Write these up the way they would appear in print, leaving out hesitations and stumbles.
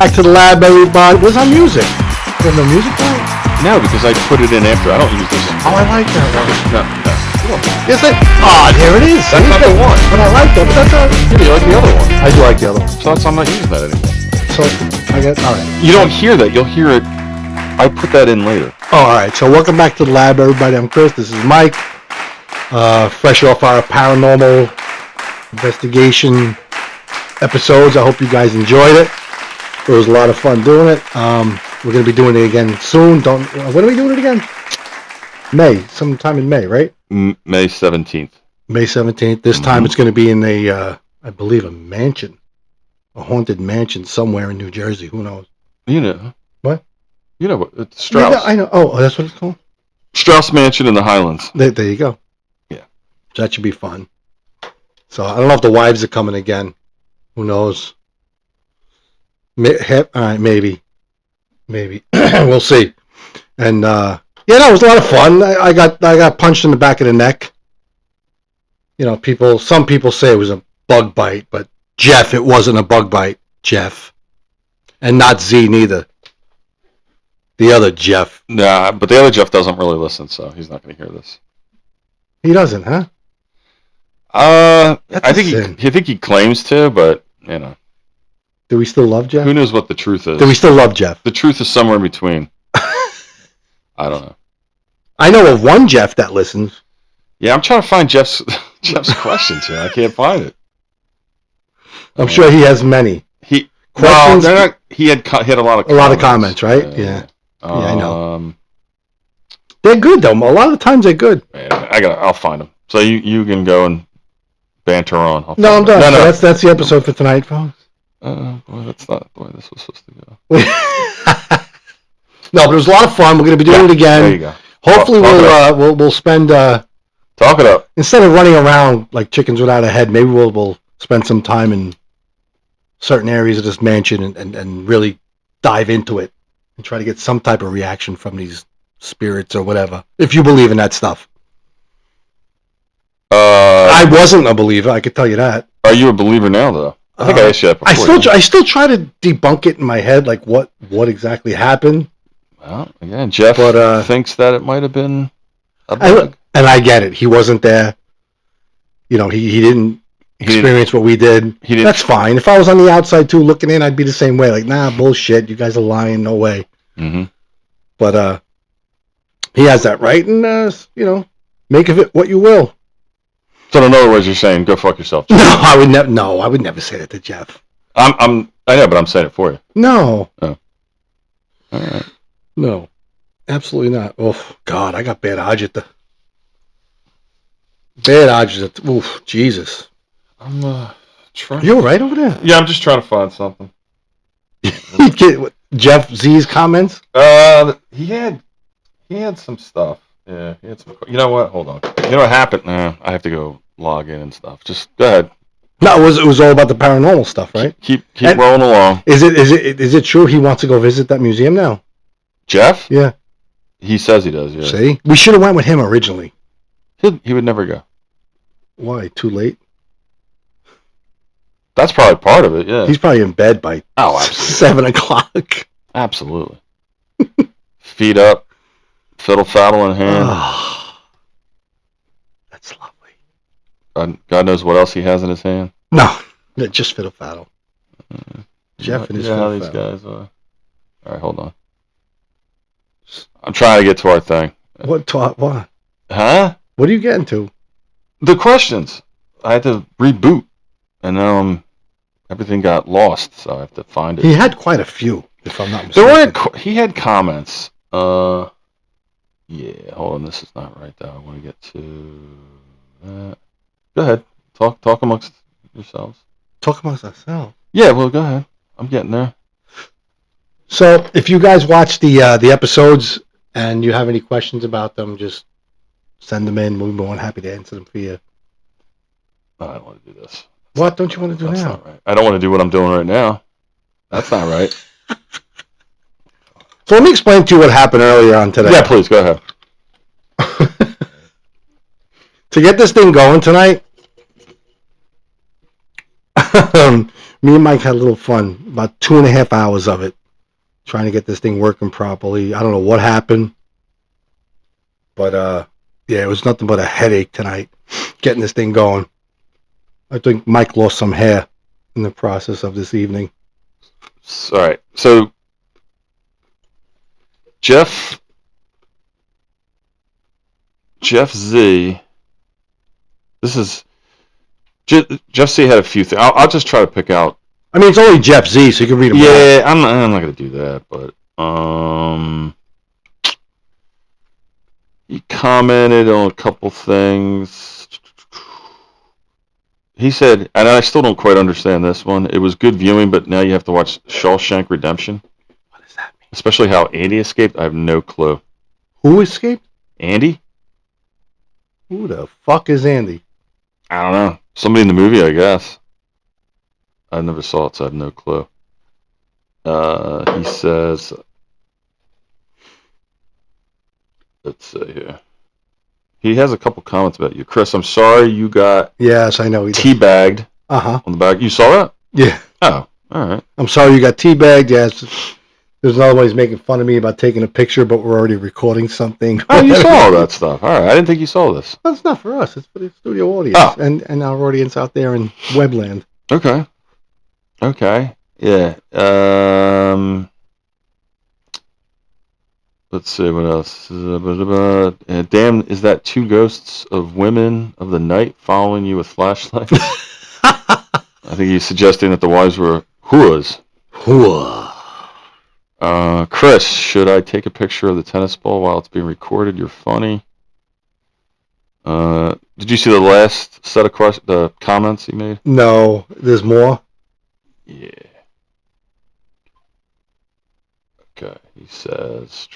Back to the lab, everybody. Where's our music? You have no music playing? No, because I put it in after. I don't use this. Oh, I like that one. No. Yes, there it is. That's not the one. But I like that. But that's Yeah, you like the other one. I do like the other one. So I'm not using that anymore. So I got all right. You don't hear that. You'll hear it. I put that in later. Oh, all right. So welcome back to the lab, everybody. I'm Chris. This is Mike. Fresh off our paranormal investigation episodes. I hope you guys enjoyed it. It was a lot of fun doing it. We're going to be doing it again soon. When are we doing it again? May. Sometime in May, right? May 17th. May 17th. This time it's going to be in I believe, a mansion. A haunted mansion somewhere in New Jersey. Who knows? You know. What? You know what? It's Strauss. Yeah, I know. Oh, that's what it's called? Strauss Mansion in the Highlands. There you go. Yeah. That should be fun. So I don't know if the wives are coming again. Who knows? All right, maybe. We'll see. And yeah, no, it was a lot of fun. I got punched in the back of the neck. You know, some people say it was a bug bite, but Jeff, it wasn't a bug bite, Jeff. And not Z neither. The other Jeff. Nah, but the other Jeff doesn't really listen, so he's not going to hear this. He doesn't, huh? I think he claims to, but you know. Do we still love Jeff? Who knows what the truth is? Do we still love Jeff? The truth is somewhere in between. I don't know. I know of one Jeff that listens. Yeah, I'm trying to find Jeff's questions here. I can't find it. I'm sure he has many. He had a lot of comments. A lot of comments, right? Yeah. I know. They're good though. A lot of the times they're good. I'll find them. So you can go and banter on. No, I'm done. No. So that's the episode for tonight, folks. Boy, that's not the way this was supposed to go. No, but it was a lot of fun. We're going to be doing it again. There you go. Hopefully, we'll spend. Talk it up. Instead of running around like chickens without a head, maybe we'll spend some time in certain areas of this mansion and really dive into it and try to get some type of reaction from these spirits or whatever. If you believe in that stuff. I wasn't a believer. I could tell you that. Are you a believer now, though? I think I asked you that before. I still try to debunk it in my head, like what exactly happened. Well, again, Jeff thinks that it might have been a bug. And I get it. He wasn't there. You know, he didn't experience what we did. That's fine. If I was on the outside too, looking in, I'd be the same way. Like, nah, bullshit. You guys are lying. No way. Mm-hmm. But he has that right, and you know, make of it what you will. So in other words, you're saying go fuck yourself, Jeff. No, I would never say that to Jeff. I know, but I'm saying it for you. No. Oh. All right. No. Absolutely not. Oh God, I got bad agita. Oof, Jesus. I'm trying. You all right over there? Yeah, I'm just trying to find something. Jeff Z's comments? He had some stuff. Yeah, he had some. You know what? Hold on. You know what happened? I have to go log in and stuff. Just go ahead. No, it was all about the paranormal stuff, right? Keep rolling along. Is it true he wants to go visit that museum now? Jeff? Yeah. He says he does. Yeah. See, we should have went with him originally. He would never go. Why? Too late? That's probably part of it. Yeah. He's probably in bed by 7 o'clock. Absolutely. Feet up. Fiddle faddle in hand. Oh, that's lovely. God knows what else he has in his hand. No, just fiddle faddle. Jeff and his fiddle how these guys are. All right, hold on. I'm trying to get to our thing. What? Huh? What are you getting to? The questions. I had to reboot, and now everything got lost, so I have to find it. He had quite a few, if I'm not mistaken. He had comments. Yeah, hold on, this is not right though. I want to get to that. Go ahead. Talk amongst yourselves. Talk amongst ourselves? Yeah, well, go ahead. I'm getting there. So, if you guys watch the episodes and you have any questions about them, just send them in. We'll be more than happy to answer them for you. No, I don't want to do this. What don't you want to do now? That's not right. I don't want to do what I'm doing right now. That's not right. So let me explain to you what happened earlier on today. Yeah, please, go ahead. To get this thing going tonight, Me and Mike had a little fun. About 2.5 hours of it, trying to get this thing working properly. I don't know what happened, but yeah, it was nothing but a headache tonight getting this thing going. I think Mike lost some hair in the process of this evening. All right. So Jeff Z. This is Jeff Z had a few things. I'll just try to pick out. I mean, it's only Jeff Z, so you can read them all. Yeah, I'm not gonna do that, but he commented on a couple things. He said, and I still don't quite understand this one. It was good viewing, but now you have to watch Shawshank Redemption. What does that mean? Especially how Andy escaped. I have no clue. Who escaped? Andy? Who the fuck is Andy? I don't know. Somebody in the movie, I guess. I never saw it, so I have no clue. He says, let's see here. He has a couple comments about you. Chris, I'm sorry you got Yes, I know. teabagged Uh-huh. on the back. You saw that? Yeah. Oh, all right. I'm sorry you got teabagged. Yes. There's another one he's making fun of me about taking a picture, but we're already recording something. Oh, you saw all that stuff. All right. I didn't think you saw this. Well, it's not for us. It's for the studio audience and our audience out there in Webland. Okay. Yeah. Let's see what else. Damn, is that two ghosts of women of the night following you with flashlights? I think he's suggesting that the wives were hooas. Chris, should I take a picture of the tennis ball while it's being recorded? You're funny. Did you see the last set of the comments he made? No, there's more. Yeah. Okay, he says.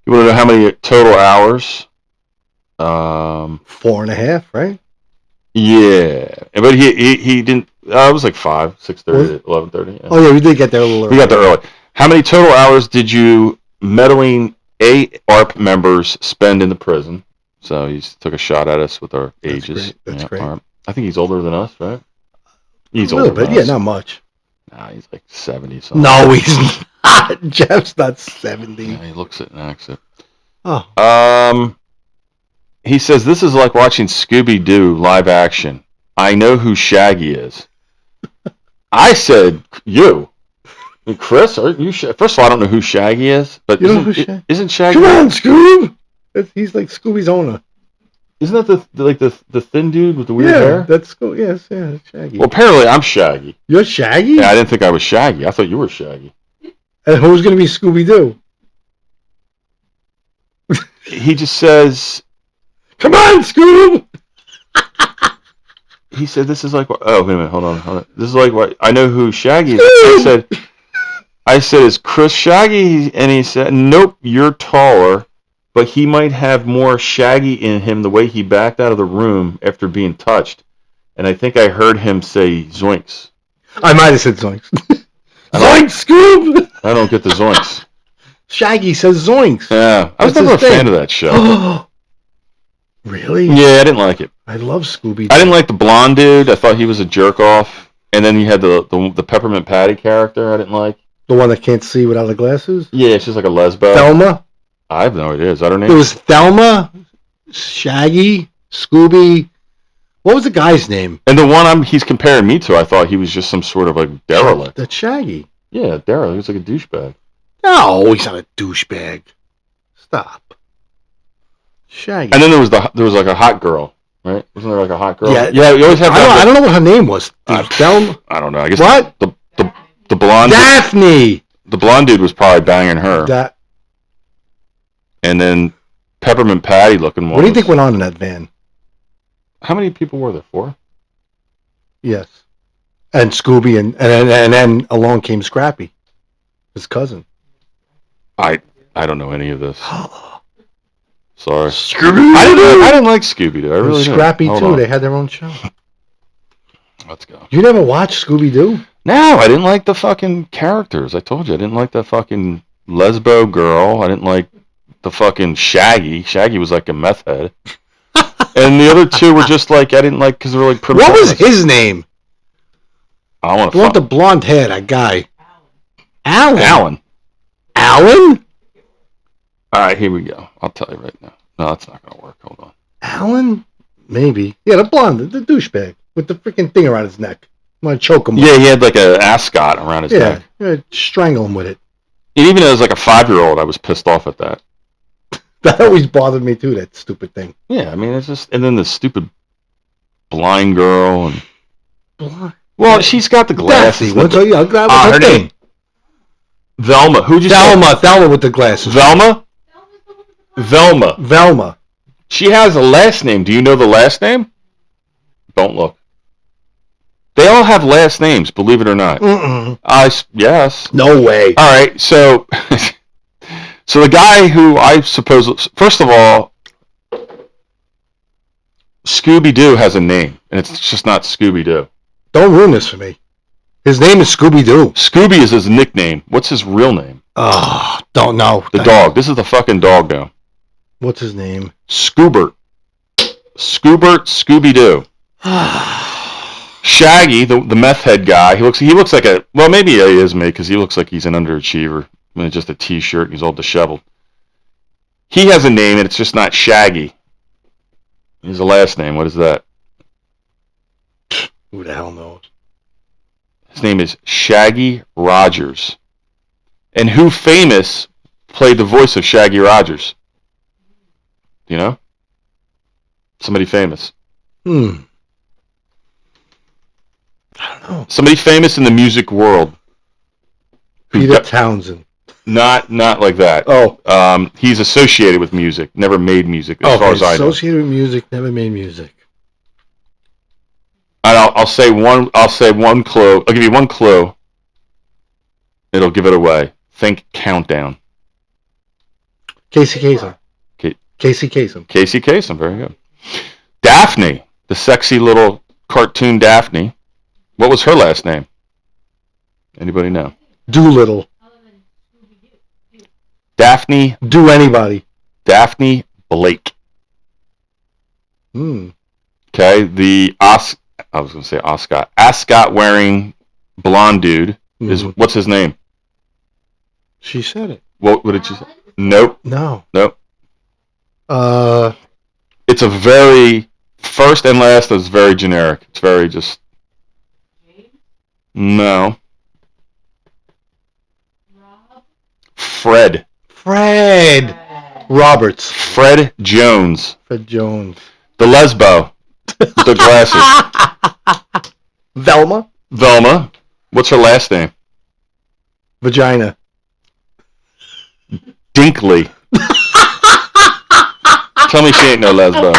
You want to know how many total hours? 4.5, right? Yeah, but he didn't. It was like 6:30, 11:30. Yeah. Oh yeah, we did get there a little early. We got there early. How many total hours did you meddling ARP members spend in the prison? So he took a shot at us with our ages. That's great. ARP. I think he's older than us, right? He's a little older bit, than us. not much. Nah, he's like 70 something. No, he's not. Jeff's not 70. Yeah, he looks it and acts it. Oh. He says this is like watching Scooby-Doo live action. I know who Shaggy is. I said you. I mean, Chris, are you? First of all, I don't know who Shaggy is, but isn't Shaggy? Come on, Scoob! He's like Scooby's owner. Isn't that the thin dude with the weird hair? That's Scooby. Yes, yeah, Shaggy. Well, apparently I'm Shaggy. You're Shaggy? Yeah, I didn't think I was Shaggy. I thought you were Shaggy. And who's going to be Scooby-Doo? He just says, "Come on, Scoob!" He said, "This is like what?" Oh, wait a minute, hold on. This is like what? I know who Shaggy is. I said, "Is Chris Shaggy?" And he said, "Nope, you're taller, but he might have more Shaggy in him the way he backed out of the room after being touched." And I think I heard him say zoinks. I might have said zoinks. Zoinks, Scoob! I don't get the zoinks. Shaggy says zoinks. Yeah, I was never a fan of that show. Really? Yeah, I didn't like it. I love Scooby. I didn't like the blonde dude. I thought he was a jerk off. And then you had the Peppermint Patty character. I didn't like. The one that can't see without the glasses? Yeah, she's like a lesbo. Thelma? I have no idea. Is that her name? It was Thelma, Shaggy, Scooby. What was the guy's name? And the one he's comparing me to, I thought he was just some sort of like derelict. That's Shaggy. Yeah, derelict. He was like a douchebag. No, he's not a douchebag. Stop. Shaggy. And then there was like a hot girl, right? Wasn't there like a hot girl? Yeah. You always have. I don't know what her name was. Thelma. I don't know. I guess what? The blonde. Daphne. The blonde dude was probably banging her. And then Peppermint Patty looking one. What do you think went on in that van? How many people were there? 4? Yes. And Scooby and then along came Scrappy, his cousin. I don't know any of this. Sorry. Scooby. I didn't like Scooby-Doo. I really Scrappy didn't. too. They had their own show. Let's go. You never watched Scooby-Doo? No, I didn't like the fucking characters. I told you I didn't like that fucking lesbo girl. I didn't like the fucking Shaggy. Shaggy was like a meth head. And the other two were just like I didn't like because they were like. What was his name? I want The one with the blonde hair, that guy. Alan. Alan. All right, here we go. I'll tell you right now. No, that's not gonna work. Hold on. Alan? Maybe. Yeah, the blonde, the douchebag with the freaking thing around his neck. I'm gonna choke him with Yeah, he had like an ascot around his neck. Yeah, strangle him with it. And even as like a 5-year-old, I was pissed off at that. That always bothered me too, that stupid thing. Yeah, I mean, it's just... And then the stupid blind girl and... Blind? Well, she's got the glasses. What's her name? Velma. Who'd you say? Thelma with the glasses. Velma? Velma. She has a last name. Do you know the last name? Don't look. They all have last names, believe it or not. Yes. No way. All right, so... So the guy who I suppose... First of all, Scooby-Doo has a name, and it's just not Scooby-Doo. Don't ruin this for me. His name is Scooby-Doo. Scooby is his nickname. What's his real name? Oh, don't know. The dog. This is the fucking dog now. What's his name? Scoobert. Scooby-Doo. Shaggy, the meth head guy. He looks like a... Well, maybe he is me, because he looks like he's an underachiever. I mean, just a t-shirt. He's all disheveled. He has a name, and it's just not Shaggy. His last name. What is that? Who the hell knows? His name is Shaggy Rogers. And who famous played the voice of Shaggy Rogers? Do you know? Somebody famous. I don't know. Somebody famous in the music world. Peter Townsend. Not like that. Oh. He's associated with music. Never made music, as far as I know. Associated with music, never made music. And I'll say one clue. I'll give you one clue. It'll give it away. Think Countdown. Casey Kasem. Casey Kasem. Casey Kasem, very good. Daphne, the sexy little cartoon Daphne. What was her last name? Anybody know? Doolittle. Daphne. Do anybody. Daphne Blake. Okay, the I was going to say ascot wearing blonde dude is what's his name? She said it. What did she say? Nope. No. It's a very first and last is very generic. It's very just no. Fred Roberts. Fred Jones. Fred Jones. The lesbo. With the glasses. Velma. What's her last name? Vagina. Dinkley. Tell me she ain't no lesbo.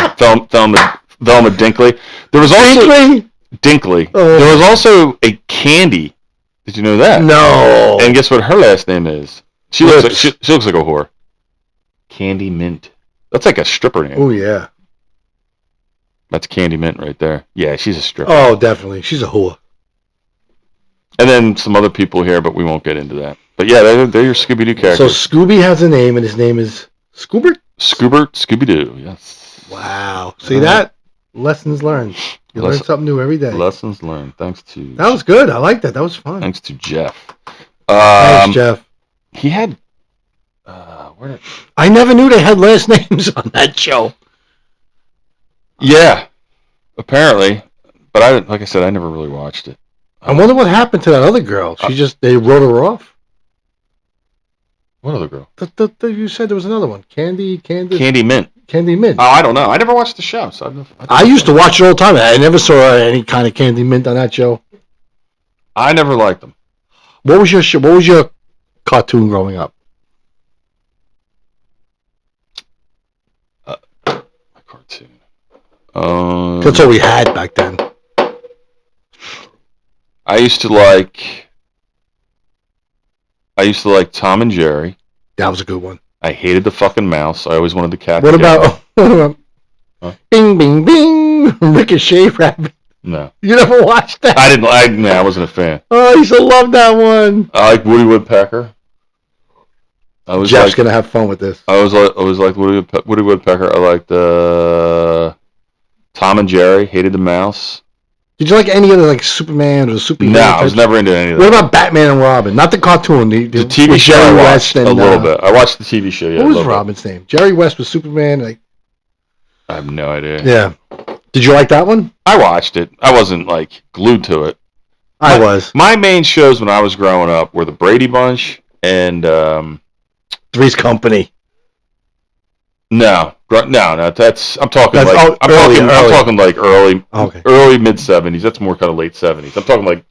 Velma Dinkley. There was also Dinkley. Oh. There was also a Candy. Did you know that? No. And guess what her last name is? She looks like a whore. Candy Mint. That's like a stripper name. Oh yeah. That's Candy Mint right there. Yeah, she's a stripper. Oh, definitely. She's a whore. And then some other people here, but we won't get into that. But yeah, they're your Scooby-Doo characters. So Scooby has a name, and his name is Scoobert? Scooby-Doo, yes. Wow. See that? Lessons learned. You learn something new every day. Lessons learned. Thanks to... That was good. I like that. That was fun. Thanks to Jeff. Thanks, Jeff. He had... I never knew they had last names on that show. Yeah, apparently, but like I said, I never really watched it. I wonder what happened to that other girl. They wrote her off. What other girl? You said there was another one. Candy Mint. Candy Mint. Oh, I don't know. I never watched the show, so I used to watch it all the time. I never saw any kind of Candy Mint on that show. I never liked them. What was your cartoon growing up? My cartoon. That's all we had back then. I used to like Tom and Jerry. That was a good one. I hated the fucking mouse. I always wanted the cat. What about Huh? Bing Bing Bing Ricochet Rabbit? No. You never watched that? I wasn't a fan. Oh, I used to love that one. I like Woody Woodpecker. Jeff's gonna have fun with this. I always like Woody Woodpecker. I liked Tom and Jerry, hated the mouse. Did you like any of the like Superman or superhero? No, I was never into any of What that. about Batman and Robin? Not the cartoon. The TV with show Jerry I West watched and, a little bit. I watched the TV show. Yeah, what was Robin's name? Jerry West was Superman. Like, I have no idea. yeah. Did you like that one? I watched it. I wasn't like glued to it. I was. My main shows when I was growing up were the Brady Bunch and Three's Company. No. That's I'm talking That's, like early. I'm talking like early mid 70s. That's more kind of late 70s. I'm talking like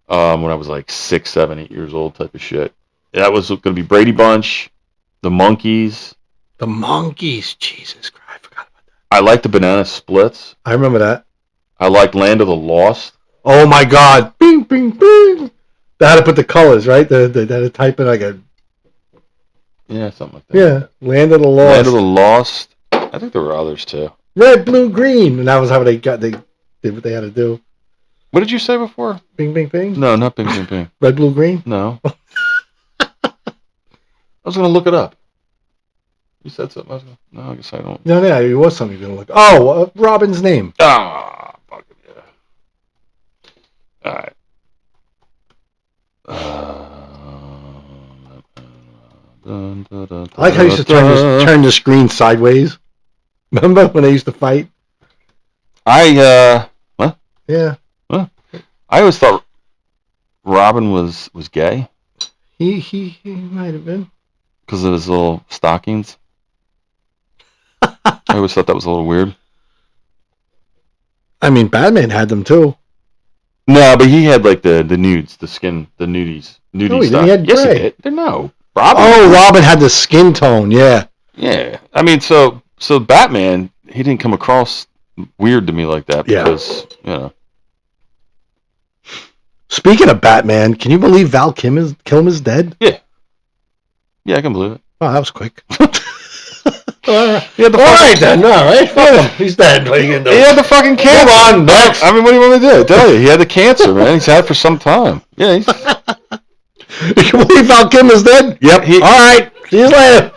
when I was like 6, 7, 8 years old type of shit. That was going to be Brady Bunch, the Monkees. The Monkees. Jesus Christ, I forgot about that. I liked the Banana Splits. I remember that. I liked Land of the Lost. Oh my God! Bing, bing, bing. They had to put the colors right. They had to type in like a. Yeah, something like that. Yeah, Land of the Lost. Land of the Lost. I think there were others too. Red, blue, green, and that was how they did what they had to do. What did you say before? Bing, bing, bing. No, not Bing, Bing, Bing. Red, blue, green. No. I was gonna look it up. You said something. No, I guess I don't. No, it was something you were gonna look. Oh, Robin's name. Ah, fuck it, yeah. All right. I like how you used to turn the screen sideways. Remember when they used to fight? What? Yeah. Huh? I always thought Robin was gay He might have been. because of his little stockings. I always thought that was a little weird. I mean, Batman had them too. No, but he had like the nudes, the skin, the nudies stuff. He had Yes, gray. he did. No, Robin. Oh, Robin had the skin tone. Yeah. Yeah. I mean, so Batman, he didn't come across weird to me like that because Speaking of Batman, can you believe Val Kilmer's dead? Yeah. Yeah, I can believe it. Oh, that was quick. All right. All right then. All right. Fuck him. He's dead. What are you gonna do? He had the fucking cancer. Come on, next. I mean, what do you want me to do? I tell you, he had the cancer, man. He's had it for some time. Yeah. You can believe Val Kilmer's dead? Yep. All right. See you later.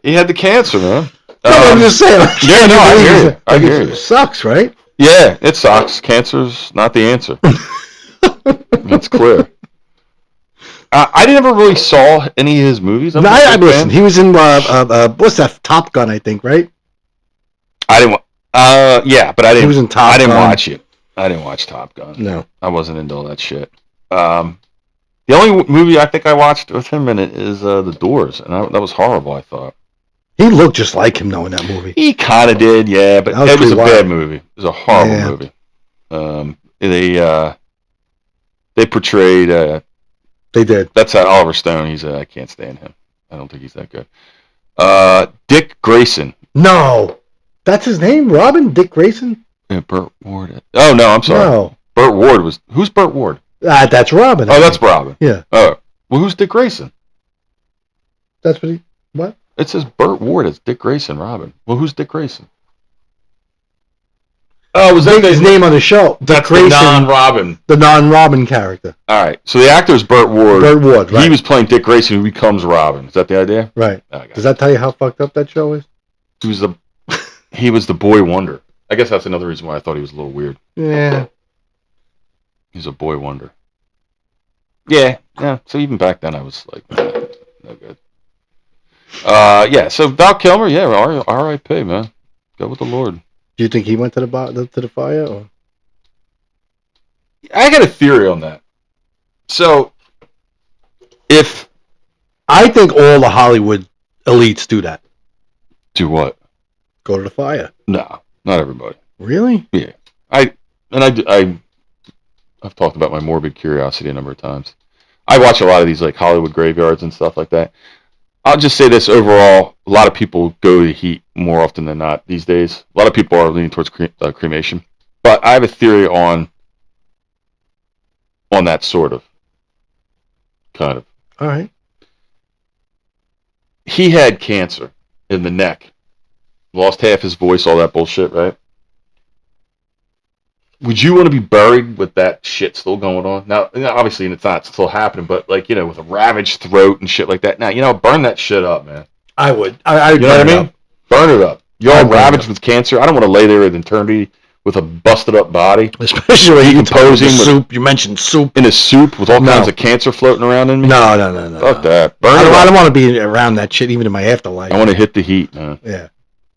He had the cancer, man. I'm just saying. Yeah, no, I hear you. I hear you. It sucks, right? Yeah, it sucks. Cancer's not the answer. That's clear. I never really saw any of his movies. Listen, he was in what's that? Top Gun, I think, right? I didn't. Yeah, but I didn't. He was in Top Gun. I didn't watch it. I didn't watch Top Gun. No, I wasn't into all that shit. The only movie I think I watched with him in it is The Doors, and that was horrible. I thought he looked just like him though in that movie. he kind of did, yeah, but it was a bad movie. It was a horrible movie. They portrayed. They did. That's Oliver Stone. I can't stand him. I don't think he's that good. Dick Grayson. No, that's his name. Robin Dick Grayson. Yeah, Burt Ward. Oh no, I'm sorry. No, Burt Ward was. Who's Burt Ward? That's Robin. Oh, that's Robin. Yeah. Oh, well, who's Dick Grayson? That's what he. What? It says Burt Ward. It's Dick Grayson. Robin. Well, who's Dick Grayson? Oh, was that his name on the show? That's Grayson, the non-Robin. The non-Robin character. All right. So the actor is Burt Ward. Burt Ward. Right. He was playing Dick Grayson, who becomes Robin. Is that the idea? Right. Okay. Does that tell you how fucked up that show is? He was the boy wonder. I guess that's another reason why I thought he was a little weird. Yeah. He's a boy wonder. Yeah. Yeah. So even back then, I was like, no good. Yeah. So Val Kilmer, yeah, R.I.P. man. Go with the Lord. Do you think he went to the fire? Or? I got a theory on that. So, I think all the Hollywood elites do that. Do what? Go to the fire. No, not everybody. Really? Yeah. I've talked about my morbid curiosity a number of times. I watch a lot of these like Hollywood graveyards and stuff like that. I'll just say this overall: a lot of people go to heat more often than not these days. A lot of people are leaning towards cremation, but I have a theory on that sort of, kind of. All right. He had cancer in the neck, lost half his voice, all that bullshit, right? Would you want to be buried with that shit still going on? Now, obviously, it's not still happening, but like, with a ravaged throat and shit like that. Now, burn that shit up, man. I would. I you know what I mean? Burn it up. You're all I'd burn ravaged it. with cancer. I don't want to lay there with eternity with a busted up body Especially when you Decomposing with- soup. You mentioned soup. in a soup with all No. kinds of cancer floating around in me. No. Fuck that. Burn I it don't up. want to be around that shit even in my afterlife. I want to hit the heat, man. Yeah.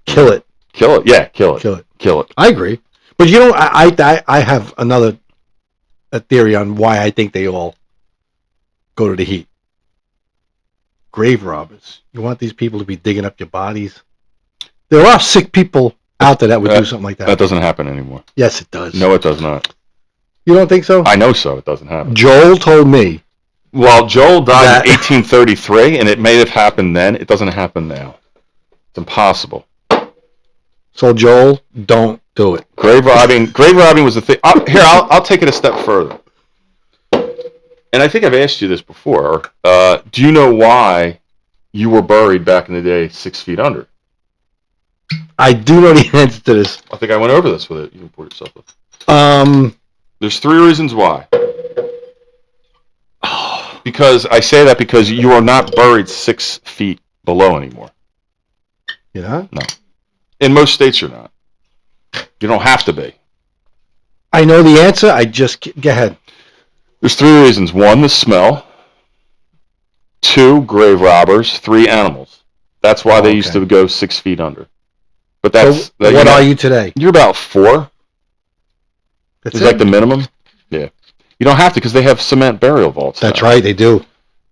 Kill it. Kill it. Yeah, kill it. Kill it. Kill it. I agree. But I have a theory on why I think they all go to the heat. Grave robbers. You want these people to be digging up your bodies? There are sick people out there that would do something like that. That doesn't happen anymore. Yes, it does. No, it does not. You don't think so? I know so. It doesn't happen. Joel told me. Well, Joel died in 1833, and it may have happened then. It doesn't happen now. It's impossible. So Joel, don't do it. Grave robbing was the thing. I'll take it a step further. And I think I've asked you this before. Do you know why you were buried back in the day 6 feet under? I do know the answer to this. I think I went over this with it. You can pour yourself up. There's 3 reasons why. Because I say that because you are not buried 6 feet below anymore. Yeah. No. In most states, you're not. You don't have to be. I know the answer. I just go ahead. There's 3 reasons. 1, the smell. 2, grave robbers. 3, animals. That's why they used to go 6 feet under. But that's So what are you today? You're about 4. That's It's it? like the minimum. Yeah. You don't have to because they have cement burial vaults. That's now. right. They do.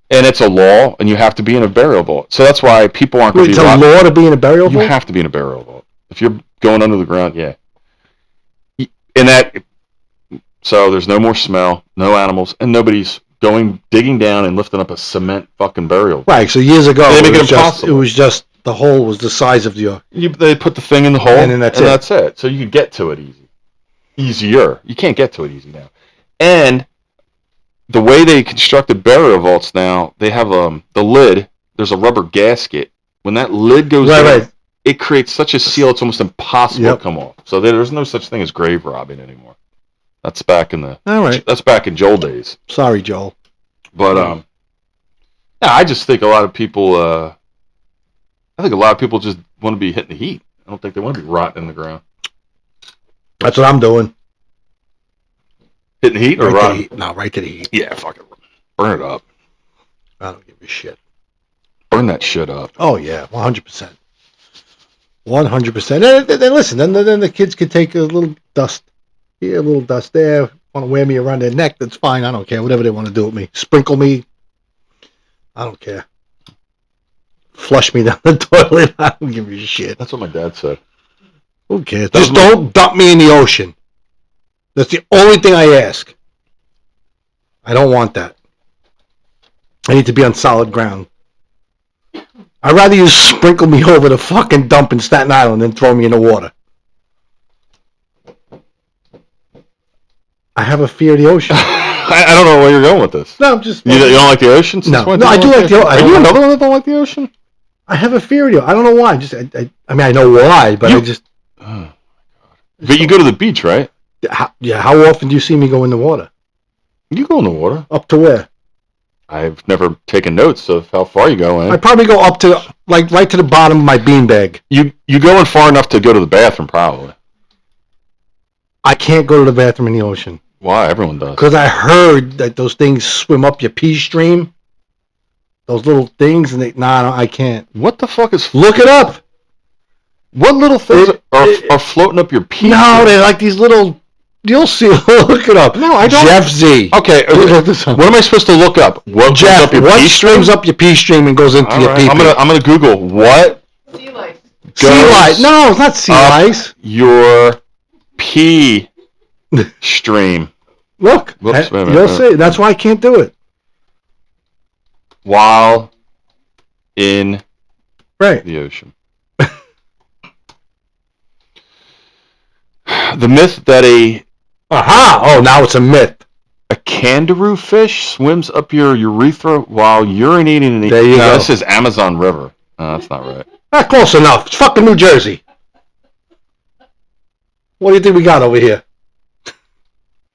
And it's a law, and you have to be in a burial vault. So that's why people aren't going to It's be. a law to be in a burial You vault? have to be in a burial vault if you're going under the ground. Yeah. In that, so there's no more smell, no animals, and nobody's digging down and lifting up a cement fucking burial. Right. So years ago, They make it it impossible. was just the hole was the size of your. They put the thing in the hole, And then that's it. So you could get to it easier. You can't get to it easy now. And the way they constructed burial vaults now, they have the lid. There's a rubber gasket. When that lid goes in, it creates such a seal. It's almost impossible to come off. So there's no such thing as grave robbing anymore. That's back in That's back in Joel days. Sorry, Joel. But yeah, I just think a lot of people. I think a lot of people just want to be hitting the heat. I don't think they want to be rotting in the ground. That's what I'm doing. Hitting the heat or Right to the rotting? heat. No, right to the heat. Yeah, fuck it. Burn it up. I don't give a shit. Burn that shit up. Oh yeah, 100%. 100%. Then listen. Then the kids could take a little dust here, a little dust there. Want to wear me around their neck? That's fine. I don't care. Whatever they want to do with me. Sprinkle me. I don't care. Flush me down the toilet. I don't give a shit. That's what my dad said. Who cares? Just don't dump me in the ocean. That's the only thing I ask. I don't want that. I need to be on solid ground. I'd rather you sprinkle me over the fucking dump in Staten Island than throw me in the water. I have a fear of the ocean. I don't know where you're going with this. No, I'm just... You don't like the ocean? No, I do like the ocean. Are you another one that don't like the ocean? I have a fear of the ocean. I don't know why. I mean, I know why, but I just... Oh, my God. But you go to the beach, right? How often do you see me go in the water? You go in the water. Up to where? I've never taken notes of how far you go in. I probably go up to, like, right to the bottom of my beanbag. You go in far enough to go to the bathroom, probably. I can't go to the bathroom in the ocean. Why? Everyone does. Because I heard that those things swim up your pee stream. Those little things, and no, I can't. What the fuck is... Look it up! What little things are floating up your pee? No, they're like these little... You'll see. Look it up. No, I don't. Jeff Z. Okay, what am I supposed to look up? What Jeff, up your what pee streams up your pee stream and goes into your pee? I'm gonna Google what Sea lice. Sea lice. No, it's not sea lice. Your pee stream. Look, Whoops, wait a minute, you'll see. That's why I can't do it. While in Right. the ocean. The myth that Aha! Oh, now it's a myth. a kangaroo fish swims up your urethra while urinating in the... There you go. This is Amazon River. No, that's not right. Not close enough. It's fucking New Jersey. What do you think we got over here?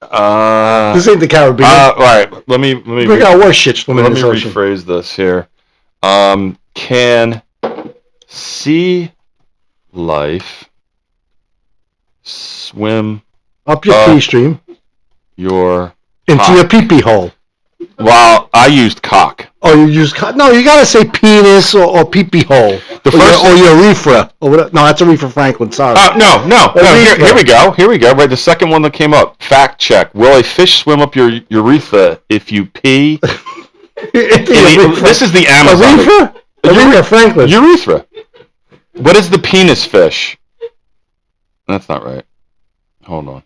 This ain't the Caribbean. All right. Let me we got worse shit swimming in this ocean. rephrase this here. Can sea life swim Up your pee stream. Your into cock. your pee-pee hole. Well, I used cock. Oh, you use cock? No, you gotta say penis or pee-pee hole. Or your urethra. Or whatever. No, that's Aretha Franklin. Sorry. No. Here we go. Right, the second one that came up. Fact check. Will a fish swim up your urethra if you pee? This is the Amazon. Urethra? Aretha Franklin. Urethra. What is the penis fish? That's not right. Hold on.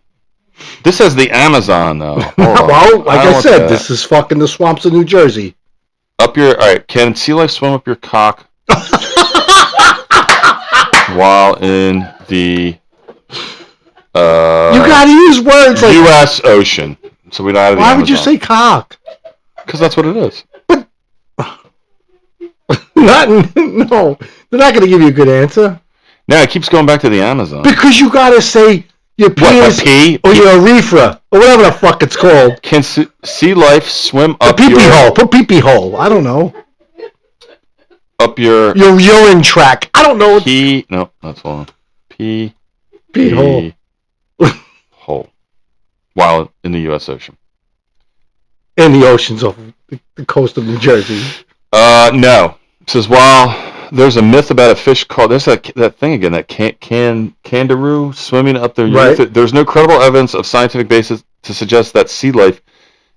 This has the Amazon, though. Well, like I said, this is fucking the swamps of New Jersey. Alright, can sea life swim up your cock while in the you gotta use words like U.S. Ocean? So we don't have the Why Amazon. would you say cock? Because that's what it is. But no, they're not gonna give you a good answer. No, it keeps going back to the Amazon. Because you gotta say your penis or your urethra or whatever the fuck it's called. Can sea life swim up pee-pee hole? Put pee-pee hole. I don't know. Up your urine tract. I don't know. No, that's wrong. Pee hole. Hole. While in the U.S. Ocean. In the oceans off the coast of New Jersey. No. It says while there's a myth about a fish called that thing again, that kangaroo swimming up their urethra. There's no credible evidence of scientific basis to suggest that sea life,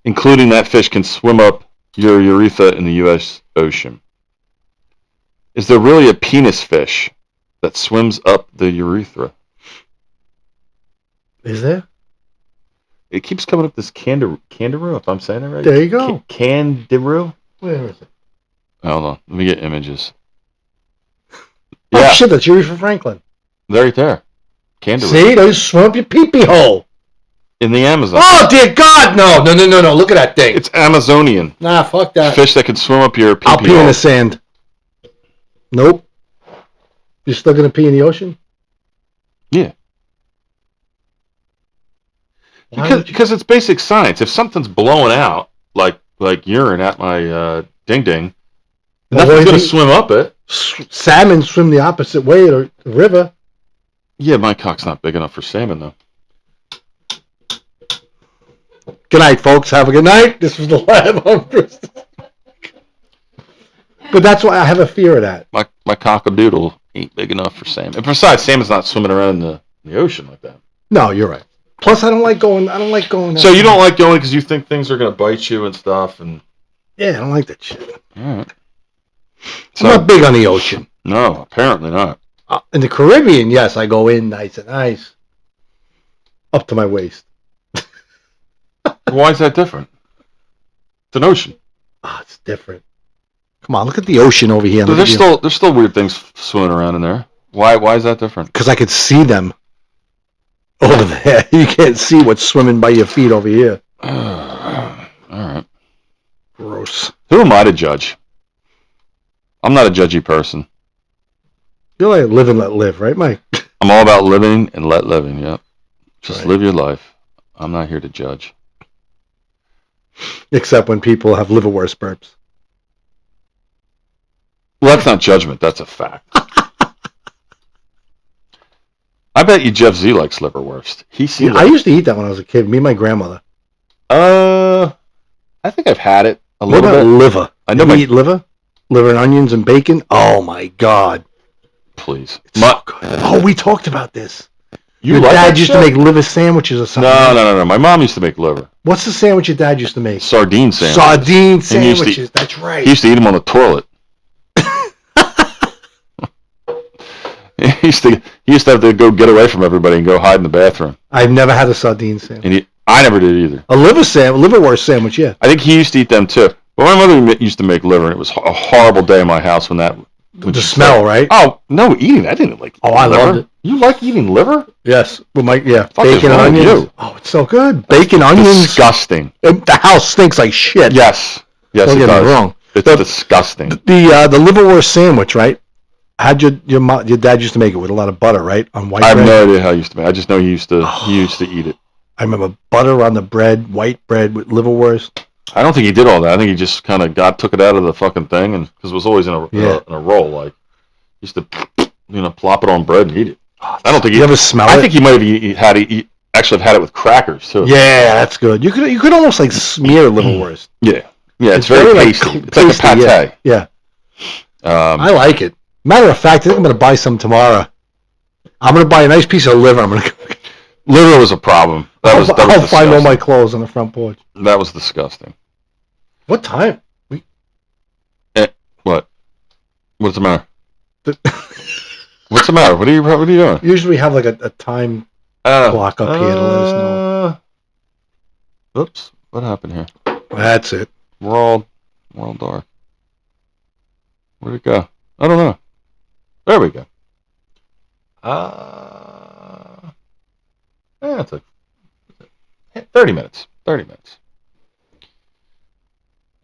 including that fish, can swim up your urethra in the U.S. Ocean. Is there really a penis fish that swims up the urethra? Is there? It keeps coming up this kangaroo, if I'm saying it right. There you go. Kangaroo? Where is it? Hold on. Let me get images. Oh, shit, that's Aretha Franklin. Right there. Kangaroo. See? Those swim up your pee-pee hole. In the Amazon. Oh, dear God, no. Look at that thing. It's Amazonian. Nah, fuck that. Fish that can swim up your pee-pee I'll pee in the sand. Nope. You're still going to pee in the ocean? Yeah. Because it's basic science. If something's blowing out, like urine at my ding-ding, nothing's going to swim up it. Salmon swim the opposite way to the river. Yeah, my cock's not big enough for salmon, though. Good night, folks. Have a good night. This was the Lab on Bristol. But that's why I have a fear of that. My cock-a-doodle ain't big enough for salmon. And besides, salmon's not swimming around in the ocean like that. No, you're right. Plus, I don't like going. So you don't like going because you think things are going to bite you and stuff, and yeah, I don't like that shit. All right. So, I'm not big on the ocean. No, apparently not. In the Caribbean, yes, I go in nice and nice, up to my waist. Why is that different? It's an ocean. It's different. Come on, look at the ocean over here. There's still weird things swimming around in there. Why is that different? Because I could see them over there. You can't see what's swimming by your feet over here. All right. Gross. Who am I to judge? I'm not a judgy person. You're like live and let live, right, Mike? I'm all about living and let living, yep. Just live your life. I'm not here to judge. Except when people have liverwurst burps. Well, that's not judgment. That's a fact. I bet you Jeff Z likes liverwurst. I used to eat that when I was a kid. Me and my grandmother. I think I've had it a little bit. Liver? I know you eat liver? Liver and onions and bacon? Oh, my God. Please. It's so good. Oh, we talked about this. Your dad used to make liver sandwiches or something. No. My mom used to make liver. What's the sandwich your dad used to make? Sardine sandwiches. Sardine sandwiches. That's right. He used to eat them on the toilet. He used to have to go get away from everybody and go hide in the bathroom. I've never had a sardine sandwich. And I never did either. A liverwurst sandwich, yeah. I think he used to eat them too. But my mother used to make liver, and it was a horrible day in my house when that. The smell, right? Oh no, eating! I didn't like. I loved it. You like eating liver? Yes, with bacon and onions. Oh, it's so good. Bacon, onions. Disgusting. The house stinks like shit. Yes, don't it get does. me wrong. It's disgusting. The liverwurst sandwich, right? How'd your dad used to make it with a lot of butter, right? On white bread? I have no idea how he used to make it. I just know he used to eat it. I remember butter on the bread, white bread with liverwurst. I don't think he did all that. I think he just kind of took it out of the fucking thing, and because it was always in a roll. Like used to plop it on bread and eat it. I don't think you ever smell it. I think he might have actually had it with crackers too. Yeah, that's good. You could almost like smear liverwurst. Yeah, it's very pasty. It's like a pate. Yeah. I like it. Matter of fact, I think I'm going to buy some tomorrow. I'm going to buy a nice piece of liver. Liver was a problem. I'll find all my clothes on the front porch. That was disgusting. What time? What? What's the matter? What's the matter? What are you doing? Usually we have like a time clock up here to let us know. Oops. What happened here? That's it. We're all dark. Where'd it go? I don't know. There we go. It's like 30 minutes. 30 minutes.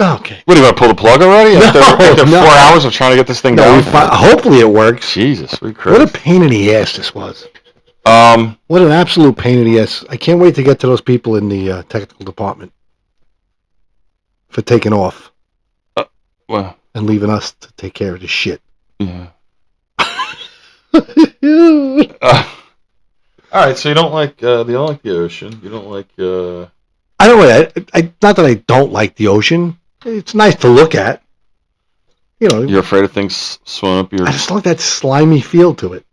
Okay. What, do you want to pull the plug already? After 4 hours of trying to get this thing down? Hopefully it works. Jesus, what a pain in the ass this was. What an absolute pain in the ass. I can't wait to get to those people in the technical department for taking off. Well. And leaving us to take care of this shit. Yeah. All right, so you don't like the ocean. You don't like. I don't. Not that I don't like the ocean. It's nice to look at. You're afraid of things swimming up your. I just like that slimy feel to it.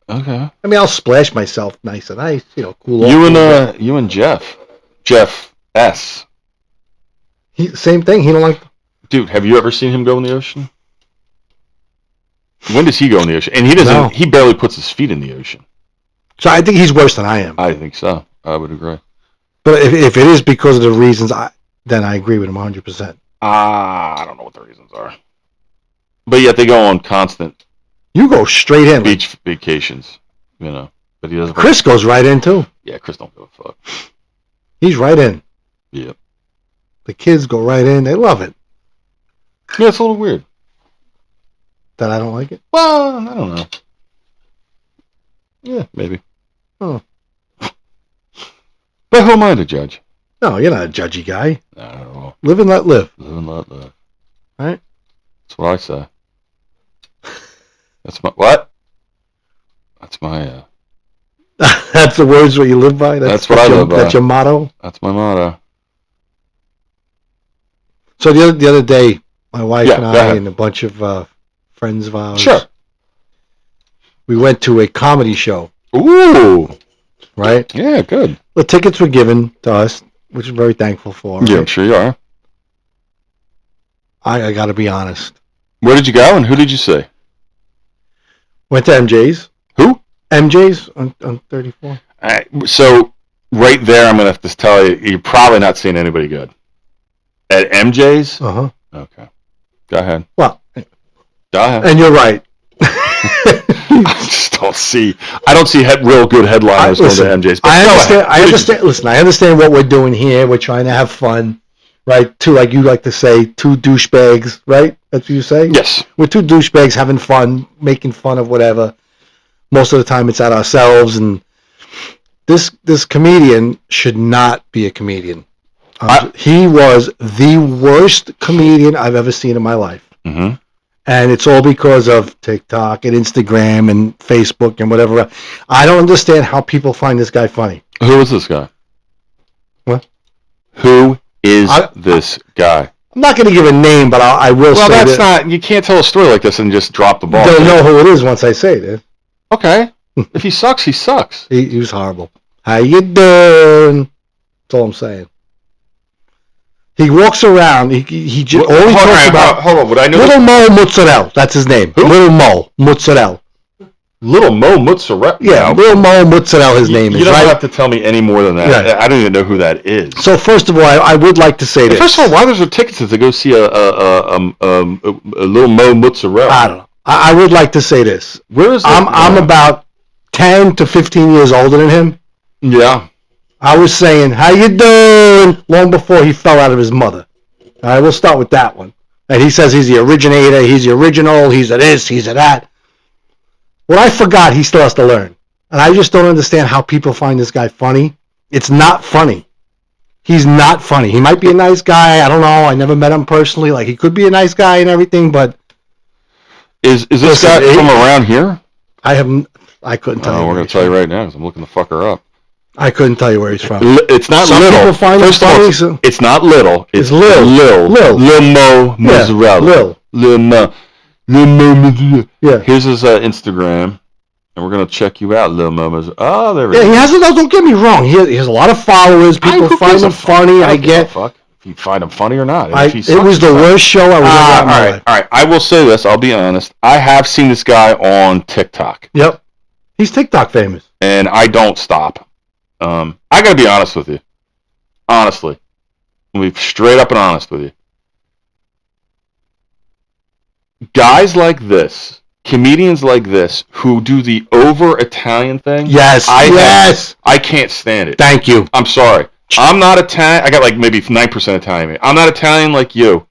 Okay. I mean, I'll splash myself nice and ice. Cool off. You and Jeff S. Same thing. He don't like. Dude, have you ever seen him go in the ocean? When does he go in the ocean? And he doesn't. No. He barely puts his feet in the ocean. So I think he's worse than I am. I think so. I would agree. But if it is because of the reasons, then I agree with him 100%. I don't know what the reasons are. But yet they go on constant. You go straight in. Beach vacations, But he doesn't. Chris goes right in too. Yeah, Chris don't give a fuck. He's right in. Yep. The kids go right in. They love it. Yeah, it's a little weird. That I don't like it? Well, I don't know. Yeah, maybe. Oh. But who am I to judge? No, you're not a judgy guy. Not at all. Live and let live. Live and let live. Right? That's what I say. That's my what? That's my That's the words what you live by? That's what I live by. That's your motto? That's my motto. So the other day, my wife and I and a bunch of friends of ours. Sure. We went to a comedy show. Ooh. Right? Yeah, good. The tickets were given to us, which I'm very thankful for. Yeah, right? I'm sure you are. I got to be honest. Where did you go and who did you see? Went to MJ's. Who? MJ's on 34. So right there, I'm going to have to tell you, you're probably not seeing anybody good. At MJ's? Uh-huh. Okay. Go ahead. Well. Go ahead. And you're right. I just don't see real good headliners going to MJ's. But I understand. Listen, I understand what we're doing here. We're trying to have fun, right? Like you like to say, two douchebags, right? That's what you say? Yes. We're two douchebags having fun, making fun of whatever. Most of the time it's at ourselves, and this comedian should not be a comedian. He was the worst comedian I've ever seen in my life. Mm-hmm. And it's all because of TikTok and Instagram and Facebook and whatever. I don't understand how people find this guy funny. Who is this guy? What? Who is this guy? I'm not going to give a name, but I will say that's not... You can't tell a story like this and just drop the ball. They'll know who it is once I say it. Okay. If he sucks, he sucks. He was horrible. How you doing? That's all I'm saying. He walks around. He just always talks about. Hold on. Would I know Little Mo Mozzarella? That's his name. Who? Little Mo Mozzarella. Little Mo Mozzarella. Yeah, Little Mo Mozzarella. His name is. You don't have to tell me any more than that. Yeah. I don't even know who that is. So first of all, I would like to say this. First of all, why there's no tickets to go see a Little Mo Mozzarella? I don't know. I would like to say this. Where is that? I'm about 10 to 15 years older than him. Yeah. I was saying, how you doing? Long before he fell out of his mother. All right, we'll start with that one. And he says he's the originator, he's the original, he's a this, he's a that. What I forgot, he still has to learn. And I just don't understand how people find this guy funny. It's not funny. He's not funny. He might be a nice guy. I don't know. I never met him personally. Like, he could be a nice guy and everything, but Is this Listen, guy from around here? I couldn't tell you. We're going to tell you right now because I'm looking the fucker up. I couldn't tell you where he's from. It's not Some little. people find First him of all, funny, so it's not little. It's Lil. Lil Mo Mozzarella. Lil Mo Mozzarella. Yeah. Here's his Instagram, and we're going to check you out, Lil Mo Mozzarella. Oh, there we go. Yeah, he has. Don't get me wrong. He has a lot of followers. People find him funny. I get. Fuck. If you find him funny or not. It was the worst show I was ever on in my life. All right. I will say this. I'll be honest. I have seen this guy on TikTok. Yep. He's TikTok famous. And I don't stop. I got to be honest with you. Honestly. I'm going to be straight up and honest with you. Guys like this, comedians like this, who do the over Italian thing. Yes. I can't stand it. Thank you. I'm sorry. I'm not Italian. I got like maybe 9% Italian. I'm not Italian like you.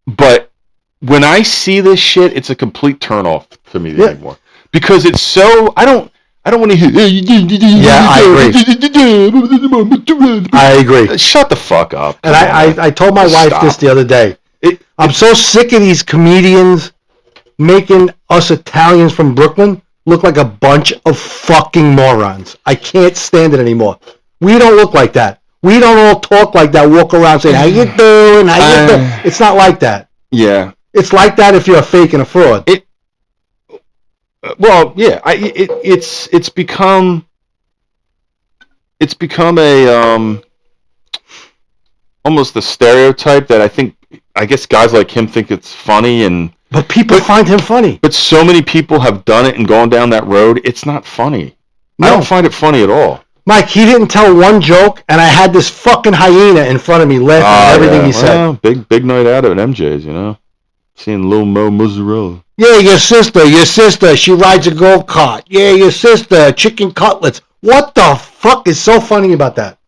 But when I see this shit, it's a complete turnoff to me anymore. Because it's so... I don't want to hear... Yeah, I agree. I agree. Shut the fuck up. And I told my wife this the other day. I'm so sick of these comedians making us Italians from Brooklyn look like a bunch of fucking morons. I can't stand it anymore. We don't look like that. We don't all talk like that, walk around saying, how you doing? How you doing? It's not like that. Yeah. It's like that if you're a fake and a fraud. Well, yeah. It's become a almost a stereotype that I guess guys like him think it's funny but people find him funny. But so many people have done it and gone down that road. It's not funny. No. I don't find it funny at all. Mike, he didn't tell one joke, and I had this fucking hyena in front of me laughing at everything he said. Big night out at MJ's, you know? Seeing Lil Mo Mozzarella. Yeah, your sister, she rides a go-kart. Yeah, your sister, chicken cutlets. What the fuck is so funny about that?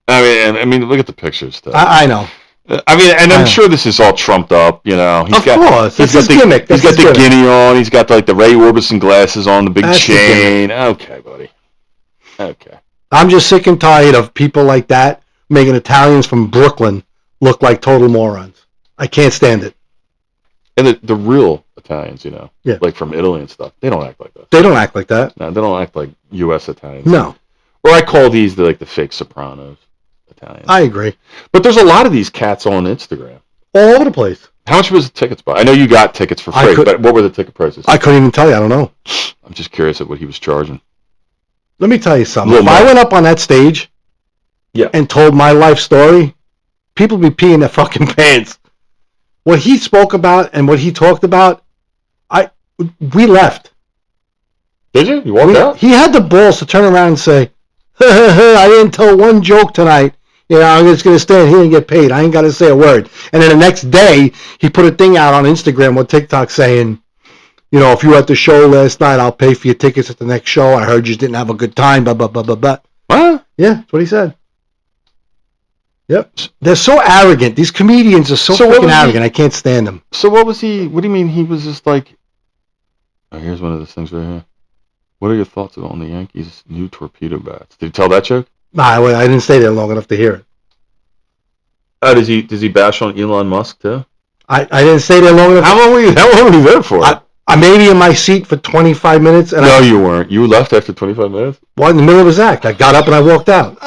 I mean, look at the pictures. I know. I mean, and I'm sure this is all trumped up, you know. Of course, it's his gimmick. He's got the guinea on. He's got like the Ray Orbison glasses on, the big chain. Okay, buddy. Okay. I'm just sick and tired of people like that making Italians from Brooklyn look like total morons. I can't stand it. And the real Italians, you know, like from Italy and stuff, they don't act like that. They don't act like that. No, they don't act like U.S. Italians. No. Or I call these the fake Sopranos Italians. I agree. But there's a lot of these cats on Instagram. All over the place. How much was the tickets by? I know you got tickets for free, but what were the ticket prices? I couldn't even tell you. I don't know. I'm just curious at what he was charging. Let me tell you something. If I went up on that stage and told my life story, people would be peeing their fucking pants. What he spoke about and what he talked about, we left. Did you? You walked out? He had the balls to turn around and say, I didn't tell one joke tonight. You know, I'm just going to stand here and get paid. I ain't got to say a word. And then the next day, he put a thing out on Instagram or TikTok saying, you know, if you were at the show last night, I'll pay for your tickets at the next show. I heard you didn't have a good time, blah, blah, blah, blah, blah. What? Yeah, that's what he said. Yep. They're so arrogant. These comedians are so fucking arrogant. I can't stand them. So what was he, what do you mean he was just like, oh, here's one of those things right here. What are your thoughts on the Yankees' new torpedo bats? Did he tell that joke? Nah, I didn't stay there long enough to hear it. Oh, does he bash on Elon Musk too? I didn't stay there long enough. How long were you there for? I maybe in my seat for 25 minutes. And no, you weren't. You left after 25 minutes? Well, in the middle of his act. I got up and I walked out.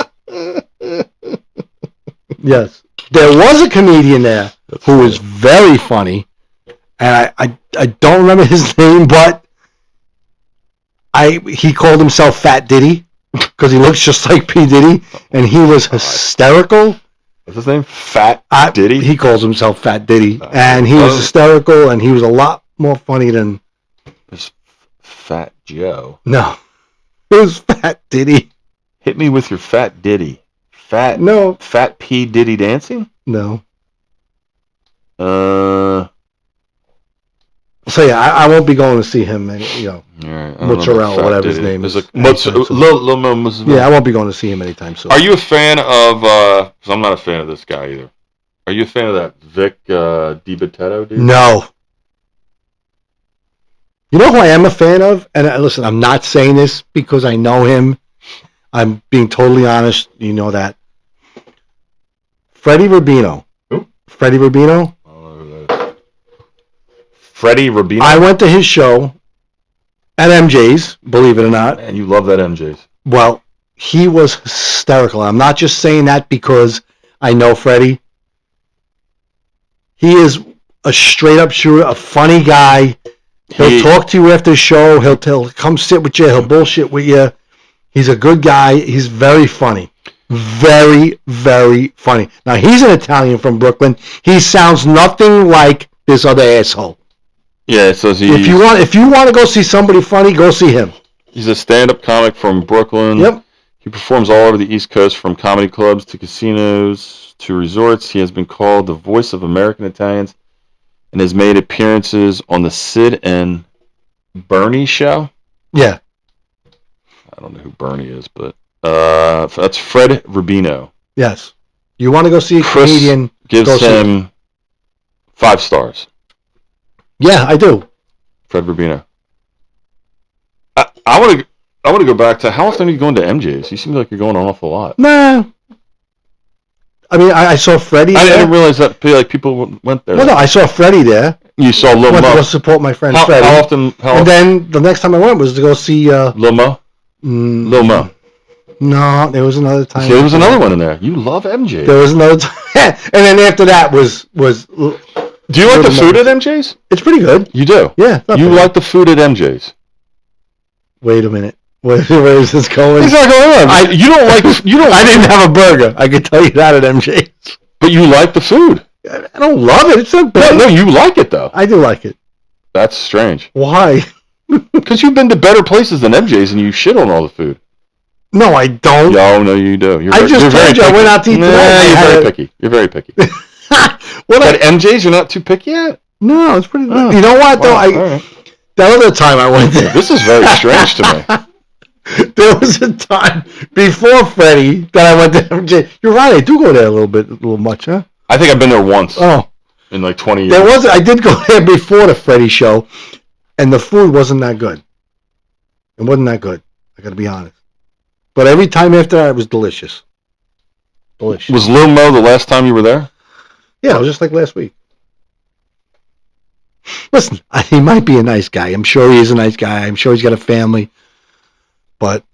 Yes. There was a comedian there who was very funny, and I don't remember his name, but he called himself Fat Diddy because he looks just like P. Diddy, and he was hysterical. What's his name? Fat Diddy? He calls himself Fat Diddy, and he was hysterical, and he was a lot more funny than... There's Fat Joe. No. It was Fat Diddy. Hit me with your Fat Diddy. Fat P. Diddy dancing? No. So yeah, I won't be going to see him. You know, Mozzarella, whatever his name is. Yeah, I won't be going to see him anytime soon. Are you a fan of? Because I'm not a fan of this guy either. Are you a fan of that Vic DiBitetto dude? No. You know who I am a fan of? And listen, I'm not saying this because I know him. I'm being totally honest. You know that. Freddie Rubino. Who? Freddie Rubino. Freddie Rubino. I went to his show at MJ's, believe it or not. Man, you love that MJ's. Well, he was hysterical. I'm not just saying that because I know Freddie. He is a straight-up shooter, a funny guy. He'll talk to you after the show. He'll come sit with you. He'll bullshit with you. He's a good guy. He's very funny. Very, very funny. Now, he's an Italian from Brooklyn. He sounds nothing like this other asshole. Yeah, so if you want to go see somebody funny, go see him. He's a stand-up comic from Brooklyn. Yep. He performs all over the East Coast, from comedy clubs to casinos to resorts. He has been called the voice of American Italians and has made appearances on the Sid and Bernie show. Yeah. I don't know who Bernie is, but that's Fred Rubino. Yes. You want to go see a Chris comedian? Gives him 5 stars. Yeah, I do. Fred Rubino. I want to go back to, how often are you going to MJ's? You seem like you're going an awful lot. Nah. I mean, I saw Freddie there. I didn't realize that people went there. No, I saw Freddie there. You saw Lil Mo. I went to go support my friend Freddie. How often? And then the next time I went was to go see... Lil Mo? Lil Mo. No, there was another time. See, there was another one in there. You love MJ. There was another time. And then after that was... Do you like the food at MJ's? It's pretty good. You do? Yeah. You like the food at MJ's? Wait a minute. Where is this going? It's not going on. I didn't have a burger. I can tell you that at MJ's. But you like the food. I don't love it. It's not bad. No, you like it though. I do like it. That's strange. Why? Because you've been to better places than MJ's and you shit on all the food. No, I don't. No, you do. I just told you I went out to eat tonight. You're very picky. You're very picky. But MJ's, you're not too picky at? No, it's pretty good. You know what, though? That other time I went there. This is very strange to me. There was a time before Freddie that I went to MJ. You're right. I do go there a little much, huh? I think I've been there once. Oh, in like 20 years. I did go there before the Freddie show, and the food wasn't that good. It wasn't that good. I got to be honest. But every time after that, it was delicious. Delicious. Was Lil Mo the last time you were there? Yeah, it was just like last week. Listen, he might be a nice guy. I'm sure he is a nice guy. I'm sure he's got a family. But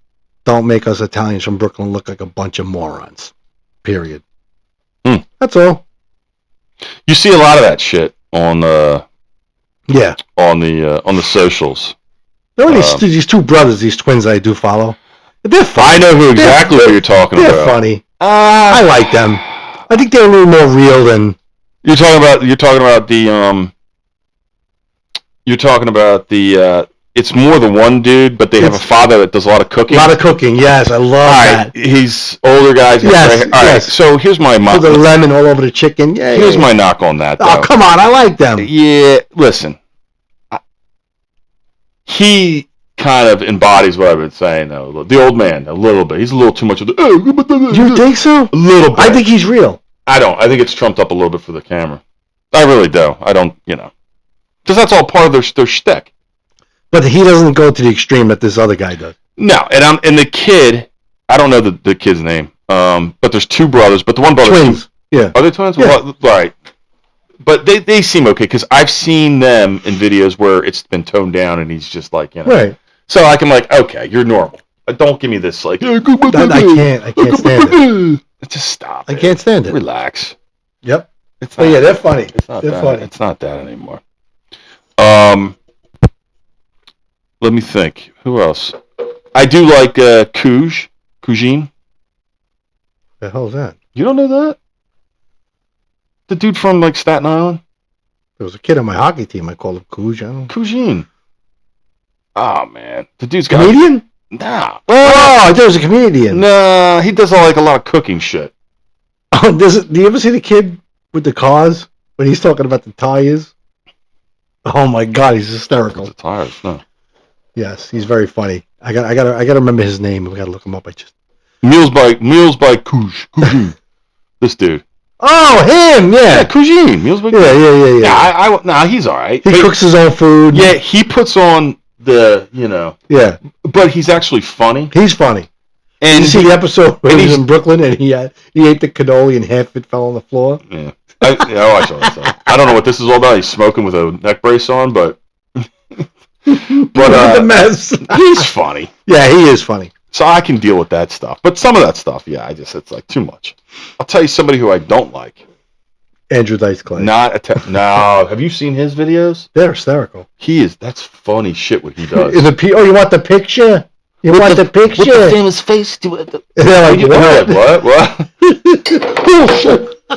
don't make us Italians from Brooklyn look like a bunch of morons. Period. That's all. You see a lot of that shit on the socials. There are these two brothers, these twins I do follow. They're funny. I know who exactly what you're talking about. They're funny. I like them. I think they're a little more real than you're talking about the it's more the one dude, but they have a father that does a lot of cooking. A lot of cooking, yes. I love that. He's older guys. Yes, all right, so here's my put the lemon all over the chicken. Yeah, here's my knock on that, though. Oh, come on. I like them. Yeah, listen. He kind of embodies what I've been saying, though. The old man, a little bit. He's a little too much of the... You think so? A little bit. I think he's real. I don't. I think it's trumped up a little bit for the camera. I really do. I don't, because that's all part of their shtick. But he doesn't go to the extreme that this other guy does. No, and the kid, I don't know the kid's name, but there's two brothers, but the one brother... Twins, yeah. Are they twins? Yeah. Well, right. But they seem okay, because I've seen them in videos where it's been toned down, and he's just like, Right. So I'm like, okay, you're normal. Don't give me this, like... I can't stand it. Just stop I can't stand it. Relax. Yep. It's not, they're funny. They're funny. It's not that anymore. Let me think. Who else? I do like Cougine. The hell's that? You don't know that? The dude from like Staten Island? There was a kid on my hockey team. I called him Cougine. Oh man, the dude's got comedian. Nah. Oh, I thought he was a comedian. Nah, he does like a lot of cooking shit. Oh, do you ever see the kid with the cars when he's talking about the tires? Oh my God, he's hysterical. The tires, no. Yes, he's very funny. I gotta remember his name. We gotta look him up. Meals by Cougine. This dude. Oh, him, yeah. Cougine. Meals by Cougine. Yeah, he's all right. He cooks his own food. Yeah, he puts on the, Yeah. But he's actually funny. He's funny. And you see the episode where he's in Brooklyn and he ate the cannoli and half of it fell on the floor? Yeah. I saw that stuff. I don't know what this is all about. He's smoking with a neck brace on, but the mess. he's funny. Yeah, he is funny. So I can deal with that stuff. But some of that stuff, yeah, it's like too much. I'll tell you somebody who I don't like. Andrew Dice Clay. No. Have you seen his videos? They're hysterical. That's funny shit what he does. You want the picture? You want the picture? With the famous face to it. And they're like, what? Bullshit.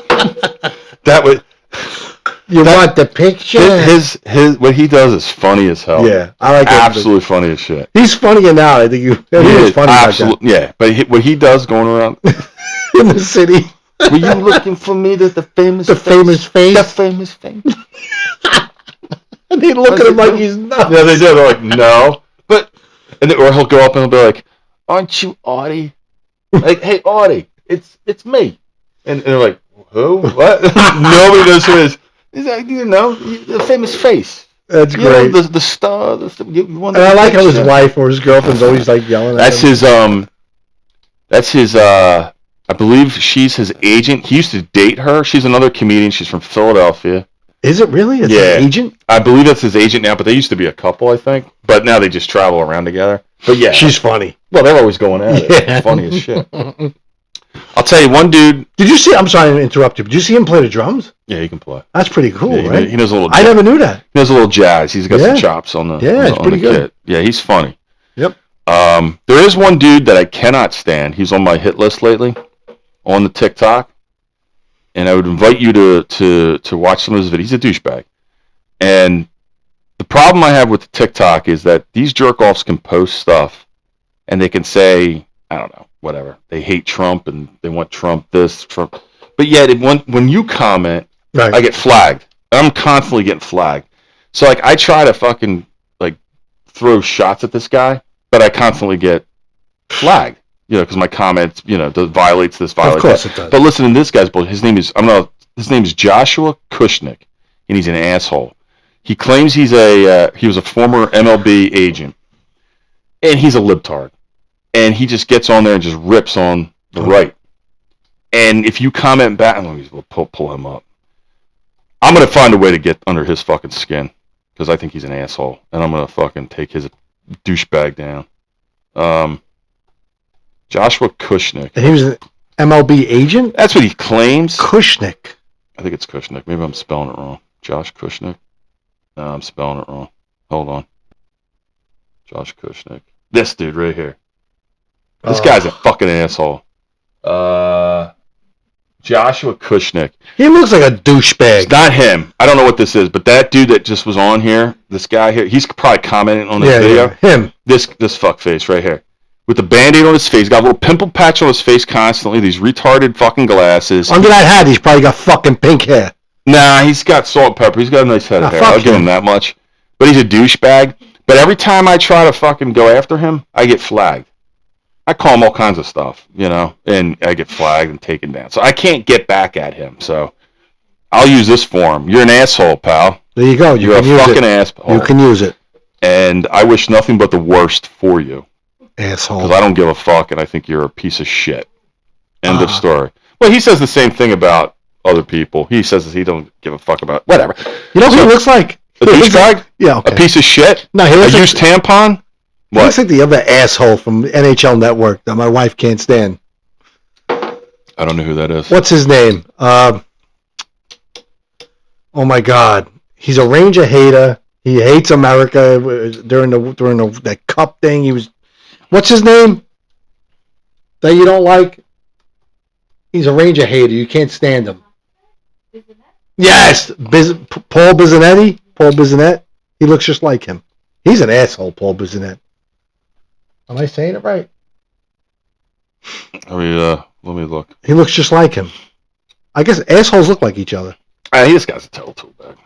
That was... You want the picture? His what he does is funny as hell. Yeah, I like it. Absolutely funny as shit. He's funnier now. I think he was funny. Absolutely, yeah. But what he does going around in the city. Were you looking for me? The famous face? Famous face. The famous face. And they look at him like he's nuts. Yeah, they do. They're like, no. Or he'll go up and he'll be like, "Aren't you Artie?" Like, "Hey, Artie, it's me." And they're like, "Who? What?" Nobody knows who it is. He's like, the famous face. That's great. The star. And I like how his wife or his girlfriend's always like yelling at him. That's his. I believe she's his agent. He used to date her. She's another comedian. She's from Philadelphia. Is it really? It's his agent? I believe that's his agent now, but they used to be a couple, I think. But now they just travel around together. But yeah. She's funny. Well, they're always going at it. Yeah. Funny as shit. I'll tell you, one dude... Did you see... I'm sorry to interrupt you. Did you see him play the drums? Yeah, he can play. That's pretty cool, yeah, right? He knows a little... I never knew that. He knows a little jazz. He's got some chops on the it's pretty good. kit. Yeah, he's funny. Yep. There is one dude that I cannot stand. He's on my hit list lately on the TikTok. And I would invite you to watch some of his videos. He's a douchebag. And the problem I have with the TikTok is that these jerk-offs can post stuff and they can say, I don't know, whatever. They hate Trump and they want Trump this, Trump. But yet, when you comment, right. I get flagged. I'm constantly getting flagged. So, like, I try to fucking, like, throw shots at this guy, but I constantly get flagged. Because my comments, violates this, violates that. Of course it does. But listen to this guy's bullshit. His name is Joshua Kushnick, and he's an asshole. He claims he was a former MLB agent, and he's a libtard. And he just gets on there and just rips on the right. And if you comment back, let me pull him up. I'm going to find a way to get under his fucking skin, because I think he's an asshole. And I'm going to fucking take his douchebag down. Joshua Kushnick. And he was an MLB agent? That's what he claims. Kushnick. I think it's Kushnick. Maybe I'm spelling it wrong. Josh Kushnick. No, I'm spelling it wrong. Hold on. Josh Kushnick. This dude right here. This guy's a fucking asshole. Joshua Kushnick. He looks like a douchebag. It's not him. I don't know what this is, but that dude that just was on here, this guy here, he's probably commenting on this video. Yeah, him. This fuckface right here. With the Band-Aid on his face. He's got a little pimple patch on his face constantly. These retarded fucking glasses. Under that hat, he's probably got fucking pink hair. Nah, he's got salt and pepper. He's got a nice head of hair. I'll give him that much. But he's a douchebag. But every time I try to fucking go after him, I get flagged. I call him all kinds of stuff, and I get flagged and taken down. So I can't get back at him. So I'll use this form. You're an asshole, pal. There you go. You're a fucking asshole. You can use it. And I wish nothing but the worst for you. Asshole. Because I don't give a fuck, and I think you're a piece of shit. End of story. Well, he says the same thing about other people. He says that he don't give a fuck about whatever. You know who he looks like? A douchebag? Yeah, okay. A piece of shit? No, he looks a used tampon? He looks like the other asshole from NHL Network that my wife can't stand. I don't know who that is. What's his name? Oh my God. He's a Ranger hater. He hates America during that cup thing. He was... What's his name? That you don't like? He's a Ranger hater. You can't stand him. Bisonet? Yes! Paul Bisonetti? Paul Bisonet? He looks just like him. He's an asshole, Paul Bisonet. Am I saying it right? Let me look. He looks just like him. I guess assholes look like each other. This guy's a total bag.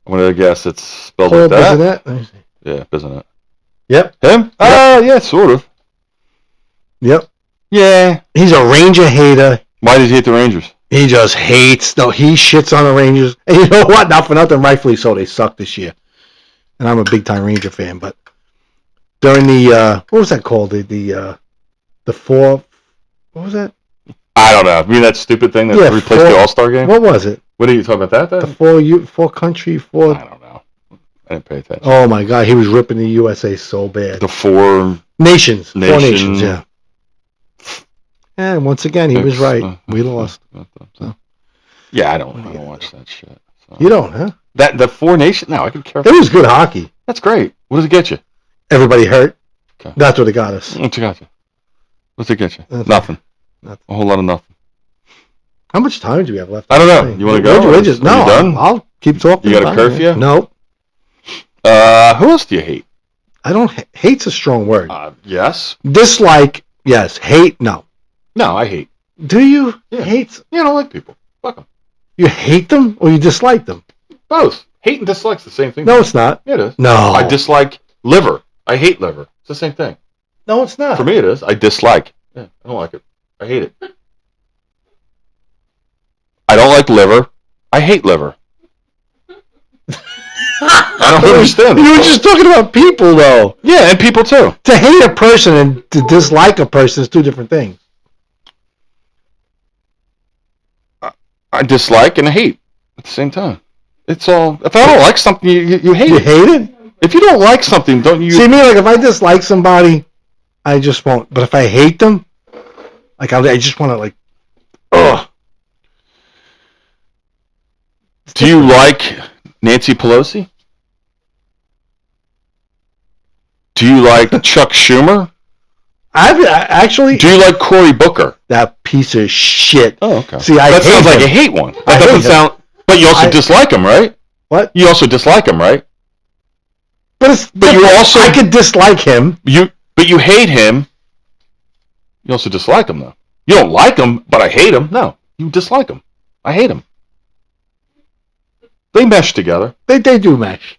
I'm going to guess it's spelled Paul like that. Bisonet? Let me see. Yeah, Bisonet. Yep. Him? Yep. Yeah, sort of. Yep. Yeah. He's a Ranger hater. Why does he hate the Rangers? He just hates... No, he shits on the Rangers. And you know what? Not for nothing, rightfully so. They suck this year. And I'm a big-time Ranger fan, but... During the... what was that called? The four... What was that? I don't know. You mean that stupid thing that replaced the All-Star game? What was it? What are you talking about that? The four country. I don't know. I didn't pay attention. Oh my God, he was ripping the USA so bad. The four nations. 4 nations, yeah. And once again, he was right. We lost. So. Yeah, I don't watch that shit. So. You don't, huh? The 4 nations? No, I could care. It was good hockey. That's great. What does it get you? Everybody hurt. Okay. That's what it got us. What you got you? What's it get you? Nothing. A whole lot of nothing. How much time do we have left? I don't know. You want to go? No, you done? I'll keep talking. You got a curfew? No. Who else do you hate? I don't. Hate's a strong word. Yes. Dislike, yes. Hate, no. No, I hate. Do you? Yeah. Hate? Yeah, I don't like people. Fuck them. You hate them or you dislike them? Both. Hate and dislike's the same thing. No, it's not. It is. No. I dislike liver. I hate liver. It's the same thing. No, it's not. For me, it is. I dislike. Yeah, I don't like it. I hate it. I don't like liver. I hate liver. I don't understand. You were just talking about people, though. Yeah, and people too. To hate a person and to dislike a person is 2 different things. I dislike and I hate at the same time. It's all. If I don't like something, you hate it. You hate it? If you don't like something, don't you? See, me, like, if I dislike somebody, I just won't. But if I hate them, like, I just want to, like, ugh. Do you like Nancy Pelosi? Do you like Chuck Schumer? Actually. Do you like Cory Booker? That piece of shit. Oh, okay. See, that sounds like a hate one. That doesn't sound. But you also dislike him, right? What? You also dislike him, right? But you also. I could dislike him. But you hate him. You also dislike him, though. You don't like him, but I hate him. No, you dislike him. I hate him. They mesh together. They do mesh.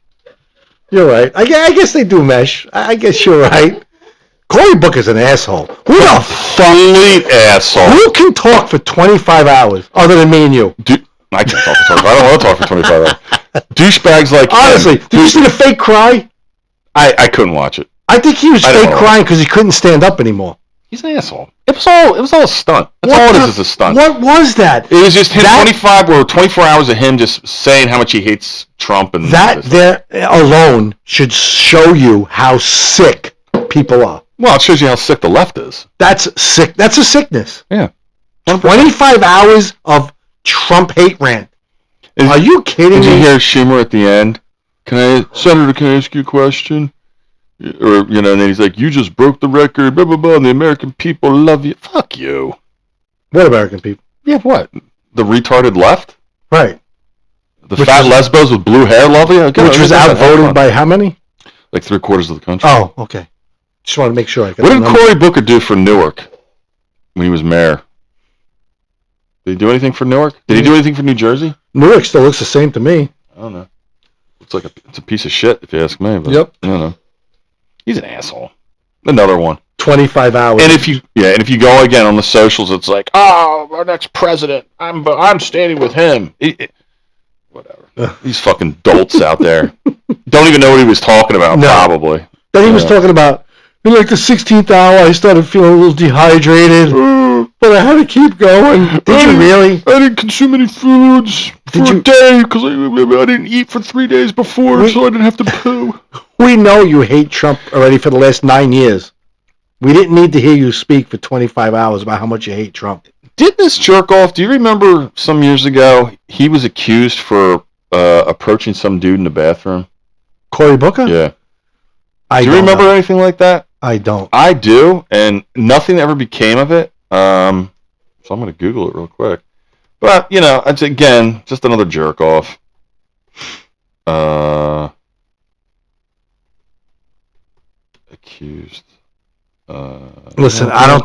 You're right. I guess they do mesh. I guess you're right. Cory Booker's an asshole. Who the complete asshole? Who can talk for 25 hours other than me and you? I can't talk for 25 hours. I don't want to talk for 25 hours. Douchebags like honestly, him. Did you see the fake cry? I couldn't watch it. I think he was fake crying because he couldn't stand up anymore. He's an asshole. It was all a stunt. That's all it is a stunt. What was that? It was just him 24 hours of him just saying how much he hates Trump and that there alone should show you how sick people are. Well, it shows you how sick the left is. That's sick. That's a sickness. Yeah. 25 hours of Trump hate rant. Are you kidding me? Did you hear Schumer at the end? Senator, can I ask you a question? Or, and then he's like, you just broke the record, blah, blah, blah, and the American people love you. Fuck you. What American people? Yeah, what? The retarded left? Right. The fat lesbos with blue hair love you? Which was outvoted by how many? Like 3/4 of the country. Oh, okay. Just want to make sure. What did Cory Booker do for Newark when he was mayor? Did he do anything for Newark? Did he do anything for New Jersey? Newark still looks the same to me. I don't know. It's a piece of shit, if you ask me. But, yep. I don't know. He's an asshole. Another one. 25 hours. And if you go again on the socials, it's like, oh, our next president. I'm standing with him. Whatever. These fucking dolts out there don't even know what he was talking about. No. Probably. Then he was talking about in like the 16th hour. I started feeling a little dehydrated, but I had to keep going. Did you really? I didn't consume any foods for a day because I didn't eat for 3 days before, so I didn't have to poo. We know you hate Trump already for the last 9 years. We didn't need to hear you speak for 25 hours about how much you hate Trump. Did this jerk off? Do you remember some years ago he was accused for approaching some dude in the bathroom? Cory Booker? Yeah. Do you remember anything like that? I don't. I do, and nothing ever became of it. So I'm going to Google it real quick. But, it's, again, just another jerk off. Accused. Listen, I don't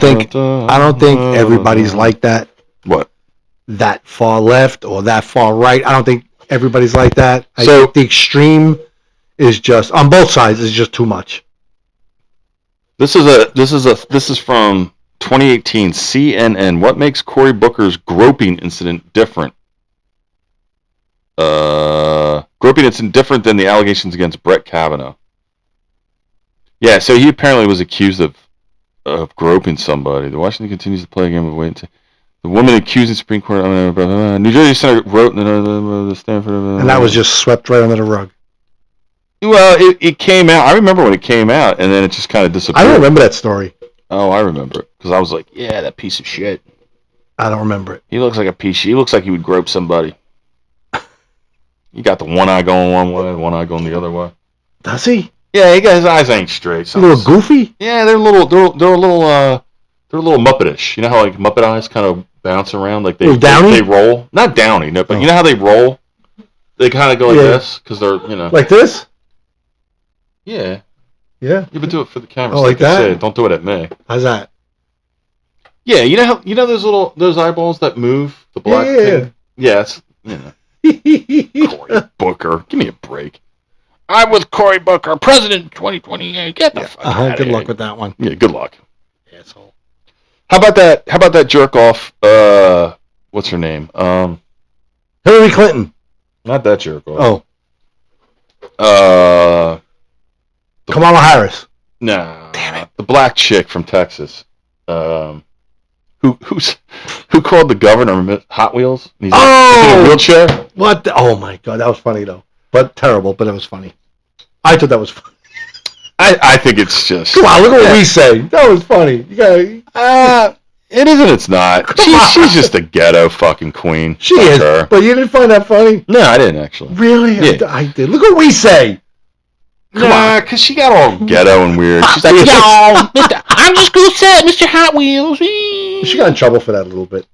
think everybody's like that. What? That far left or that far right. I don't think everybody's like that. I think the extreme is just on both sides is just too much. This is from 2018 CNN. What makes Cory Booker's groping incident different? Groping incident different than the allegations against Brett Kavanaugh. Yeah, so he apparently was accused of groping somebody. The Washington continues to play a game of wait and see. The woman accusing Supreme Court. New Jersey Senator wrote the Stanford. And that was just swept right under the rug. Well, it came out. I remember when it came out, and then it just kind of disappeared. I don't remember that story. Oh, I remember it because I was like, yeah, that piece of shit. I don't remember it. He looks like a piece. He looks like he would grope somebody. You got the one eye going one way, one eye going the other way. Does he? Yeah, his eyes ain't straight. A little goofy? Yeah, they're a little Muppetish. You know how like Muppet eyes kind of bounce around, like they roll. Not downy, no, but you know how they roll. They kind of go like this because they're like this. Yeah. Yeah. You would do it for the camera. Oh, like that? Don't do it at me. How's that? Yeah, you know those eyeballs that move, the black thing? Yeah, it's Cory Booker. Give me a break. I'm with Cory Booker, President 2028. Get the fuck out of Good here. luck with that one. Yeah, good luck. Asshole. How about that jerk off? What's her name? Hillary Clinton. Not that jerk off. Oh. Kamala Harris. Nah. Damn it. The black chick from Texas. Who called the governor Hot Wheels? He's in a wheelchair. What? Oh my god, that was funny though. But terrible, but it was funny. I thought that was funny. I think it's just. Come on, look at what we say. That was funny. You gotta. It isn't. It's not. She's just a ghetto fucking queen. She is. Her. But you didn't find that funny? No, I didn't actually. Really? Yeah. I did. Look what we say. Nah, because she got all ghetto and weird. She's like, yo, I'm just gonna say, Mr. Hot Wheels. She got in trouble for that a little bit.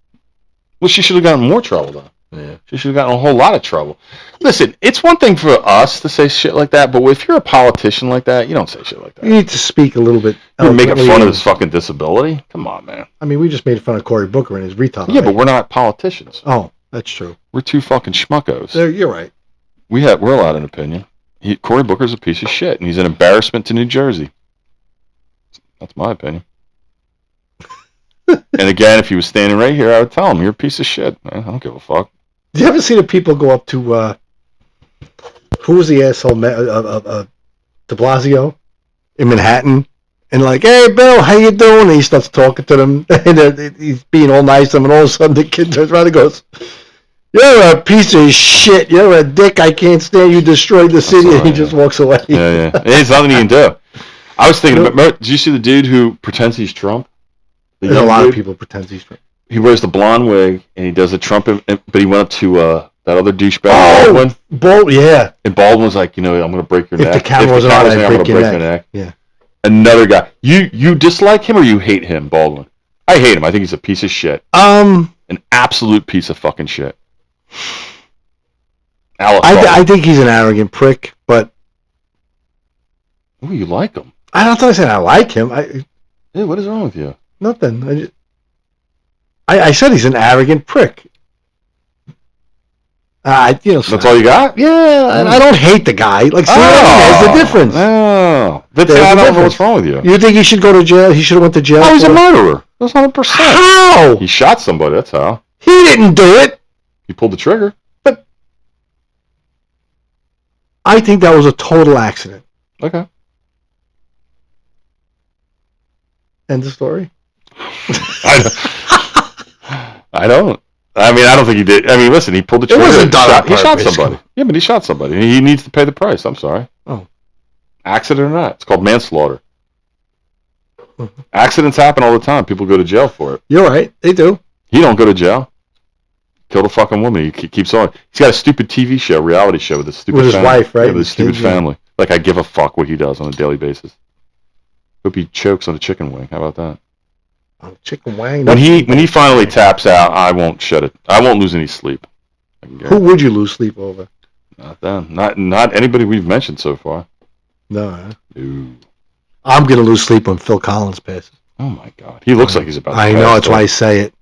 Well, she should have gotten more trouble though. Yeah. She should have gotten a whole lot of trouble. Listen, it's one thing for us to say shit like that, but if you're a politician like that, you don't say shit like that. You need to speak a little bit. You're making fun of his fucking disability? Come on, man. I mean, we just made fun of Cory Booker and his retard. Yeah, but we're not politicians. Oh, that's true. We're two fucking schmuckos. You're right. We're allowed an opinion. Cory Booker's a piece of shit, and he's an embarrassment to New Jersey. That's my opinion. And again, if he was standing right here, I would tell him, you're a piece of shit, man. I don't give a fuck. Do you ever see the people go up to, who was the asshole, de Blasio in Manhattan? And like, hey, Bill, how you doing? And he starts talking to them, and he's being all nice to them, and all of a sudden the kid turns around and goes, you're a piece of shit. You're a dick. I can't stand you. Destroyed the city. And he just walks away. Yeah. There's nothing he can do. I was thinking, did you see the dude who pretends he's Trump? There's a lot of people pretend he's Trump. He wears the blonde wig, and he does the Trump, but he went up to that other douchebag. Baldwin. Yeah. And Baldwin was like, I'm going to break your neck. If the camera was on, I'm going to break your neck. Yeah. Another guy. You dislike him or you hate him, Baldwin? I hate him. I think he's a piece of shit. An absolute piece of fucking shit. I think he's an arrogant prick, but... Ooh, you like him? I don't think I said I like him. Hey, what is wrong with you? Nothing. I said he's an arrogant prick. That's all you got? Yeah, I don't hate the guy. Like, there's the difference. Oh, I don't know what's wrong with you. You think he should go to jail? He should have went to jail. Oh, he's a murderer. That's 100%. How? He shot somebody. That's how. He didn't do it. He pulled the trigger. But I think that was a total accident. Okay. End of story. I don't. I mean, I don't think he did. I mean, listen, he pulled the trigger. It wasn't done. He shot somebody. Yeah, but he shot somebody. He needs to pay the price. I'm sorry. Oh. Accident or not. It's called manslaughter. Accidents happen all the time. People go to jail for it. You're right. They do. He don't go to jail. Killed a fucking woman. He keeps on. He's got a stupid TV show, reality show with his stupid family. With his wife, right? Yeah, with his stupid family. Like, I give a fuck what he does on a daily basis. Hope he chokes on a chicken wing. How about that? On chicken wing? When he finally taps out, I won't shut it. I won't lose any sleep. Who would you lose sleep over? Not them. Not anybody we've mentioned so far. No. Huh? No. I'm going to lose sleep when Phil Collins passes. Oh, my God. He looks like he's about to I know. That's why I say it.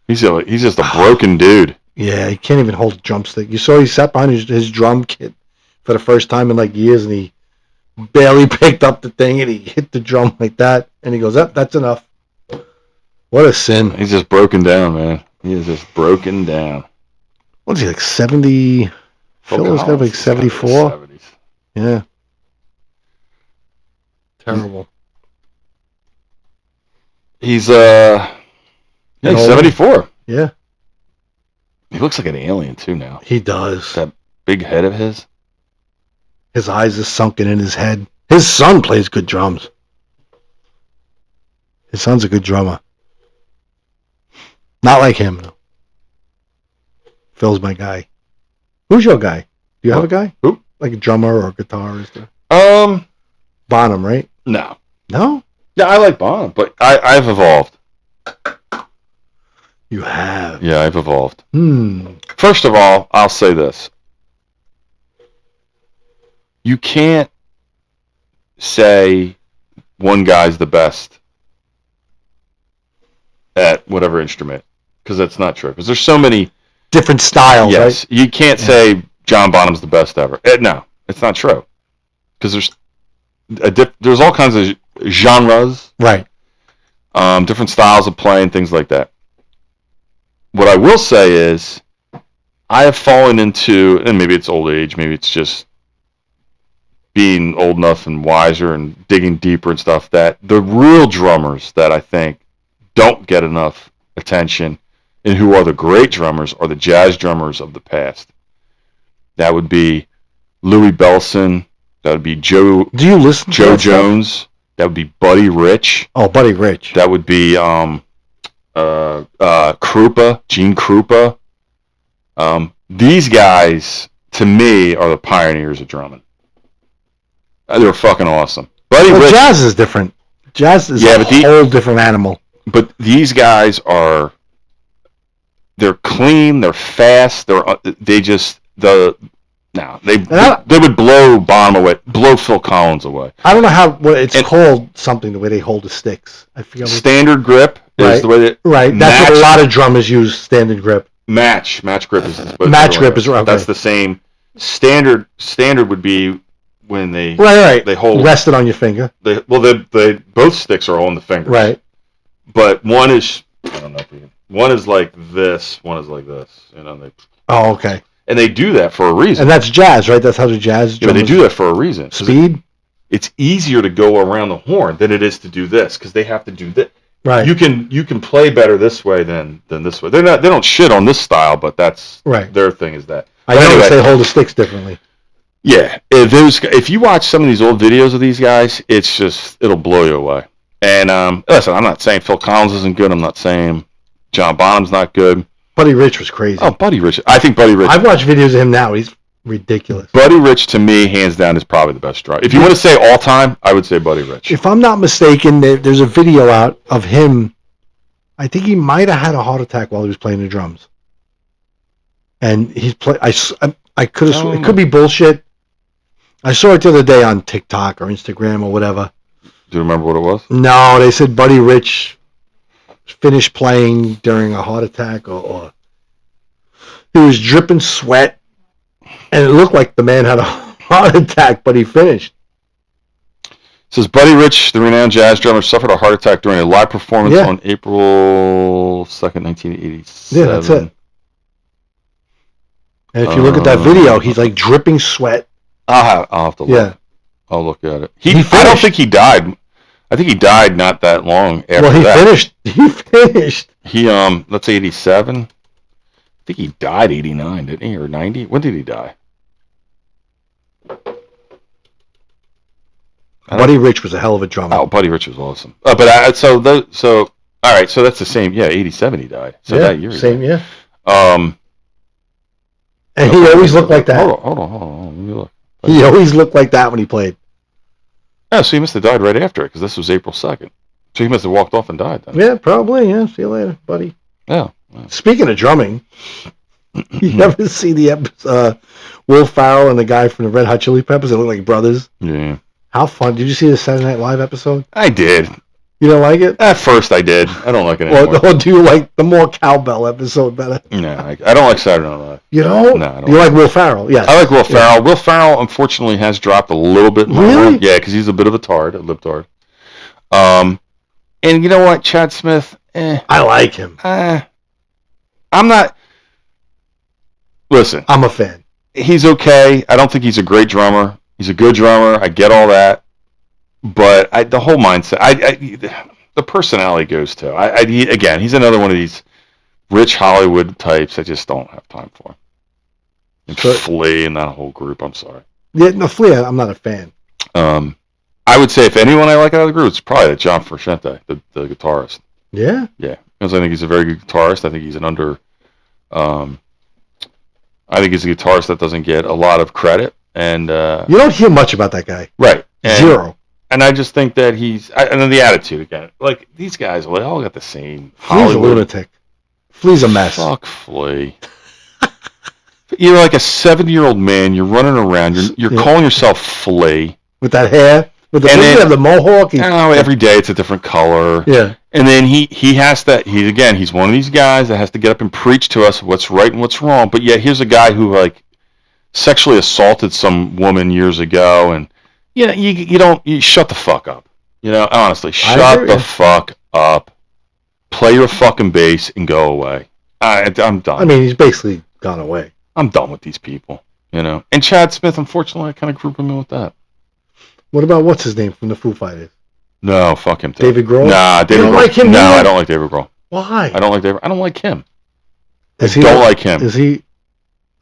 He's just a broken dude. Yeah, he can't even hold a drumstick. You saw he sat behind his drum kit for the first time in like years, and he barely picked up the thing, and he hit the drum like that, and he goes, that's enough. What a sin. He's just broken down, man. He is just broken down. What is he, like 70? Phil is going to be like 74? Yeah. Terrible. He's, Yeah, he's 74. Yeah. He looks like an alien too now. He does. That big head of his. His eyes are sunken in his head. His son plays good drums. His son's a good drummer. Not like him, though. Phil's my guy. Who's your guy? Do you have a guy? Who? Like a drummer or a guitarist? Bonham, right? No. No? Yeah, I like Bonham, but I've evolved. You have? Yeah, I've evolved. First of all, I'll say this. You can't say one guy's the best at whatever instrument, because that's not true. Because there's so many different styles, yes, right? You can't say John Bonham's the best ever. No, it's not true. Because there's all kinds of genres. Right. Different styles of playing, things like that. What I will say is, I have fallen into, and maybe it's old age, maybe it's just being old enough and wiser and digging deeper and stuff, that the real drummers that I think don't get enough attention and who are the great drummers are the jazz drummers of the past. That would be Louis Bellson. That would be Joe. Do you listen to Joe Jones? Stuff? That would be Buddy Rich. Oh, Buddy Rich. That would be Krupa, Gene Krupa. These guys, to me, are the pioneers of drumming. They're fucking awesome. Buddy Rich, jazz is different. Jazz is a whole different animal. But these guys they're clean, they're fast, they would blow Bonham away, blow Phil Collins away. I don't know it's called something, the way they hold the sticks. I forget. Standard grip is the way that. Right, that's what a lot of drummers use, standard grip. Match grip is. Match grip is, okay. That's the same. Standard would be when they they hold rested on your finger. They both sticks are on the finger. Right. But one is, I don't know if you can, one is like this, one is like this. Oh, okay. And they do that for a reason. And that's jazz, right? That's how the jazz. Yeah, they do that for a reason. Speed. It's easier to go around the horn than it is to do this, because they have to do this. Right. You can play better this way than this way. They don't shit on this style, but that's their thing is that. I noticed they hold the sticks differently. Yeah, if you watch some of these old videos of these guys, it'll blow you away. And listen, I'm not saying Phil Collins isn't good. I'm not saying John Bonham's not good. Buddy Rich was crazy. Oh, Buddy Rich. I think Buddy Rich. I've watched videos of him now. He's ridiculous. Buddy Rich, to me, hands down, is probably the best drummer. If you want to say all time, I would say Buddy Rich. If I'm not mistaken, there's a video out of him. I think he might have had a heart attack while he was playing the drums. And he's I could have. It could be bullshit. I saw it the other day on TikTok or Instagram or whatever. Do you remember what it was? No, they said Buddy Rich finished playing during a heart attack, or he was dripping sweat, and it looked like the man had a heart attack, but he finished. It says Buddy Rich, the renowned jazz drummer, suffered a heart attack during a live performance on April 2nd, 1987. Yeah, that's it. And if you look at that video, he's like dripping sweat. I'll have to look. Yeah. I'll look at it. I don't think he died. I think he died not that long after that. Well, he finished. He, let's say 87. I think he died 89, didn't he? Or 90? When did he die? Buddy Rich was a hell of a drummer. Oh, Buddy Rich was awesome. All right, so that's the same. Yeah, 87 he died. So that year. Same year. And he always looked like that. Hold on. Let me look. He always looked like that when he played. Yeah, so he must have died right after it, because this was April 2nd. So he must have walked off and died then. Yeah, probably. Yeah, see you later, buddy. Yeah. Speaking of drumming, you ever see the episode, Will Ferrell and the guy from the Red Hot Chili Peppers that look like brothers? Yeah. How fun. Did you see the Saturday Night Live episode? I did. You don't like it? At first I did. I don't like it anymore. Or do you like the more cowbell episode better? No, I don't like Saturday Night Live. You don't? No, I don't. You like Will Ferrell? Yeah. I like Will Ferrell. Will Ferrell, unfortunately, has dropped a little bit more. Really? Yeah, because he's a bit of a libtard. And you know what? Chad Smith, I like him. I'm not... Listen. I'm a fan. He's okay. I don't think he's a great drummer. He's a good drummer. I get all that. But the whole mindset... the personality goes too. Again, he's another one of these rich Hollywood types I just don't have time for. And Flea and that whole group. I'm sorry. Yeah, no, Flea, I'm not a fan. I would say if anyone I like out of the group, it's probably John Frusciante, the guitarist. Yeah? Yeah. Because I think he's a very good guitarist. I think he's I think he's a guitarist that doesn't get a lot of credit. And you don't hear much about that guy. Right. Zero. And I just think that and then the attitude again. Like, these guys, they all got the same Flea's a lunatic. Flea's a mess. Fuck Flea. You're like a 70-year-old man. You're running around. You're calling yourself Flea. With that hair. With the mohawk. Every day it's a different color. Yeah. And then he has that. He's one of these guys that has to get up and preach to us what's right and what's wrong. But yet here's a guy who like sexually assaulted some woman years ago, and you shut the fuck up. Honestly, shut the fuck up. Play your fucking bass and go away. I'm done. I mean, he's basically gone away. I'm done with these people. And Chad Smith, unfortunately, I kind of group him in with that. What about what's his name from the Foo Fighters? No, fuck him too. David Grohl? Nah, David Grohl. You don't like him? No, I don't like David Grohl. Why? I don't like him. I don't like him. Is he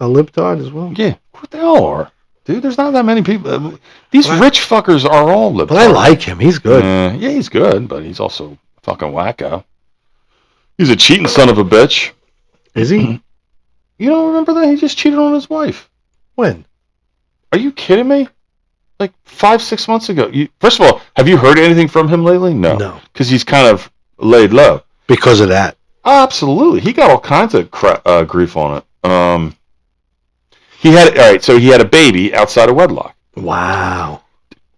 a libtard as well? Yeah. What they all are. Dude, there's not that many people. These rich fuckers are all libtards. But I like him. He's good. Yeah, he's good, but he's also fucking wacko. He's a cheating son of a bitch. Is he? You don't remember that? He just cheated on his wife. When? Are you kidding me? Like 5-6 months ago. First of all, have you heard anything from him lately? No. Because he's kind of laid low. Because of that? Absolutely. He got all kinds of grief on it. He had a baby outside of wedlock. Wow.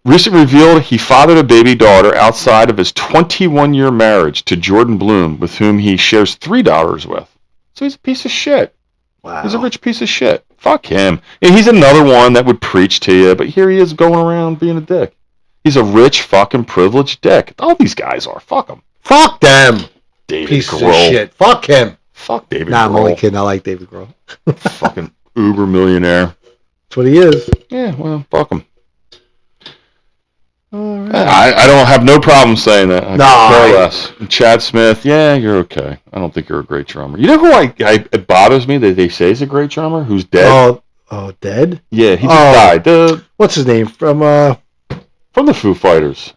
Recently revealed he fathered a baby daughter outside of his 21-year marriage to Jordan Bloom, with whom he shares 3 daughters with. So he's a piece of shit. Wow. He's a rich piece of shit. Fuck him. And he's another one that would preach to you, but here he is going around being a dick. He's a rich fucking privileged dick. All these guys are. Fuck them. Fuck them. David piece Grohl. of shit. Fuck him. Fuck David Grohl. Nah, I'm only kidding. I like David Grohl. Fucking uber millionaire. That's what he is. Yeah, well, fuck him. All right. I don't have no problem saying that. No. Less. Chad Smith, yeah, you're okay. I don't think you're a great drummer. You know who it bothers me that they say is a great drummer? Who's dead? Oh, dead? Yeah, he just died. What's his name? From the Foo Fighters.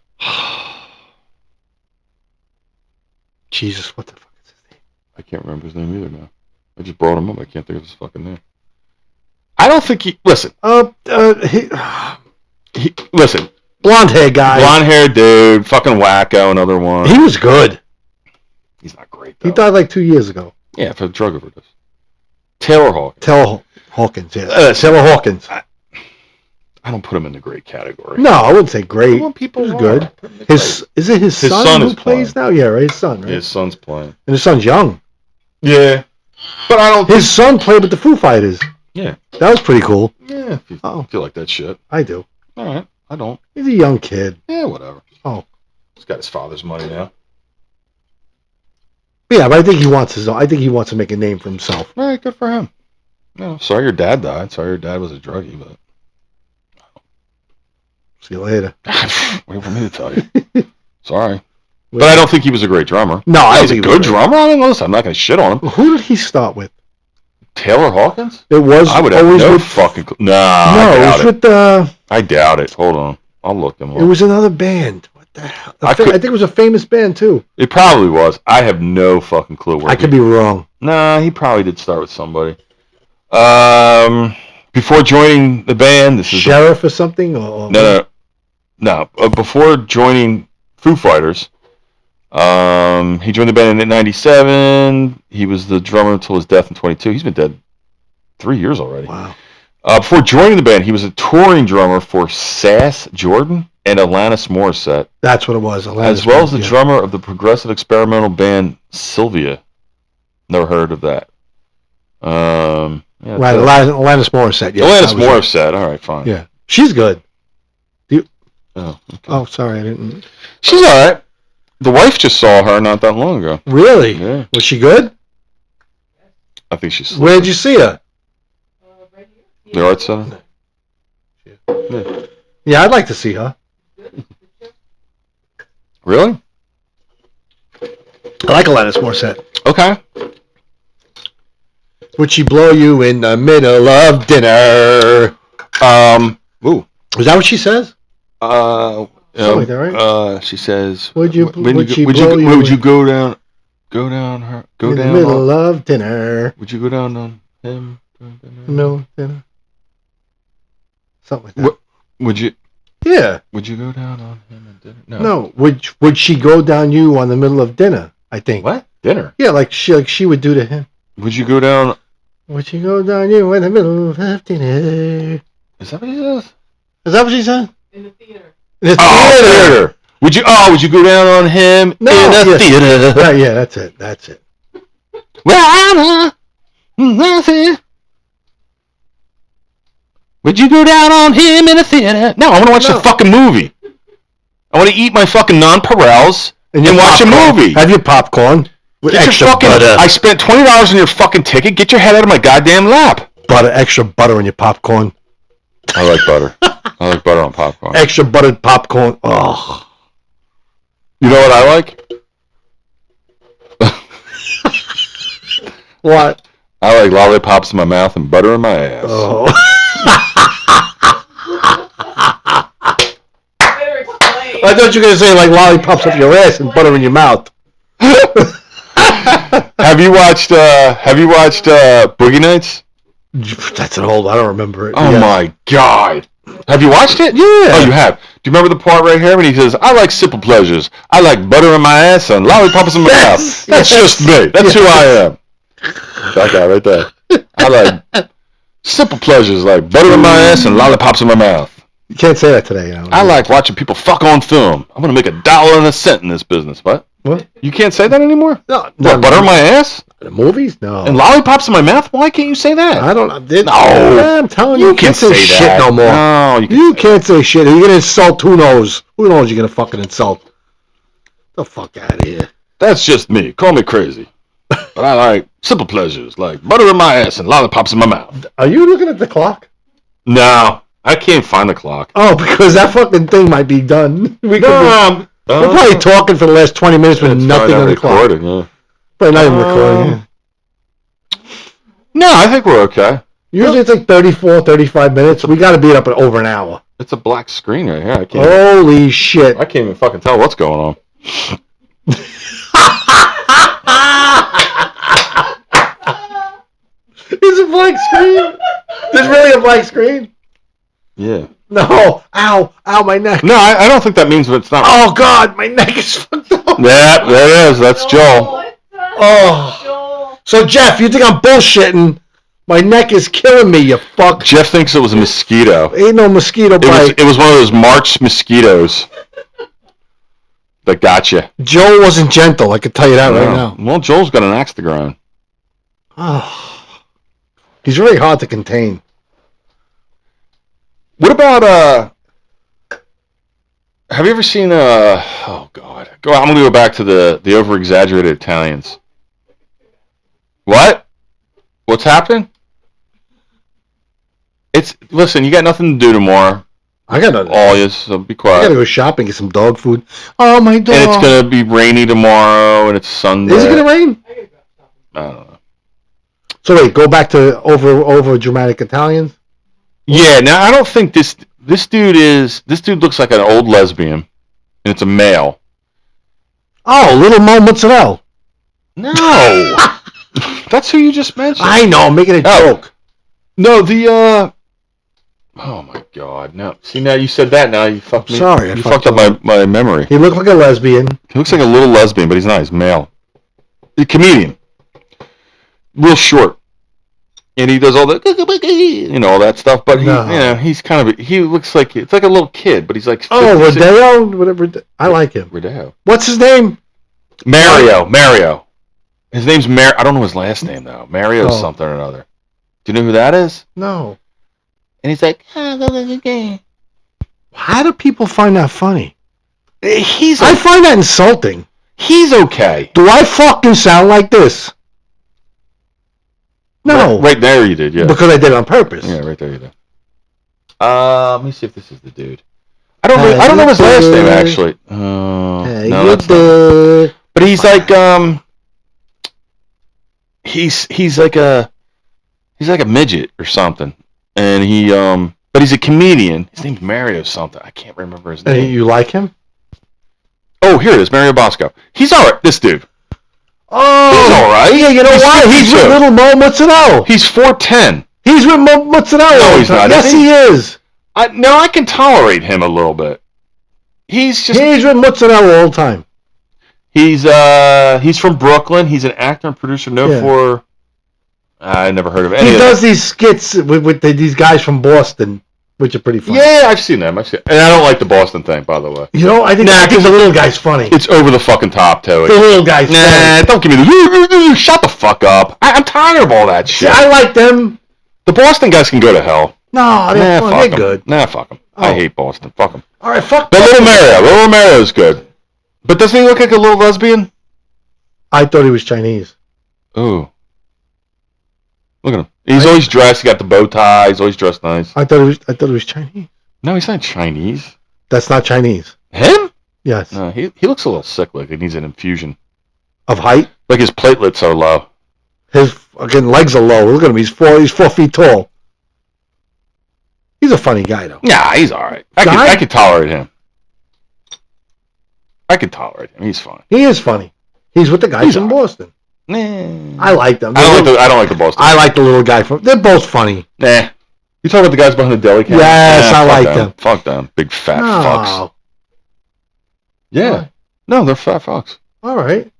Jesus, what the fuck is his name? I can't remember his name either now. I just brought him up. I can't think of his fucking name. I don't think he... Listen. Listen. Blonde hair guy. Blonde hair dude. Fucking wacko, another one. He was good. He's not great, though. He died like 2 years ago. Yeah, for a drug overdose. Taylor Hawkins. Taylor Hawkins, yeah. Taylor Hawkins. I don't put him in the great category. No, I wouldn't say great. Well, people He's good. Is it his son who plays now? Yeah, right. His son, right? His son's playing. And his son's young. Yeah. But I don't... His son played with the Foo Fighters. Yeah. That was pretty cool. Yeah, if you feel like that shit. I do. All right. I don't. He's a young kid. Yeah, whatever. Oh. He's got his father's money now. Yeah, but I think he wants his own. I think he wants to make a name for himself. All right, good for him. No, sorry your dad died. Sorry your dad was a druggie, but... See you later. Wait for me to tell you. Sorry. But I don't think he was a great drummer. No, I was a good drummer. I mean, listen, I'm not going to shit on him. Who did he start with? Taylor Hawkins? It was. I would have no fucking clue. No, it was with the... I doubt it. Hold on. I'll look them up. It was another band. What the hell? I think it was a famous band, too. It probably was. I have no fucking clue where I could be wrong. Nah, he probably did start with somebody. Before joining the band... This is Sheriff or something? No. Before joining Foo Fighters... he joined the band in '97. He was the drummer until his death in 22. He's been dead 3 years already. Wow. Before joining the band, he was a touring drummer for Sass Jordan and Alanis Morissette. That's what it was. As well as the drummer of the progressive experimental band Sylvia. Never heard of that. Right, Alanis Morissette. Yes, Alanis Morissette. All right, fine. Yeah, she's good. Oh, okay. Oh, sorry, I didn't. She's all right. The wife just saw her not that long ago. Really? Yeah. Was she good? I think she's... Where did you see her? Right here. The Art Center? Yeah, I'd like to see her. Really? I like Alanis Morissette. Okay. Would she blow you in the middle of dinner? Ooh. Is that what she says? Something like that, right? She says, Would you Would you go down in the middle of dinner? Would you go down on him? Middle of dinner. Something like that. Would you? Yeah. Would you go down on him at dinner? No. Would she go down you on the middle of dinner? I think. What? Dinner? Yeah, like she would do to him. Would you go down? Would she go down you in the middle of dinner? Is that what he says? Is that what she said? In the theater. In the theater. Would you go down on him in the theater? Right, yeah, that's it. Well, that's it. Would you go down on him in a theater? No, I want to watch the fucking movie. I want to eat my fucking nonpareils and watch a movie. Have your popcorn with Get extra your fucking butter. I spent $20 on your fucking ticket. Get your head out of my goddamn lap. Extra butter on your popcorn. I like butter. I like butter on popcorn. Extra buttered popcorn. Oh. You know what I like? What? I like lollipops in my mouth and butter in my ass. Oh. Better explain. I thought you were going to say like lollipops up your ass and butter in your mouth. Have you watched Boogie Nights? That's an old, I don't remember it. Oh my God. Have you watched it? Yeah. Oh, you have. Do you remember the part right here when he says, I like simple pleasures. I like butter in my ass and lollipops in my mouth. That's just me. That's who I am. That guy right there. I like simple pleasures like butter in my ass and lollipops in my mouth. You can't say that today. I like watching people fuck on film. I'm going to make $1.01 in this business. What? You can't say that anymore? No. Butter in my ass? The movies? No. And lollipops in my mouth? Why can't you say that? I don't know. No. I'm telling you, you can't say shit that. no more. No, you can't say shit. You're going to insult who knows? Who knows you're going to fucking insult? The fuck out of here. That's just me. Call me crazy. But I like simple pleasures, like butter in my ass and lollipops in my mouth. Are you looking at the clock? No, I can't find the clock. Oh, because that fucking thing might be done. We're probably talking for the last 20 minutes with nothing on the clock. Yeah. But not even recording. Yeah. No, I think we're okay. Usually it's like 34, 35 minutes. We got to be up at over an hour. It's a black screen right here. Holy shit. I can't even fucking tell what's going on. It's a blank screen. There's really a blank screen? Yeah. No. Ow, my neck. No, I don't think that means it's not. Oh, God, my neck is fucked up. Yeah, there it is. That's Joel. Oh. So, Jeff, you think I'm bullshitting? My neck is killing me, you fuck. Jeff thinks it was a mosquito. Ain't no mosquito bite. It was one of those March mosquitoes that got you. Joel wasn't gentle, I can tell you that right now. Well, Joel's got an axe to grind. Oh. He's really hard to contain. What about have you ever seen oh God. I'm gonna go back to the over exaggerated Italians. What? What's happening? Listen, you got nothing to do tomorrow. I got nothing. All you, so be quiet. I gotta go shopping, get some dog food. Oh, my dog. And it's gonna be rainy tomorrow and it's Sunday. Is it gonna rain? I don't know. So wait, go back to over dramatic Italians? Yeah, now I don't think this dude looks like an old lesbian, and it's a male. Oh, Little Mo Mozzarella. No, that's who you just mentioned. I know, I'm making a joke. No, oh my God, no. See, now you said that. Now you fucked me. Sorry, you fucked up my memory. He looked like a lesbian. He looks like a little lesbian, but he's not. He's male. He's a comedian. Real short. And he does all the, all that stuff. But he's kind of, he looks like, it's like a little kid, but he's like. Oh, Rodeo? Whatever. I like him. Rodeo. What's his name? Mario. His name's Mario. I don't know his last name, though. Mario something or another. Do you know who that is? No. And he's like, how do people find that funny? I find that insulting. He's okay. Do I fucking sound like this? No. Right there you did, yeah. Because I did it on purpose. Yeah, right there you did. Let me see if this is the dude. I don't know his last name, actually. No, that's not. But he's like he's like a midget or something, and but he's a comedian. His name's Mario something. I can't remember his name. And you like him? Oh, here it is, Mario Bosco. He's all right. This dude. Oh, He's all right. Yeah, you know what? He's with little Mo Mozzarella. He's 4'10". He's with Mo Mozzarella. No, he's not. Yes, he is. No, I can tolerate him a little bit. He's with Mozzarella all the time. He's from Brooklyn. He's an actor and producer known for. I never heard of any. He does these skits with these guys from Boston, which are pretty funny. Yeah, I've seen them. And I don't like the Boston thing, by the way. You know, I think the little guy's funny. It's over the fucking top, too. The little guy's funny. Don't give me the. Shut the fuck up. I'm tired of all that shit. See, I like them. The Boston guys can go to hell. No, they're good. Nah, fuck them. Oh. I hate Boston. Fuck them. All right, fuck them. Little Mario. Little Mario's good. But doesn't he look like a little lesbian? I thought he was Chinese. Ooh. Look at him. He's always dressed. He got the bow tie. He's always dressed nice. I thought it was Chinese. No, he's not Chinese. That's not Chinese. Him? Yes. No, he looks a little sick. Like he needs an infusion. Of height? Like his platelets are low. His fucking legs are low. Look at him. He's 4 feet tall. He's a funny guy, though. Nah, he's all right. I can tolerate him. I can tolerate him. He's fine. He is funny. He's with the guys from Boston. Nah. I like them. I don't like the Boston. I like the little guy from. They're both funny. Nah. You talking about the guys behind the deli counter? Yes, I like them. Fuck them. Big fat fucks. Yeah. Right. No, they're fat fucks. All right.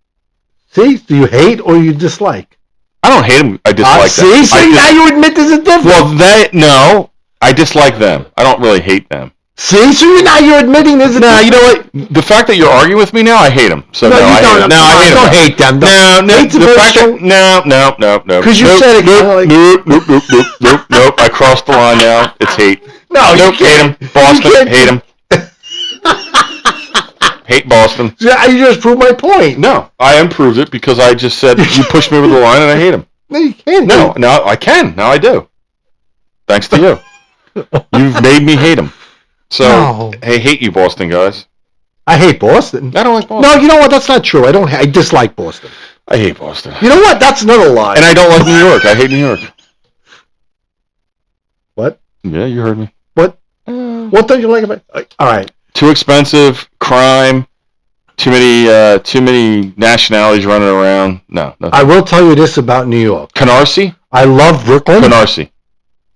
See, do you hate or you dislike? I don't hate them. I dislike them. See, now you admit there's a difference. Well, no. I dislike them. I don't really hate them. See, so now you're admitting there's a difference. You know what? The fact that you're arguing with me now, I hate them. So no, I hate them. No, I hate them. Don't hate them. No. Because you said it. Nope. I crossed the line now. It's hate. Nope. Hate them. Boston. Hate them. Hate Boston. Yeah, you just proved my point. No, I improved it because I just said you pushed me over the line and I hate him. No, you can't. No, I can. Now I do. Thanks to you. You've made me hate him. So, I hate you, Boston guys. I hate Boston. I don't like Boston. No, you know what? That's not true. I dislike Boston. I hate Boston. You know what? That's another lie. And I don't like New York. I hate New York. What? Yeah, you heard me. What? What don't you like about it? All right. Too expensive, crime, too many nationalities running around. No. I will tell you this about New York. Canarsie? I love Brooklyn. Canarsie.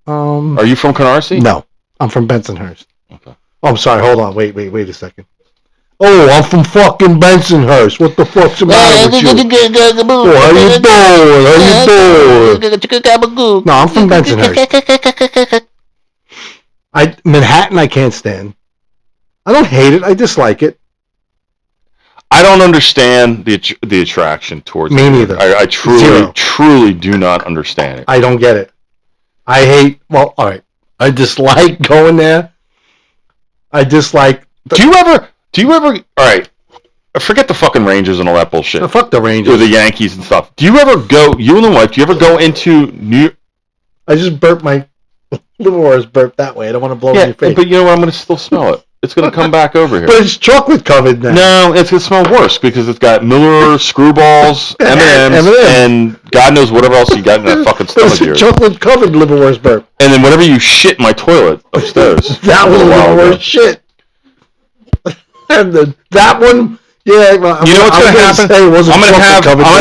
Are you from Canarsie? No. I'm from Bensonhurst. Okay. Oh, I'm sorry. Hold on. Wait a second. Oh, I'm from fucking Bensonhurst. What the fuck's the matter with you? Oh, how you doing? No, I'm from Bensonhurst. Manhattan I can't stand. I don't hate it. I dislike it. I don't understand the attraction towards me it. neither. I truly do not understand it. I don't get it. I hate. Well, all right. I dislike going there. I dislike. Do you ever? All right. Forget the fucking Rangers and all that bullshit. No, fuck the Rangers. Or the Yankees and stuff. Do you ever go? You and the wife. Do you ever go into New? I just burped my liverwurst burp that way. I don't want to blow in your face. But you know what? I'm going to still smell it. It's going to come back over here. But it's chocolate covered now. No, it's going to smell worse because it's got Miller screwballs, M&Ms, and God knows whatever else you got in that fucking stomach here. It's a chocolate covered liverwurst burp. And then whatever you shit in my toilet upstairs. That was liverwurst shit. And that one, yeah. Well, you know what's going to happen? I'm going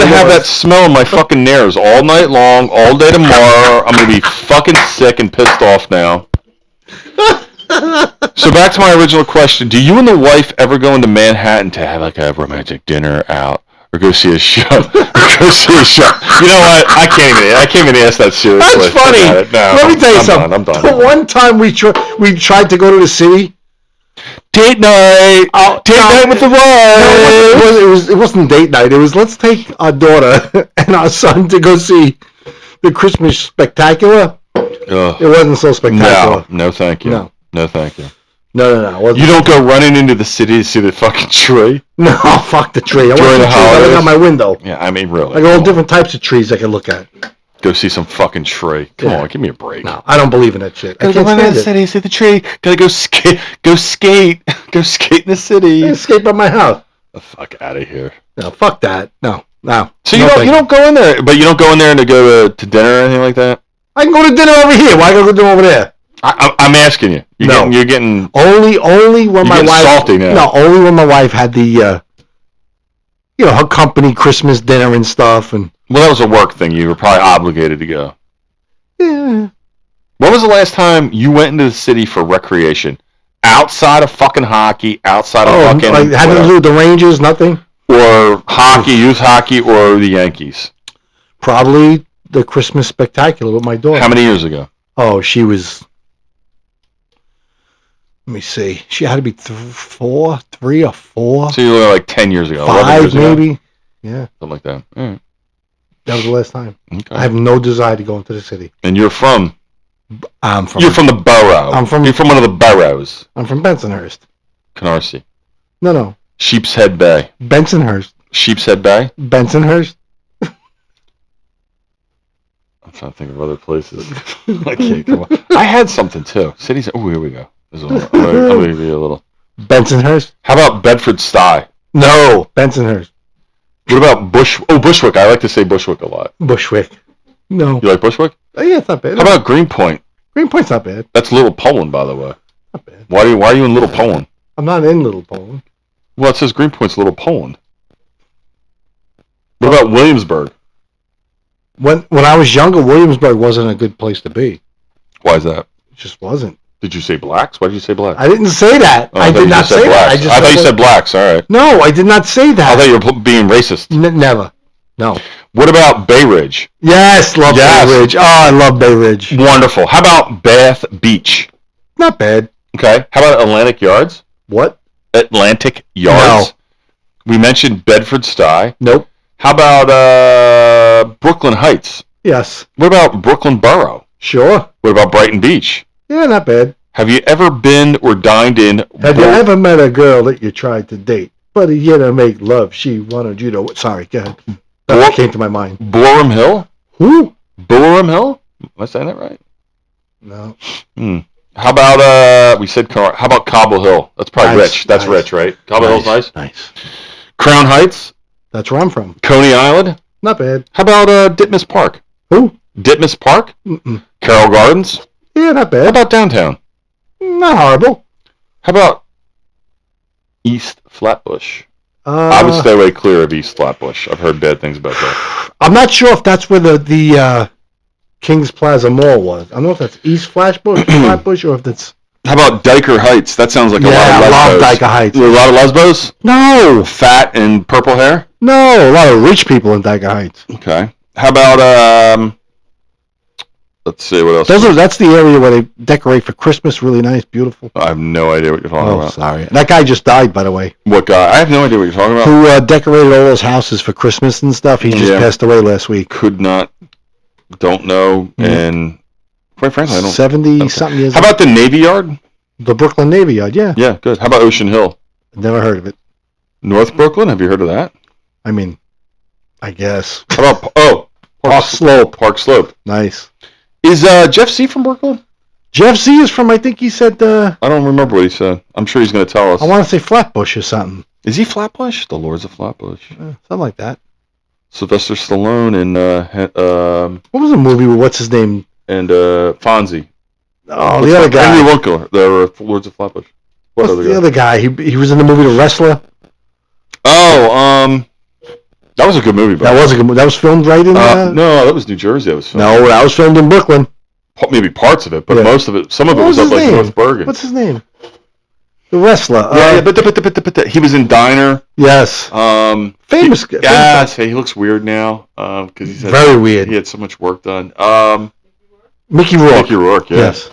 to have that smell in my fucking nares all night long, all day tomorrow. I'm going to be fucking sick and pissed off now. So back to my original question: do you and the wife ever go into Manhattan to have like a romantic dinner out, or go see a show? You know what? I can't even ask that seriously. That's funny. No, let me tell you something. I'm done. The one time we tried to go to the city. Date night. Date night with the wife. No, it wasn't date night. It was let's take our daughter and our son to go see the Christmas Spectacular. It wasn't so spectacular. No, thank you. No, thank you. No. You don't go running into the city to see the fucking tree? No, fuck the tree. I During the holidays? I look out my window. Yeah, I mean, really. I got all different types of trees I can look at. Go see some fucking tree. Come on, give me a break. No, I don't believe in that shit. I can't stand stand it. City, see the tree. Gotta go skate. Go skate in the city. I escape from my house. The fuck out of here. No, fuck that. No. So No, you don't go in there, but you don't go in there to go to dinner or anything like that? I can go to dinner over here. Why go to dinner over there? I'm asking you. You're getting only when my wife salty now. No, only when my wife had the her company Christmas dinner and stuff, and well, that was a work thing. You were probably obligated to go. yeah. When was the last time you went into the city for recreation? Outside of fucking hockey, outside of fucking like having to do with the Rangers, nothing. Or hockey, youth hockey, or the Yankees. Probably the Christmas Spectacular with my daughter. How many years ago? Oh, she was. Let me see. She had to be 3 or 4. So you were like 10 years ago. 5 years ago? maybe. Yeah. Something like that. All right. That was the last time. Okay. I have no desire to go into the city. And you're from? You're from the borough. You're from one of the boroughs. I'm from Bensonhurst. Canarsie. No. Sheepshead Bay. Bensonhurst. Sheepshead Bay? Bensonhurst. I'm trying to think of other places. I can't come on. I had something too. Cities. Oh, here we go. I'm gonna give you a little. Bensonhurst. How about Bedford Stuy? No, Bensonhurst. What about Bushwick? I like to say Bushwick a lot. Bushwick. No. You like Bushwick? Oh, yeah, it's not bad. How about Greenpoint? Greenpoint's not bad. That's Little Poland, by the way. Not bad. Why are you in Little Poland? I'm not in Little Poland. Well, it says Greenpoint's Little Poland. What about Williamsburg? When I was younger, Williamsburg wasn't a good place to be. Why is that? It just wasn't. Did you say blacks? Why did you say blacks? I didn't say that. Oh, I did not say that. I thought you said blacks. All right. No, I did not say that. I thought you were being racist. Never. No. What about Bay Ridge? Yes, Bay Ridge. Oh, I love Bay Ridge. Wonderful. How about Bath Beach? Not bad. Okay. How about Atlantic Yards? What? Atlantic Yards. No. We mentioned Bedford Stuy. Nope. How about Brooklyn Heights? Yes. What about Brooklyn Borough? Sure. What about Brighton Beach? Yeah, not bad. Have you ever been or dined in... Have you ever met a girl that you tried to date, but you to make love? She wanted you to... Sorry, go ahead. That came to my mind. Borum Hill? Who? Borum Hill? Am I saying that right? No. How about, we said, how about Cobble Hill? That's probably nice, rich. That's rich, right? Cobble Hill's nice? Nice. Crown Heights? That's where I'm from. Coney Island? Not bad. How about Ditmas Park? Who? Ditmas Park? Mm-mm. Carroll Gardens? Yeah, not bad. How about downtown? Not horrible. How about East Flatbush? I would stay away clear of East Flatbush. I've heard bad things about that. I'm not sure if that's where the Kings Plaza Mall was. I don't know if that's East Flatbush or if that's... How about Diker Heights? That sounds like a lot of Lesbos. I love Diker Heights. A lot of Lesbos? No. Fat and purple hair? No, a lot of rich people in Diker Heights. Okay. How about, let's see, what else? That's the area where they decorate for Christmas. Really nice, beautiful. I have no idea what you're talking about. Sorry. That guy just died, by the way. What guy? I have no idea what you're talking about. Who decorated all those houses for Christmas and stuff. He just passed away last week. Don't know, and quite frankly, I don't. 70-something years How about the Navy Yard? The Brooklyn Navy Yard, yeah. Yeah, good. How about Ocean Hill? Never heard of it. North Brooklyn? Have you heard of that? I mean, I guess. How about, Park Slope. Park Slope. Nice. Is Jeff C. from Brooklyn? Jeff C. is from, I think he said... I don't remember what he said. I'm sure he's going to tell us. I want to say Flatbush or something. Is he Flatbush? The Lords of Flatbush. Something like that. Sylvester Stallone and... what was the movie with what's his name? And Fonzie. Oh, the other guy. Henry Winkler, the Lords of Flatbush. What's the other guy? He was in the movie The Wrestler. Oh, that was a good movie. That was a good movie. That was filmed right in... no, that was New Jersey. That was filmed. No, that was filmed in Brooklyn. Maybe parts of it, but most of it, some of it was up like North Bergen. What's his name? The Wrestler. But he was in Diner. Yes. Famous. Yes, he looks weird now because he's very weird. He had so much work done. Mickey Rourke. Mickey Rourke. Yeah. Yes.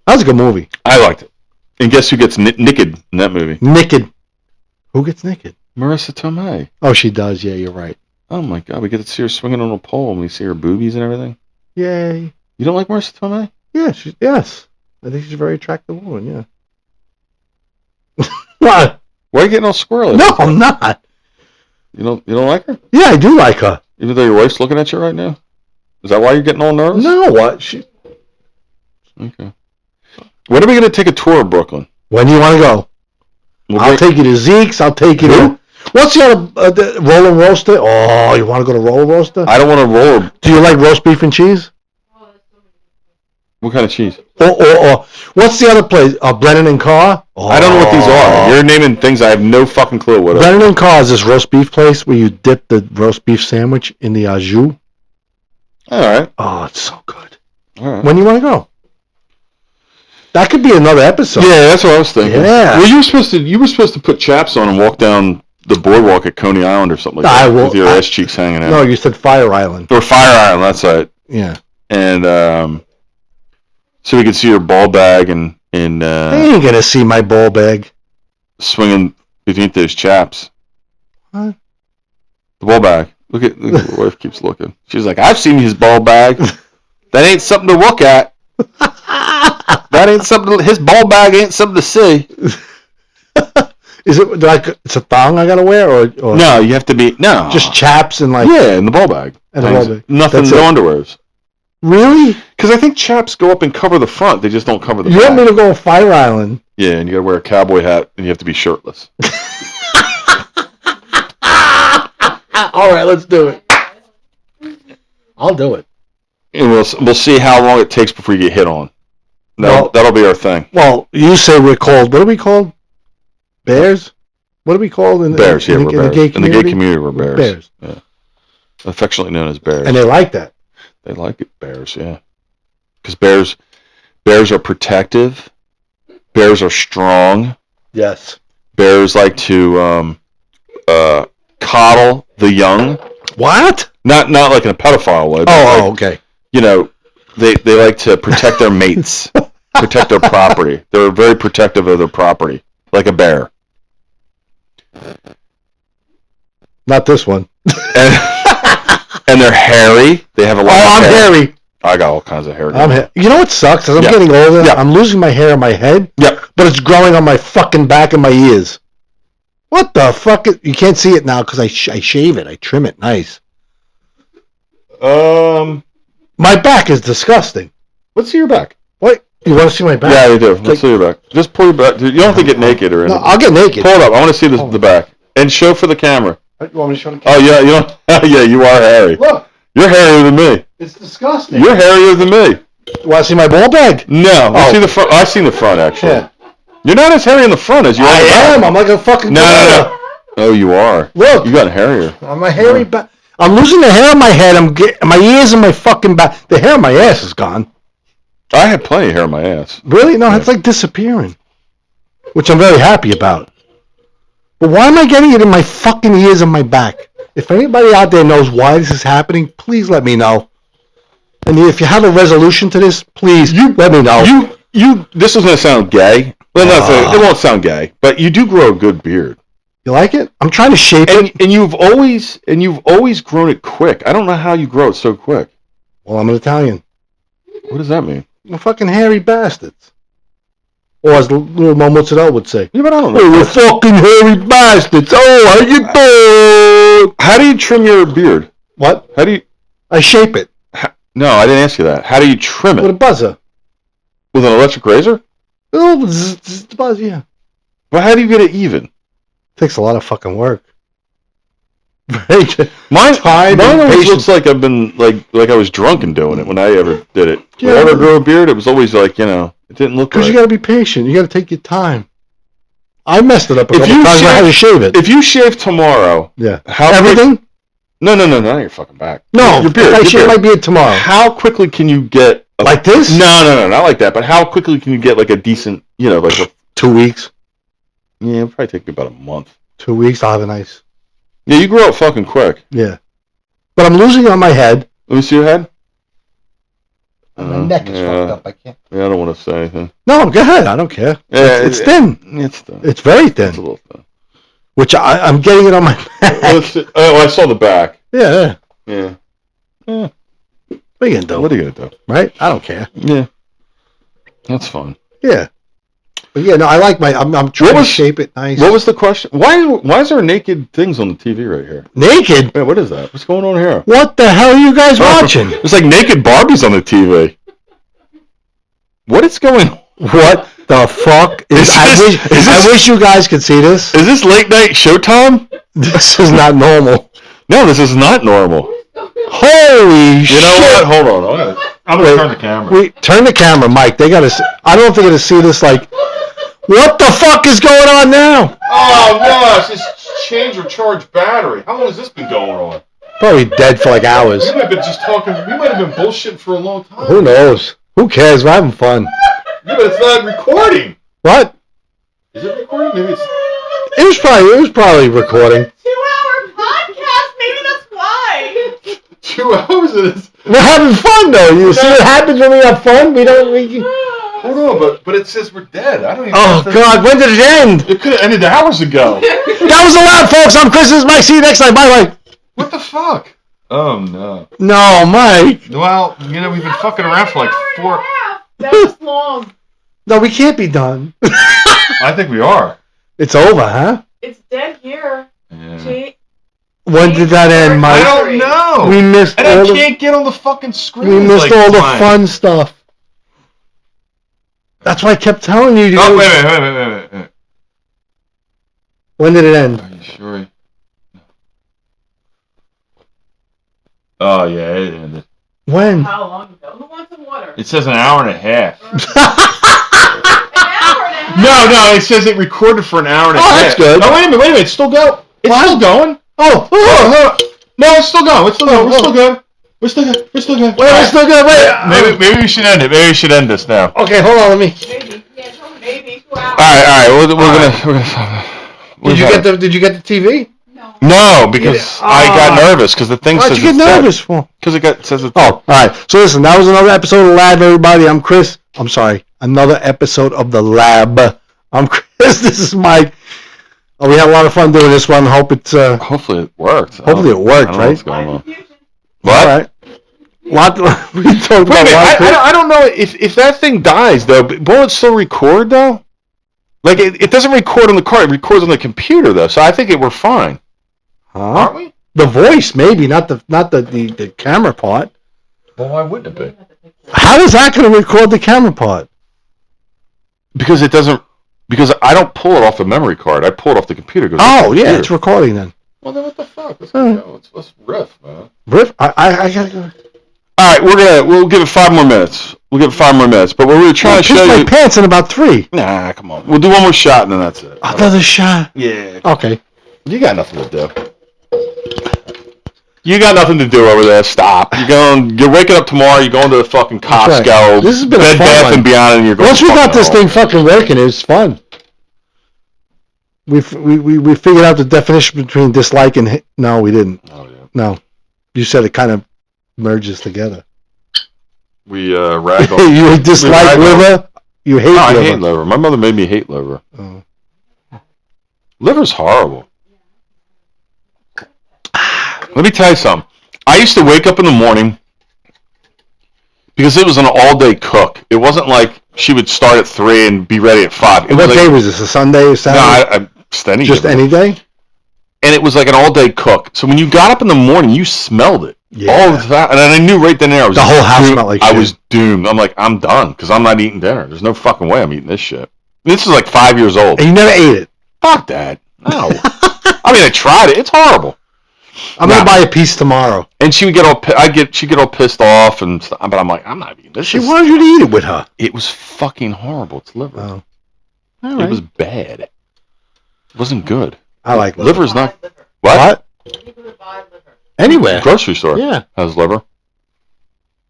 That was a good movie. I liked it. And guess who gets naked in that movie? Naked. Who gets naked? Marissa Tomei. Oh, she does. Yeah, you're right. Oh my God, we get to see her swinging on a pole, and we see her boobies and everything. Yay. You don't like Marissa Tomei? Yeah. Yes. I think she's a very attractive woman. Yeah. What? Why are you getting all squirrely? No, I'm not. You don't like her? Yeah, I do like her. Even though your wife's looking at you right now? Is that why you're getting all nervous? No, what? Okay. When are we going to take a tour of Brooklyn? When do you want to go? I'll take you to Zeke's. I'll take you to... What's the other the roller roaster? Oh, you want to go to roller roaster? I don't want to roll. Do you like roast beef and cheese? What kind of cheese? Or what's the other place? Brennan and Carr? Oh. I don't know what these are. You're naming things I have no fucking clue what. Brennan and Carr is this roast beef place where you dip the roast beef sandwich in the au jus. All right. Oh, it's so good. All right. When do you want to go? That could be another episode. Yeah, that's what I was thinking. Yeah. Well, you were supposed to put chaps on and walk down the boardwalk at Coney Island or something like that. With your ass cheeks hanging out. No, you said Fire Island. Or Fire Island, that's right. Yeah. And so we could see your ball bag and They ain't gonna see my ball bag. swinging beneath those chaps. What? The ball bag. Look at your wife keeps looking. She's like, I've seen his ball bag. That ain't something to look at. That ain't something. His ball bag ain't something to see. Is it like it's a thong I gotta wear or No, you have to be just chaps and like in the ball bag. and the ball bag? Nothing. That's No it. underwears. Really? Because I think chaps go up and cover the front. They just don't cover the You back. want me to go on Fire Island? Yeah, and you gotta wear a cowboy hat and you have to be shirtless. All right, let's do it. I'll do it. And we'll see how long it takes before you get hit on. That'll be our thing. Well, you say we're called. What are we called? Bears? What are we called in Bears? in We're the bears. gay In the community? gay community, we're bears. Bears. Yeah. Affectionately known as bears. And they like that. They like it, bears, yeah. Because bears are protective. Bears are strong. Yes. Bears like to coddle the young. What? Not like in a pedophile way. But Oh, like, okay. You know, they like to protect their mates, protect their property. They're very protective of their property, like a bear. Not this one. And they're hairy. They have a lot of I'm hair. hairy. I got all kinds of hair. You know what sucks? As I'm Yeah. getting older, Yeah. I'm losing my hair on my head, Yep. but it's growing on my fucking back and my ears. What the fuck? You can't see it now because I shave it. I trim it nice. My back is disgusting. Let's see your back. What? You want to see my back? Yeah, you do. Let's Like- see your back. Just pull your back. You don't have to get naked or No, anything. I'll get naked. Pull it up. I want to see the back. And show for the camera. You want me to show the Oh, yeah, you don't. Yeah, you are hairy. Look, You're hairier than me. it's disgusting. You're hairier than me. You want to see my ball bag? No, Oh. see the front. I've seen the front actually. Yeah. You're not as hairy in the front as you are. I in the back. am. I'm like a fucking No. Oh, you are. Look. You got hairier. I'm a hairy back. I'm losing the hair on my head. My ears and my fucking back. The hair on my ass is gone. I have plenty of hair on my ass. Really? No, it's like disappearing. Which I'm very happy about. But why am I getting it in my fucking ears and my back? If anybody out there knows why this is happening, please let me know. And if you have a resolution to this, please let me know. This is gonna sound gay. Well, it won't sound gay, but you do grow a good beard. You like it? I'm trying to shape it. And you've always grown it quick. I don't know how you grow it so quick. Well, I'm an Italian. What does that mean? We're fucking hairy bastards. Or as little Mo Mozzarella would say. Yeah, but I don't know. Oh, we're fucking hairy bastards. Oh, how you doing? How do you trim your beard? What? How do you? I shape it No, I didn't ask you that. How do you trim with a it? buzzer. With an electric razor? Oh, zzz, buzz, yeah. But how do you get it even? Takes a lot of fucking work. Right? Mine Time and always patience. looks like I've been like I was drunk and doing it when I ever did it. Yeah. When I ever grew a beard, it was always like, it didn't look Because right. you got to be patient. You got to take your time. I messed it up a If couple you times. I had to shave it. If you shave tomorrow, Yeah. how Everything? No, not your fucking back. No. your beard. If I your shave beard. my beard tomorrow. How quickly can you get Like this? No, not like that. But how quickly can you get like a decent, like a 2 weeks. yeah, it'll probably take me about a month. 2 weeks, I'll have a nice. Yeah, you grow up fucking quick. Yeah. But I'm losing it on my head. Let me see your head. My neck is yeah. fucked up. I can't. Yeah, I don't want to say anything. No, go ahead. I don't care. Yeah, It's thin. It's thin. It's very It's a thin. little thin. Which I'm getting it on my back. Oh, I saw the back. Yeah. Yeah. What are you going to do? What are you gonna do? Right? I don't care. Yeah. That's fun. Yeah. But yeah, no, I like I'm trying to shape it nice. What was the question? Why is there naked things on the TV right here? Naked? Wait, what is that? What's going on here? What the hell are you guys watching? It's like naked Barbies on the TV. What is going on? What? The fuck? I wish you guys could see this. Is this late night showtime? This is not normal. No, this is not normal. Holy shit! You know what? Hold on. I'm gonna turn the camera. Turn the camera, Mike. They gotta. I don't know if they're gonna see this. Like, what the fuck is going on now? Oh no! It's just change or charge battery. How long has this been going on? Probably dead for like hours. We might have been just talking. We might have been bullshitting for a long time. Who knows? Who cares? We're having fun. Yeah, but it's not recording. What? Is it recording? Maybe it's. It was probably recording. 2-hour podcast. Maybe that's why. 2 hours of this. We're having fun though. You see what happens when we have fun? We don't. Hold on, but it says we're dead. I don't even. Oh God! When did it end? It could have ended hours ago. That was allowed, folks. I'm Chris. This is Mike. See you next time. Bye, bye. What the fuck? Oh no. No, Mike. Well, you know we've been fucking around for like 4. That was long. No, we can't be done. I think we are. It's over, huh? It's dead here. Yeah. Gee, When did that end, Mike? I don't know. We missed And all I the. can't get on the fucking screen. We missed like all the mine. fun stuff. That's why I kept telling you. To Oh go- wait a minute. When did it end? Are you sure? Oh yeah, it ended. When? how long ago? Who wants some water? It says an hour and a half. An hour and a half. No, it says it recorded for an hour and a half. Oh, that's good. Oh, wait a minute, it's still going. It's What? still going. Oh, No, it's still going. We're still good. We're still good. We're still good. wait, we're still good. Wait. Maybe we should end it. Maybe we should end this now. Okay, hold on. Let me. Maybe. Yeah, tell me maybe 2 hours. All right. We're gonna. Did you get the TV? No. No, because I got nervous because the thing Why'd says you get it's dead. nervous for? Because it says it's Oh, dead. all right. So listen, that was another episode of Lab, everybody. I'm Chris. I'm sorry. Another episode of the Lab. I'm Chris. This is Mike. Oh, we had a lot of fun doing this one. Hope it's Hopefully it worked. Hopefully it worked, I don't know right? What's going on? Confusion. What? all right. We talked Wait a about minute, one. I don't know if that thing dies though. Will it still record though? Like it doesn't record on the car; it records on the computer though. So I think we're fine, Huh? aren't we? The voice, maybe, not the camera part. Well, why wouldn't it be? How is that going to record the camera part? Because it doesn't. Because I don't pull it off the memory card. I pull it off the computer. Oh, yeah, it's recording then. Well, then what the fuck? Let's Hmm. go. Let's riff, man. Riff, I gotta go. All right, we'll give it 5 more minutes. We'll give it 5 more minutes. But what we were trying I'll to piss show my you. pants in about 3. Nah, come on. We'll do one more shot and then that's it. Another shot. Yeah. Okay. You got nothing to do. You got nothing to do over there. Stop. You're waking up tomorrow. You're going to the fucking That's Costco. right. This has been a Bed fun Bath one. and Beyond, and you're going. Once we got this fucking thing fucking working, it was fun. We figured out the definition between dislike and no, we didn't. Oh yeah. No, you said it kind of merges together. We ragged on. You dislike ragged on- liver. You hate No, I liver. hate liver. My mother made me hate liver. Oh. Liver's horrible. Let me tell you something. I used to wake up in the morning because it was an all-day cook. It wasn't like she would start at 3 and be ready at 5. It And what was day like, was this? A Sunday or no, Saturday? just any Just given any day? And it was like an all-day cook. So when you got up in the morning, you smelled it. Yeah. All the time. And I knew right then and there I was The whole house doomed. smelled like I shit. was doomed. I'm like, I'm done because I'm not eating dinner. There's no fucking way I'm eating this shit. This is like 5 years old. And you never ate it. Fuck that. No. I mean, I tried it. It's horrible. I'm gonna buy a piece tomorrow. And she would get all, she'd get all pissed off and stuff. But I'm like, I'm not eating this. She wanted you to eat it with her. It was fucking horrible. It's liver. Oh. It All right. was bad. It wasn't good. I like liver. Liver's not. Liver. What? People that buy liver. Anywhere. Grocery store Yeah. has liver.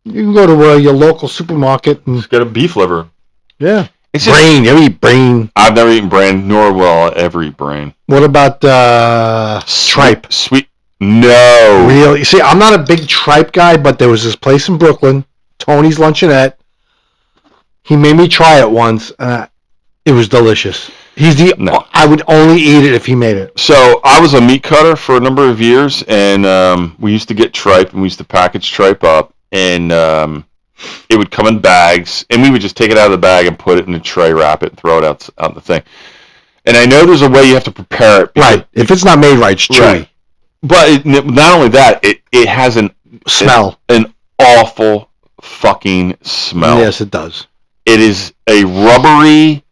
You can go to your local supermarket and Just get a beef liver. yeah. It's just, Brain. You ever eat brain? I've never eaten brain, nor will I ever eat brain. What about tripe? Sweet. No. Really? See, I'm not a big tripe guy, but there was this place in Brooklyn, Tony's Luncheonette. He made me try it once. It was delicious. No. I would only eat it if he made it. So I was a meat cutter for a number of years, and we used to get tripe, and we used to package tripe up, and it would come in bags, and we would just take it out of the bag and put it in a tray, wrap it, and throw it out the thing. And I know there's a way you have to prepare it. Right. If it's not made right, it's chewy. Right. But not only that, it has Smell. an awful fucking smell. Yes, it does. It is a rubbery,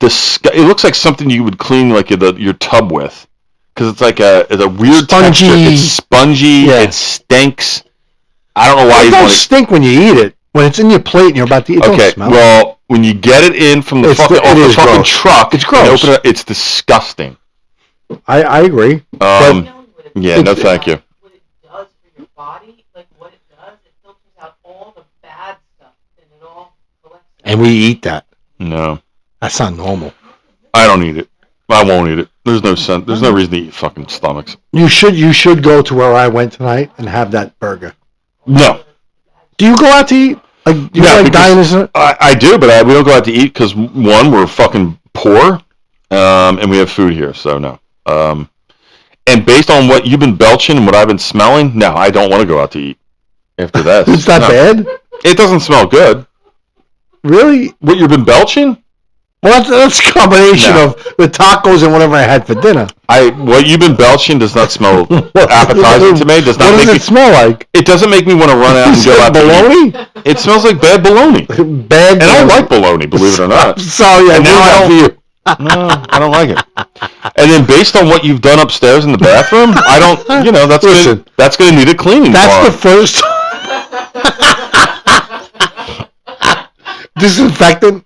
It looks like something you would clean like your tub with, because it's like it's a weird Spongy. texture. It's spongy. Yeah. It stinks. I don't know why It you don't want to. stink when you eat it. When it's in your plate and you're about to eat, it Okay, don't smell. well, when you get it in from the It fucking is gross. truck, It's and gross. open it, it's disgusting. I agree. Yeah, no, thank you. What it does for your body, like what it does, it filters out all the bad stuff, and it all collects. And we eat that. No, That's not normal. I don't eat it. I won't eat it. There's no sense. There's no reason to eat fucking stomachs. You should go to where I went tonight and have that burger. No. Do you go out to eat? Like, do you like diners? I do, but we don't go out to eat because, one, we're fucking poor, and we have food here, so no. And based on what you've been belching and what I've been smelling, no, I don't want to go out to eat after that. It's not bad? It doesn't smell good. Really? What you've been belching? Well, that's a combination of the tacos and whatever I had for dinner. What you've been belching does not smell appetizing to me. What does it smell like? It doesn't make me want to run out and go out to eat. Bologna? It smells like bad bologna. Bad. And I like bologna, believe it or not. Sorry, I now I don't. No, I don't like it. And then based on what you've done upstairs in the bathroom, I don't. That's going to need a cleaning. That's the first disinfectant.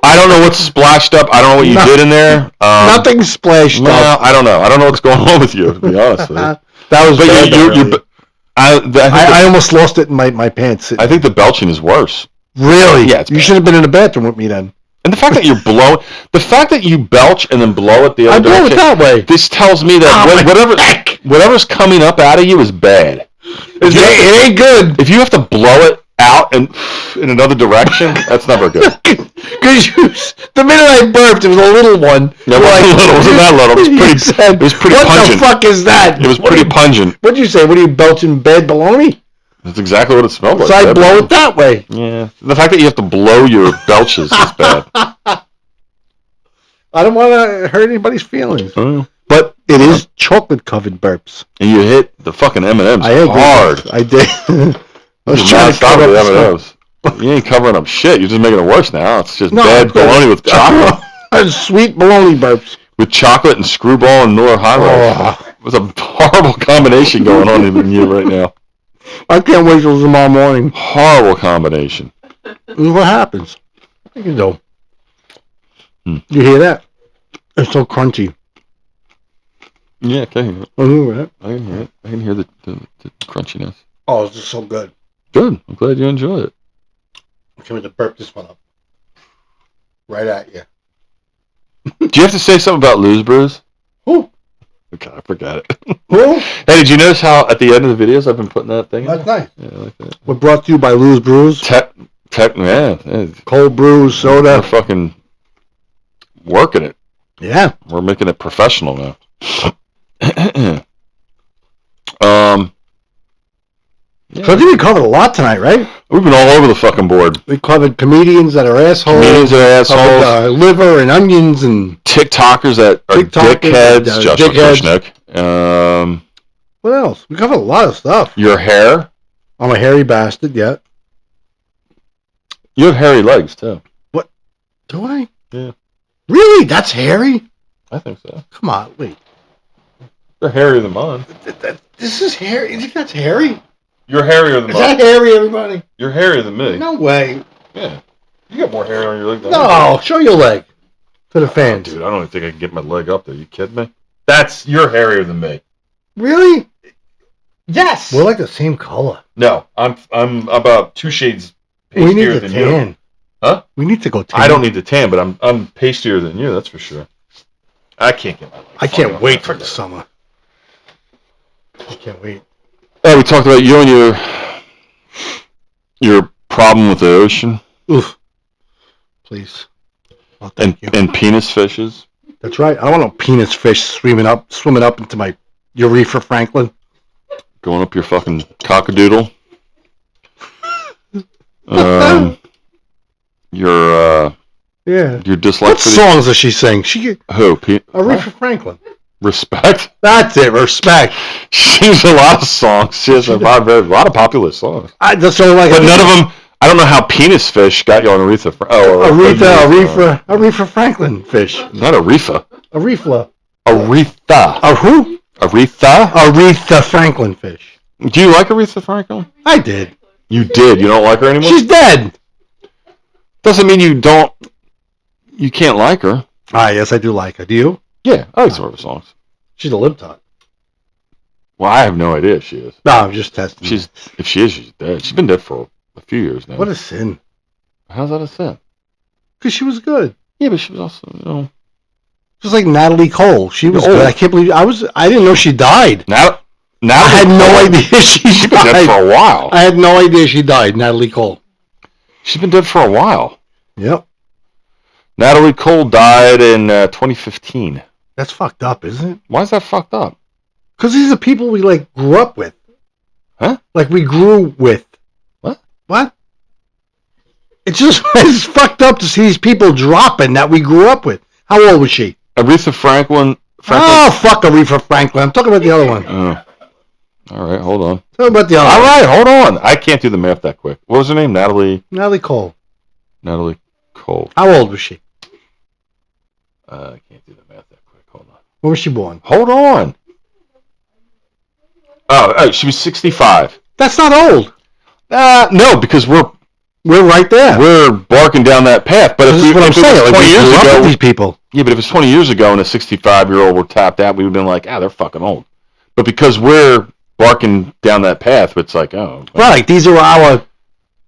I don't know what's splashed up. I don't know what you did in there. Nothing splashed up. I don't know. I don't know what's going on with you, to be honest with you. That was bad. I almost lost it in my pants. I think the belching is worse. Really? Yeah. You should have been in the bathroom with me then. And the fact that you belch and then blow it the other direction. I blow it that way. This tells me that whatever's coming up out of you is bad. It ain't good. If you have to blow it out and in another direction, that's never good. Because the minute I burped, it was a little one. No, it wasn't that little. It was pretty pungent. What the fuck is that? It was pretty pungent. What'd you say? What are you belching bad bologna? That's exactly what it smelled like. So I blow it that way. Yeah. The fact that you have to blow your belches is bad. I don't want to hurt anybody's feelings. But it is chocolate-covered burps. And you hit the fucking M&Ms hard. I did. I was trying to cover the M&Ms. You ain't covering up shit. You're just making it worse now. It's just bad bologna with chocolate. Sweet bologna burps. With chocolate and screwball and Miller High Life. It was a horrible combination going on in you right now. I can't wait till tomorrow morning. Horrible combination. This is what happens. You can do. You hear that? It's so crunchy. Yeah, I can hear it. I hear it. I can hear it. I can hear the crunchiness. Oh, it's just so good. Good. I'm glad you enjoy it. Can we burp this one up? Right at you. Do you have to say something about Lose Brews? Who? Okay, I forgot it. Who? Hey, did you notice how at the end of the videos I've been putting that thing in? That's nice. Yeah, I like that. We're brought to you by Lou's Brews. Yeah. Cold brews, soda. We're fucking working it. Yeah. We're making it professional now. Yeah. So I think we covered a lot tonight, right? We've been all over the fucking board. We covered comedians that are assholes. Covered, liver and onions and TikTokers that are dickheads. Joshua dickheads. What else? We covered a lot of stuff. Your hair. I'm a hairy bastard, yeah. You have hairy legs, too. What? Do I? Yeah. Really? That's hairy? I think so. Come on, wait. They're hairier than mine. This is hairy. You think that's hairy? You're hairier than mine. Is that hairy, everybody? You're hairier than me. No way. Yeah. You got more hair on your leg than No, show your leg to the fans. Oh, dude, I don't even think I can get my leg up there. You kidding me? You're hairier than me. Really? Yes. We're like the same color. No, I'm about 2 shades We need pastier to than tan. you. Huh? We need to go tan. I don't need to tan, but I'm pastier than you. That's for sure. I can't get my leg. I can't wait for the summer. I can't wait. Hey, we talked about you and your problem with the ocean. Oof. Please. Oh, thank you. And penis fishes. That's right. I don't want no penis fish swimming up into my urethra, Franklin. Going up your fucking cockadoodle. Your dislike What songs does she sing? Who? Aretha Franklin. Respect. That's it. Respect. She has a lot of songs. She has a lot of popular songs. That's all like. But none of them I don't know how penis fish got you on Aretha. Aretha Franklin fish. Not Aretha. Aretha. Aretha. Who? Aretha? Aretha Franklin fish. Do you like Aretha Franklin? I did. You did. You don't like her anymore? She's dead. Doesn't mean you don't. You can't like her. Yes, I do like her. Do you? Yeah, I like some of her songs. She's a libtard. Well, I have no idea if she is. No, I'm just testing. If she is, she's dead. She's been dead for a few years now. What a sin. How's that a sin? Because she was good. Yeah, but she was also, Just like Natalie Cole. She was good. I can't believe I didn't know she died. Now I had no idea she's been dead for a while. I had no idea she died, Natalie Cole. She's been dead for a while. Yep. Natalie Cole died in 2015. That's fucked up, isn't it? Why is that fucked up? Because these are people we grew up with. Huh? Like we grew with. What? It's fucked up to see these people dropping that we grew up with. How old was she? Aretha Franklin. Oh, fuck Aretha Franklin. I'm talking about the other one. Oh. All right, hold on. Talking about the other All one. right, hold on. I can't do the math that quick. What was her name? Natalie Cole. Natalie Cole. How old was she? I can't do the math that quick. Hold on. When was she born? Hold on. Oh, she was 65. That's not old. No, because we're right there. We're barking down that path. But this is what I'm saying. 20 years ago, these people. Yeah, but if it was 20 years ago and a 65-year-old were tapped out, we would have been like, they're fucking old. But because we're barking down that path, it's like, right. These are our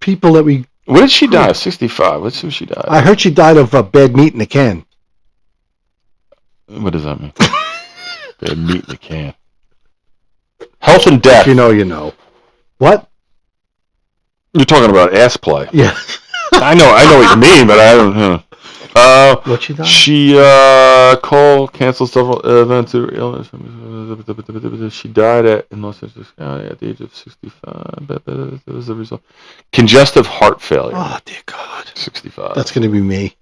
people that we. When did she die? 65. Let's see when she died. I heard she died of bad meat in a can. What does that mean? Bad meat in a can. Health and death. If you know, you know. What? You're talking about ass play. Yeah. I know what you mean, but I don't know. What she died? She canceled several events due to illness. She died in Los Angeles County at the age of 65. That was the result. Congestive heart failure. Oh dear God. 65. That's gonna be me.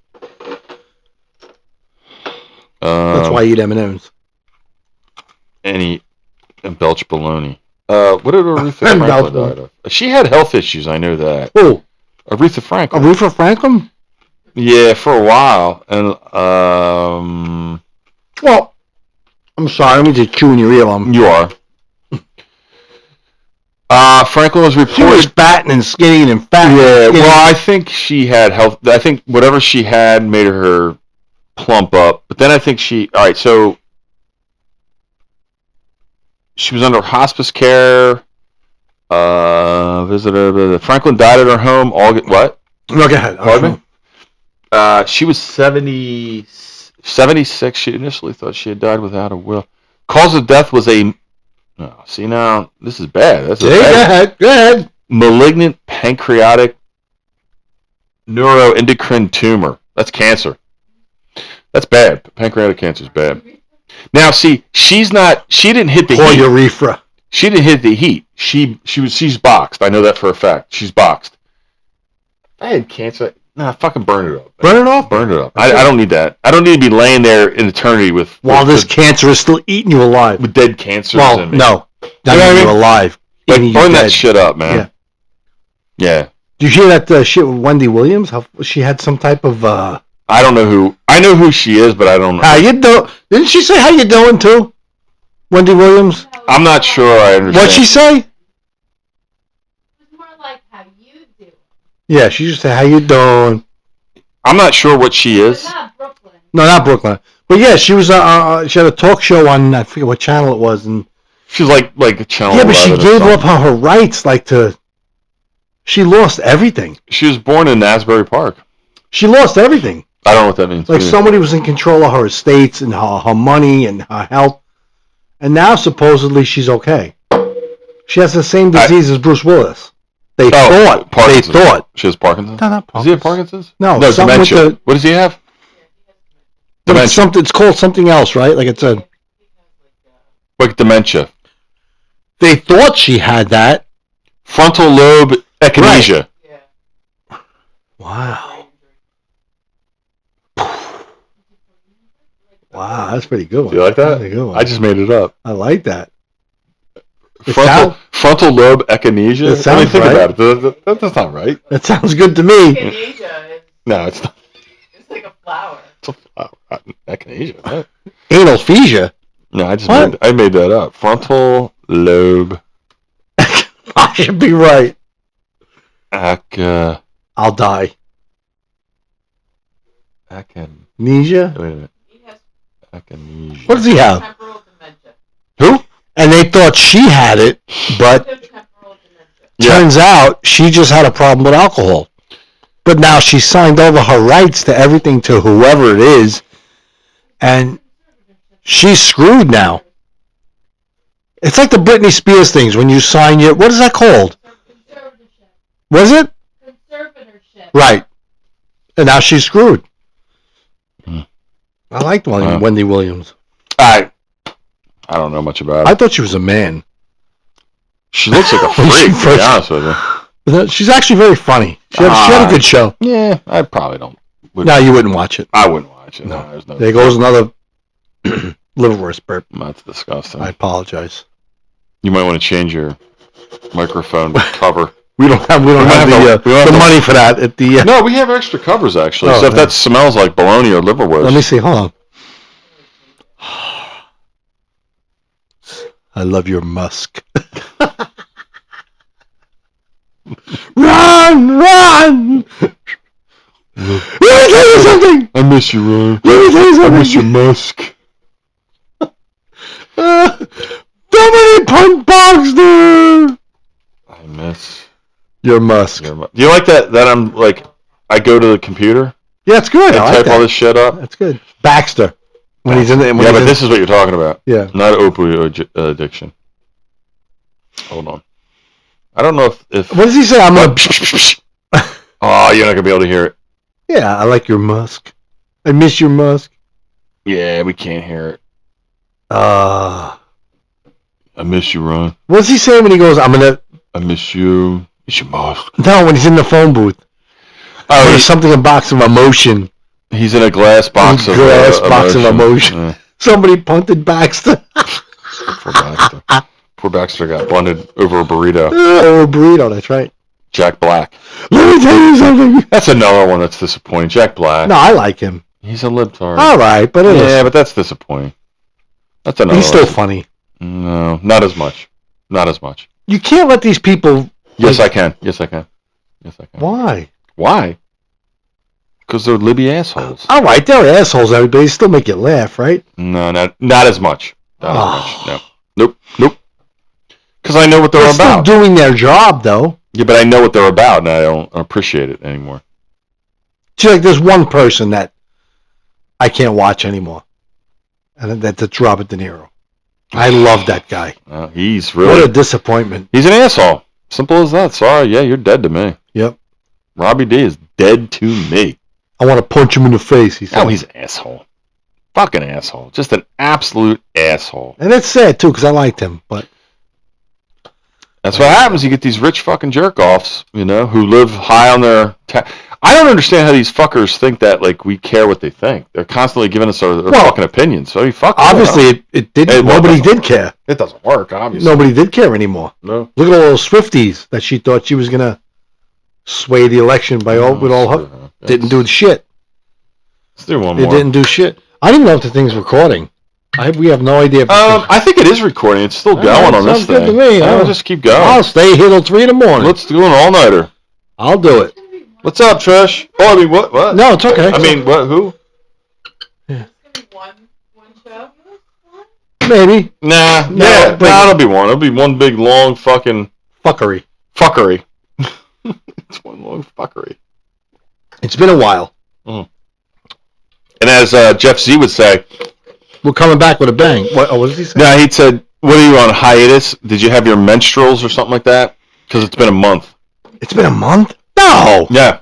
That's why I eat M&Ms. And belch bologna. What did Aretha Franklin die of? She had health issues. I know that. Who? Aretha Franklin. Aretha Franklin? Yeah, for a while, and well, I'm sorry, let me just chew in your ear. You are. Franklin was reported. She was fat and skinny and fat. Yeah, well, I think she had health. I think whatever she had made her plump up. But then I think all right, so she was under hospice care. Franklin died at her home. What? No, go ahead. Pardon me? She was 76. She initially thought she had died without a will. Cause of death was see now, this is bad. Go ahead. Malignant pancreatic neuroendocrine tumor. That's cancer. That's bad. Pancreatic cancer is bad. Now, see, she didn't hit the heat. Urethra. She didn't hit the heat. She's boxed. I know that for a fact. She's boxed. If I had cancer, fucking burn it up. Burn it off? Burn it up. I don't need that. I don't need to be laying there in eternity while this cancer is still eating you alive. With dead cancers in me. No. Not eating you alive. Like, burn that shit up, man. Yeah. Did you hear that shit with Wendy Williams? How she had some type of I don't know who. I know who she is, but I don't know. How you doing? Didn't she say how you doing too? Wendy Williams? I'm not sure I understand. What'd she say? It was more like how you do. Yeah, she just said how you doing. I'm not sure what she is. But not Brooklyn. No, not Brooklyn. But yeah, she was. She had a talk show on I forget what channel it was, and she's like a channel. Yeah, but she gave up her rights, She lost everything. She was born in Asbury Park. She lost everything. I don't know what that means. Like somebody was in control of her estates and her money and her health, and now supposedly she's okay. She has the same disease as Bruce Willis. They thought. She has Parkinson's? No, not Parkinson's. Does he have Parkinson's? No, dementia. What does he have? Dementia. It's called something else, right? Like it's like dementia. They thought she had that. Frontal lobe echinacea. Right. Yeah. Wow. Wow, that's pretty good one. Do you like that? That's a good one. I just made it up. I like that. Frontal lobe echinacea? That What do you sounds think right. about it? That's not right. That sounds good to me. Echinacea is No, it's not. it's like a flower. It's a flower. Echinacea. What? Analphasia. No, I just What? made that up. Frontal lobe I should be right. echinacea. I'll die. Wait a Amnesia? minute. He has Echinacea. What does he have? temporal dementia. Who? And they thought she had it, but Temporal dementia. Yeah. turns out she just had a problem with alcohol. But now she signed over her rights to everything to whoever it is, and she's screwed now. It's like the Britney Spears things when you sign your, what is that called? Conservatorship. Was it? Conservatorship. Right. And now she's screwed. Hmm. I liked Wow. Wendy Williams. I don't know much about I it. thought she was a man. She looks like a When she freak, to be first- honest with you. She's actually very funny. She had a good show. Yeah, I probably don't. No, you wouldn't watch it. I wouldn't watch it. No. No, there's no. There goes another liverwurst burp. That's disgusting. I apologize. You might want to change your microphone cover. We don't have We don't have the the- money for that at the. No, we have extra covers actually. Oh, so if yeah. that smells like bologna or liverwurst, Let me see. Hold on. I love your musk. Run! Run! Let me tell you something! I miss you, Ron. Let me tell you I something! miss your musk. Dominic Punt Boxster! I miss Your musk. your musk. Do you like that? That I'm like, I go to the computer Yeah, it's good. and I like type all that. this shit up. That's good. Baxter. When he's in the. When Yeah, he's but in, this is what you're talking about, Yeah. not opioid addiction. Hold on. I don't know if What does he say? I'm gonna. oh, you're not gonna be able to hear it. Yeah, I like your musk. I miss your musk. Yeah, we can't hear it. Uh, I miss you, Ron. what's he say when he goes, I'm gonna. I miss you. It's your musk. No, when he's in the phone booth. Oh, There's something, a box of emotion. he's in a glass box of Box of emotion. Yeah, Somebody punted Baxter. poor Baxter. Poor Baxter got blunted over a burrito. Or a burrito, that's right. Jack Black. Let me tell you something. That's another one that's disappointing. Jack Black. No, I like him. He's a libtard. All right, but it is. Yeah, but that's disappointing. That's another He's still one. funny. No, not as much. Not as much. You can't let these people. Yes, I can. Yes, I can. Yes, I can. Why? Why? Because they're Libby assholes. All right, they're assholes. Everybody still make you laugh, right? No, not as much. Not Oh. as much. No. Nope. Because I know what they're They're still about. doing their job, though. Yeah, but I know what they're about, and I don't appreciate it anymore. See, like, there's one person that I can't watch anymore, and that's Robert De Niro. I love that guy. He's What really... a disappointment. He's an asshole. Simple as that. Sorry. Yeah, you're dead to me. Yep. Robbie D is dead to me. I want to punch him in the face. He said. Oh, he's an asshole. Fucking asshole. Just an absolute asshole. And it's sad too, because I liked him, but That's what happens. You get these rich fucking jerk-offs, you know, who live high on their... I don't understand how these fuckers think that, like, we care what they think. They're constantly giving us their fucking opinions. So you fuck obviously it didn't. Hey, well, Nobody it doesn't did care. It doesn't work, obviously. Nobody did care anymore. No. Look at all those Swifties that she thought she was gonna sway the election by with all her. Didn't do shit. Let's do one It more. didn't do shit. I didn't know if the thing's recording. We have no idea. If I think it is recording. It's still going on this sounds good thing. to me. I'll just keep going. I'll stay here till 3 in the morning. Let's do an all-nighter. I'll do it. What's up, Trish? Oh, I mean, what? No, it's okay. I mean, what? Who? It's gonna be one show. Maybe Nah, No, yeah, but- it'll be one. It'll be one big, long fucking fuckery. fuckery. It's one long fuckery. It's been a while. And as Jeff Z would say, We're coming back with a bang. What does he say? no, he said, what are you on hiatus? Did you have your menstruals or something like that? Because it's been a month. It's been a month. No. Yeah.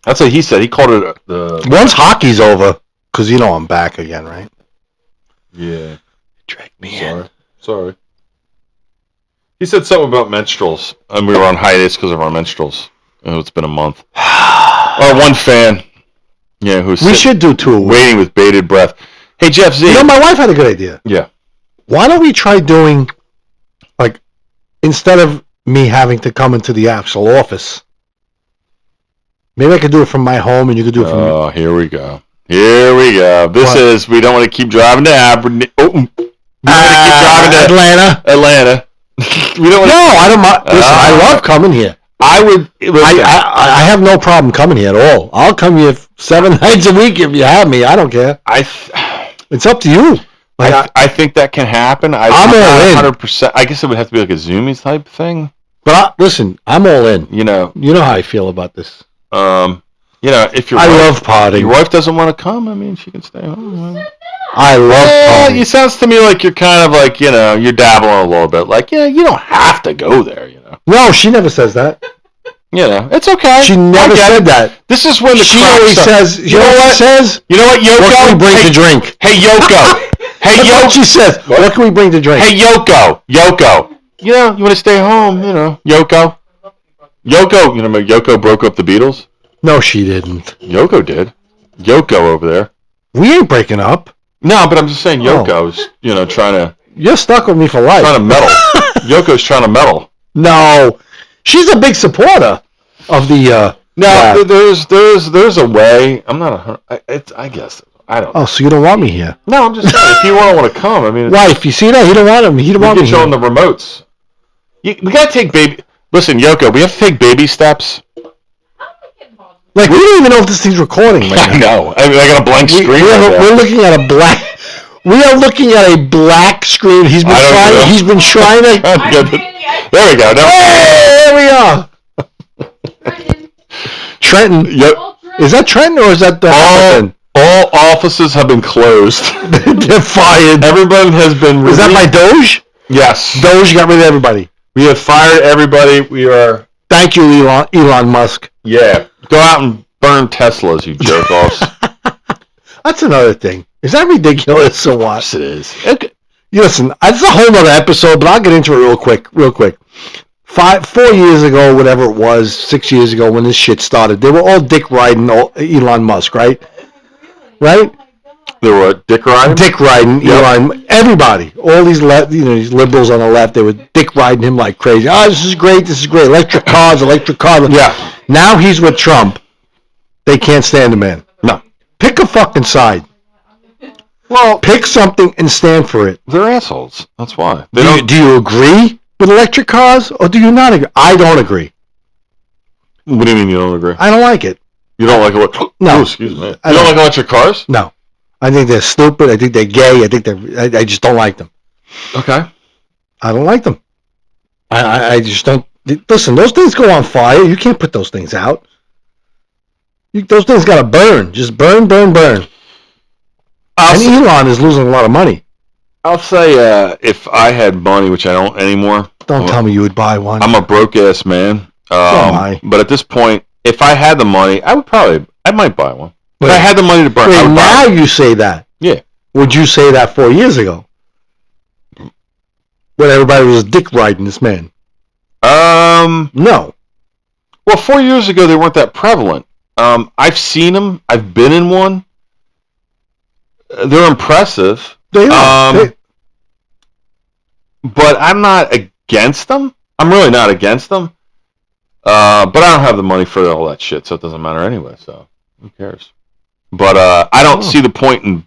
That's what he said. He called it the... Once hockey's over, because you know I'm back again, right? Yeah. Drag me in. Sorry. He said something about menstruals, and we were on hiatus because of our menstruals. Oh, it's been a month. Or one fan, yeah, who's We should do 2 a week. waiting with bated breath. Hey, Jeff Z. You know, my wife had a good idea. Yeah. Why don't we try doing, like, instead of me having to come into the actual office, maybe I could do it from my home, and you could do it from. Oh, here we go. Here we go. This is. We don't want to keep driving to Aberdeen. Oh, we don't want to keep driving to Atlanta. Atlanta. We don't. No, I don't mind. Listen, I love coming here. I would. I have no problem coming here at all. I'll come here 7 nights a week if you have me. I don't care. It's up to you. Like, I think that can happen. I'm all in. 100%. I guess it would have to be like a Zoomies type thing. But listen, I'm all in. You know how I feel about this. If I love potting. Your wife doesn't want to come. I mean, she can stay home. I love potting. It sounds to me like you're kind of like, you're dabbling a little bit. Like, you don't have to go there, No, she never says that. It's okay. She never said that. This is when she always says, you know what? You know what, Yoko? What can we bring to drink? Hey, Yoko. Hey, Yoko. What she says. What can we bring to drink? Hey, Yoko. You want to stay home, Yoko. Yoko broke up the Beatles? No, she didn't. Yoko did. Yoko over there. We ain't breaking up. No, but I'm just saying Yoko's, trying to... You're stuck with me for life. Trying to meddle. Yoko's trying to meddle. No. She's a big supporter of the... No, there's a way. I'm not I guess. I don't know. Oh, so you don't want me here? No, I'm just saying, if you want to come, I mean... Wife, you see that? He don't want him. He don't want me here. We can show him the remotes. We got to take baby... Listen, Yoko, we have to take baby steps. Like, we don't even know if this thing's recording right now. I know. I mean, I got a blank screen. We're looking at a black... We are looking at a black screen. He's been trying to... There we go. There we are. Trenton. Yep. Is that Trenton or is that the Hamilton? All offices have been closed. They're fired. Everybody has been released. Is that by Doge? Yes. Doge got rid of everybody. We have fired everybody. We are... Thank you, Elon Musk. Yeah. Go out and burn Teslas, you jerk-offs. That's another thing. Is that ridiculous or what? Yes, it is. Okay. Listen, it's a whole other episode, but I'll get into it real quick. 4 years ago, whatever it was, 6 years ago when this shit started, they were all dick riding Elon Musk, right? Right? They were dick riding? Dick riding Elon. Everybody, all these these liberals on the left, they were dick riding him like crazy. Oh, this is great. Electric cars. Yeah. Now he's with Trump. They can't stand the man. No. Pick a fucking side. Well, pick something and stand for it. They're assholes. That's why. Do you agree with electric cars or do you not agree? I don't agree. What do you mean you don't agree? I don't like it. You don't like electric? No. Oh, excuse me. You don't like electric cars? No. I think they're stupid. I think they're gay. I just don't like them. Okay. I don't like them. I just don't. Listen, those things go on fire. You can't put those things out. Those things got to burn. Just burn. And Elon is losing a lot of money. I'll say if I had money, which I don't anymore. Don't tell me you would buy one. I'm a broke-ass man. But at this point, if I had the money, I might buy one. If I had the money to burn, I would buy one. You say that. Yeah. Would you say that 4 years ago? When everybody was dick riding this man? No. Well, 4 years ago, they weren't that prevalent. I've seen them. I've been in one. They're impressive. They are. But I'm not against them. I'm really not against them. But I don't have the money for all that shit, so it doesn't matter anyway, so who cares? But I don't see the point in...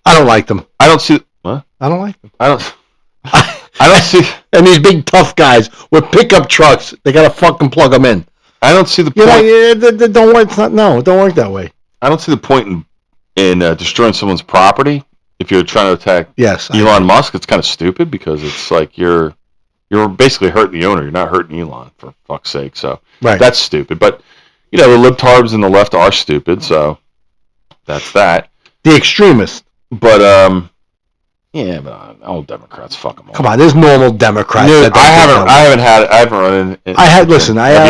I don't like them. I don't see... What? I don't like them. I don't see... And these big tough guys with pickup trucks, they gotta fucking plug them in. I don't see the point... They don't work. It don't work that way. I don't see the point in destroying someone's property if you're trying to attack Elon Musk. It's kind of stupid because it's like you're basically hurting the owner. You're not hurting Elon, for fuck's sake. So that's stupid. But, the libtarbs and the left are stupid, so that's that. The extremists. But, but all Democrats, fuck them all. Come on, there's normal Democrats. I haven't run in. I have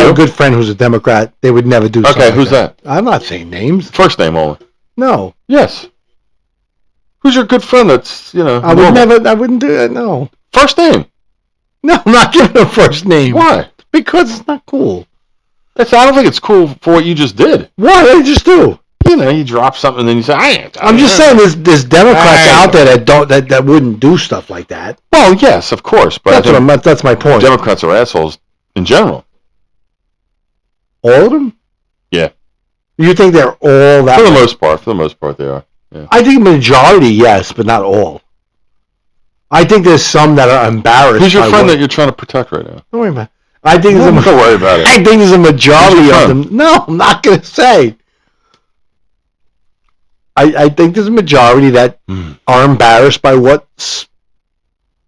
a good friend who's a Democrat. They would never do something. Okay, who's that? I'm not saying names. First name only. No. Yes. Who's your good friend that's, I wouldn't do that, no. First name? No, I'm not giving a first name. Why? Because it's not cool. I don't think it's cool for what you just did. What did I just do? You drop something and then you say, I'm just saying, there's Democrats out there that wouldn't do stuff like that. Well, yes, of course, but That's my point. Democrats are assholes in general. All of them? Yeah. You think they're all that? For the most part, they are. Yeah. I think majority, yes, but not all. I think there's some that are embarrassed. Who's your friend that you're trying to protect right now? Don't worry about it. I think don't worry about it. I think there's a majority of them. No, I'm not going to say. I think there's a majority that are embarrassed by what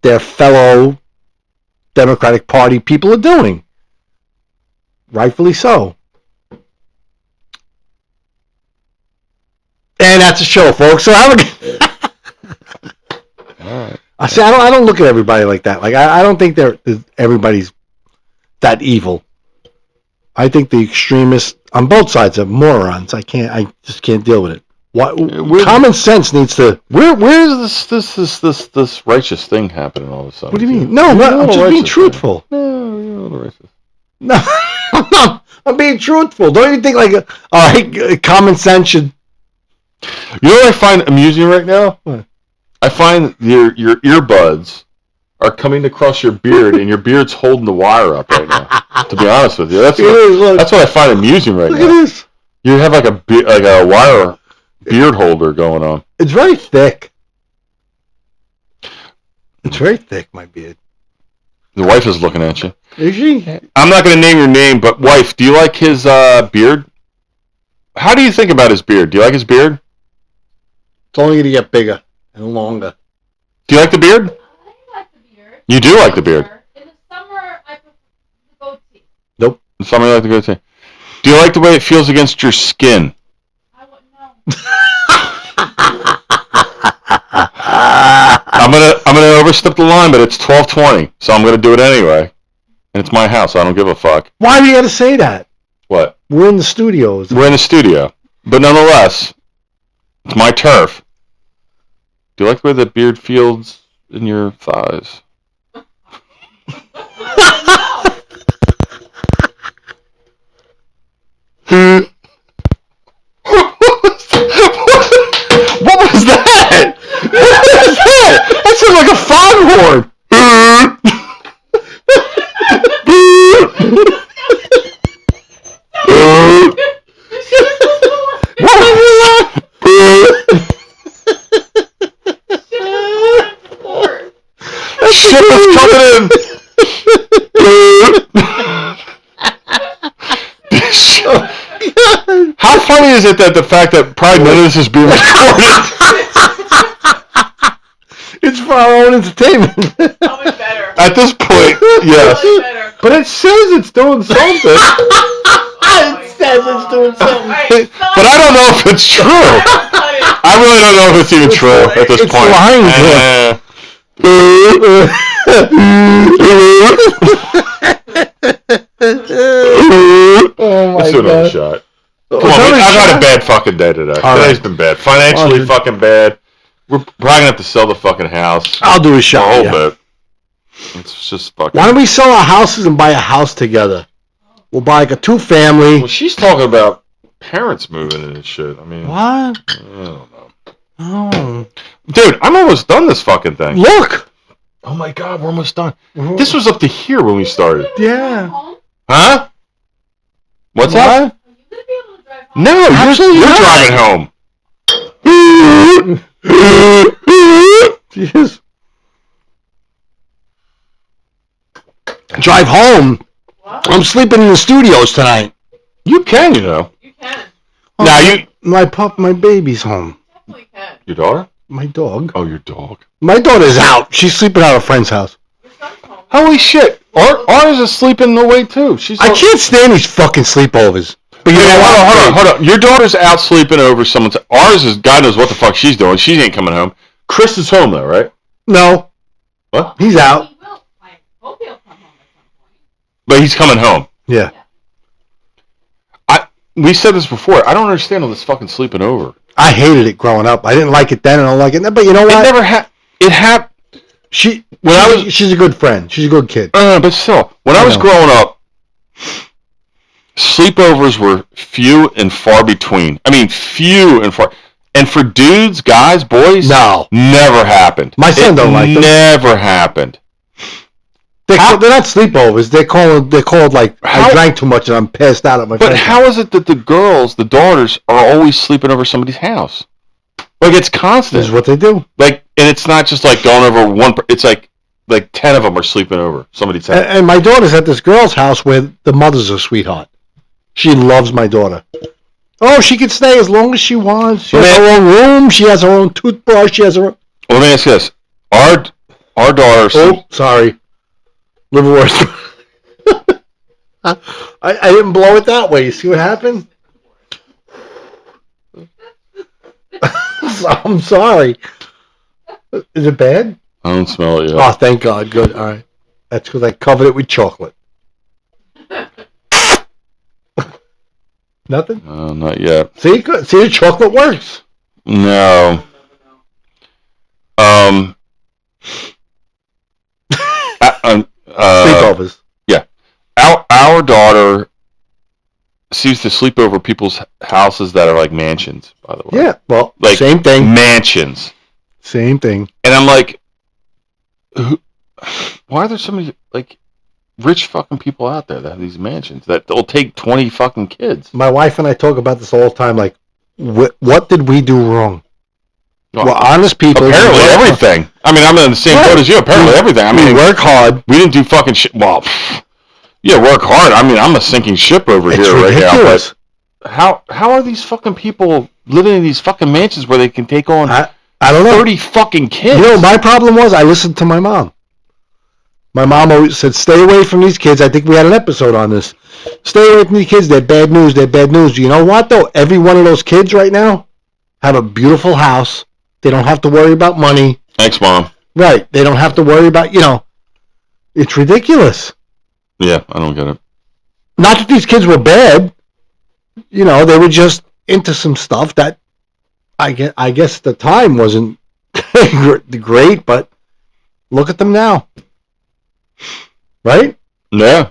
their fellow Democratic Party people are doing. Rightfully so. And that's a show, folks. So have a good... All right. I don't look at everybody like that. Like I don't think everybody's that evil. I think the extremists on both sides are morons. I just can't deal with it. Common sense needs to. Where's this righteous thing happening all of a sudden? What do you mean? No, I'm just being truthful. No, you're a little racist. No, I'm being truthful. Don't you think all right, common sense should. You know what I find amusing right now? What? I find your earbuds are coming across your beard, and your beard's holding the wire up right now. To be honest with you, that's what I find amusing right now. Look at this. You have like a wire beard holder going on. It's very thick. It's very thick, my beard. The wife is looking at you. Is she? I'm not going to name your name, but wife, do you like his beard? How do you think about his beard? Do you like his beard? It's only going to get bigger and longer. Do you like the beard? I like the beard. You do like the beard. In the summer, I prefer the goatee. Nope. In the summer, you like the goatee. Do you like the way it feels against your skin? I wouldn't know. I'm gonna overstep the line, but it's 12:20, so I'm gonna do it anyway. And it's my house, so I don't give a fuck. Why do you got to say that? What? We're in the studios. We're in the studio, but nonetheless, it's my turf. Do you like the way the beard feels in your thighs? What was that? What was that? That sounds like a foghorn. What was that? That shit was coming in. How funny is it that the fact that probably none of this is being recorded? It's for our own entertainment. Probably better. At this point, yes. Probably better. But it says it's doing something. It says it's doing something. But I don't know if it's true. I really don't know if it's even true at this It's point. lying to Oh my Let's do another God. shot. Come on, I've had a bad fucking day today. Today's been bad. Financially fucking bad. We're probably gonna have to sell the fucking house. I'll do a A shot. whole Yeah. bit. It's just fucking. Why don't we sell our houses and buy a house together? We'll buy like a 2-family. Well, she's talking about parents moving in and shit. I mean, What? I don't know. Oh. Dude, I'm almost done this fucking thing. Look. Oh my God, we're almost done. This was up to here when we started. Yeah. Huh? What's that? Are you going to be able to drive home? No, Absolutely you're not. driving home. Jeez. Drive home. What? I'm sleeping in the studios tonight. You can, you know. You can. Now you. My baby's home. Definitely can. Your daughter? My dog. Oh, your dog. My daughter's out. She's sleeping at a friend's house. Your son's home. Holy shit! Ours is sleeping away too. She's. I can't stand these fucking sleepovers. But you Hey, know what? hold on. Your daughter's out sleeping over someone's. Ours is God knows what the fuck she's doing. She ain't coming home. Chris is home though, right? No. What? He's out. He will. I hope he'll come home at some point. But he's coming home. Yeah. We said this before. I don't understand all this fucking sleeping over. I hated it growing up. I didn't like it then, and I don't like it now. But you know It what? never had. It happened. She's a good friend. She's a good kid. But still, when I was know. growing up, sleepovers were few and far between. I mean, few and far. And for dudes, guys, boys, No. never happened. My son don't like them. Never happened. They're not sleepovers. They're called like, I drank too much and I'm passed out at my But friend's how is it that the girls, the daughters, are always sleeping over somebody's house? Like, it's constant. This is what they do. Like, and it's not just like going over one. It's like 10 of them are sleeping over somebody's house. And my daughter's at this girl's house where the mother's a sweetheart. She loves my daughter. Oh, she can stay as long as she wants. She has her own room. She has her own toothbrush. She has her own... Well, let me ask you this. Our daughter... Oh, sorry. Liverwurst. I didn't blow it that way. You see what happened? I'm sorry. Is it bad? I don't smell it yet. Oh, thank God. Good. All right. That's because I covered it with chocolate. Nothing? Not yet. See, good. See, the chocolate works. No. Sleepovers. Yeah. Our daughter seems to sleep over people's houses that are like mansions, by the way. Yeah, well, Like same thing. Mansions. Same thing. And I'm like, why are there so many like rich fucking people out there that have these mansions that will take 20 fucking kids? My wife and I talk about this all the time. Like, what did we do wrong? Well, honest people. Apparently everything. I mean, I'm in the same boat as you. Apparently everything. I mean, we work hard. We didn't do fucking shit. Well, yeah, work hard. I mean, I'm a sinking ship over It's here ridiculous. right now. But how are these fucking people living in these fucking mansions where they can take on I don't know. 30 fucking kids? You know, my problem was I listened to my mom. My mom always said, stay away from these kids. I think we had an episode on this. Stay away from these kids. They're bad news. They're bad news. You know what, though? Every one of those kids right now have a beautiful house. They don't have to worry about money. Thanks, Mom. Right. They don't have to worry about, it's ridiculous. Yeah, I don't get it. Not that these kids were bad. They were just into some stuff that I guess at the time wasn't great, but look at them now. Right? Yeah.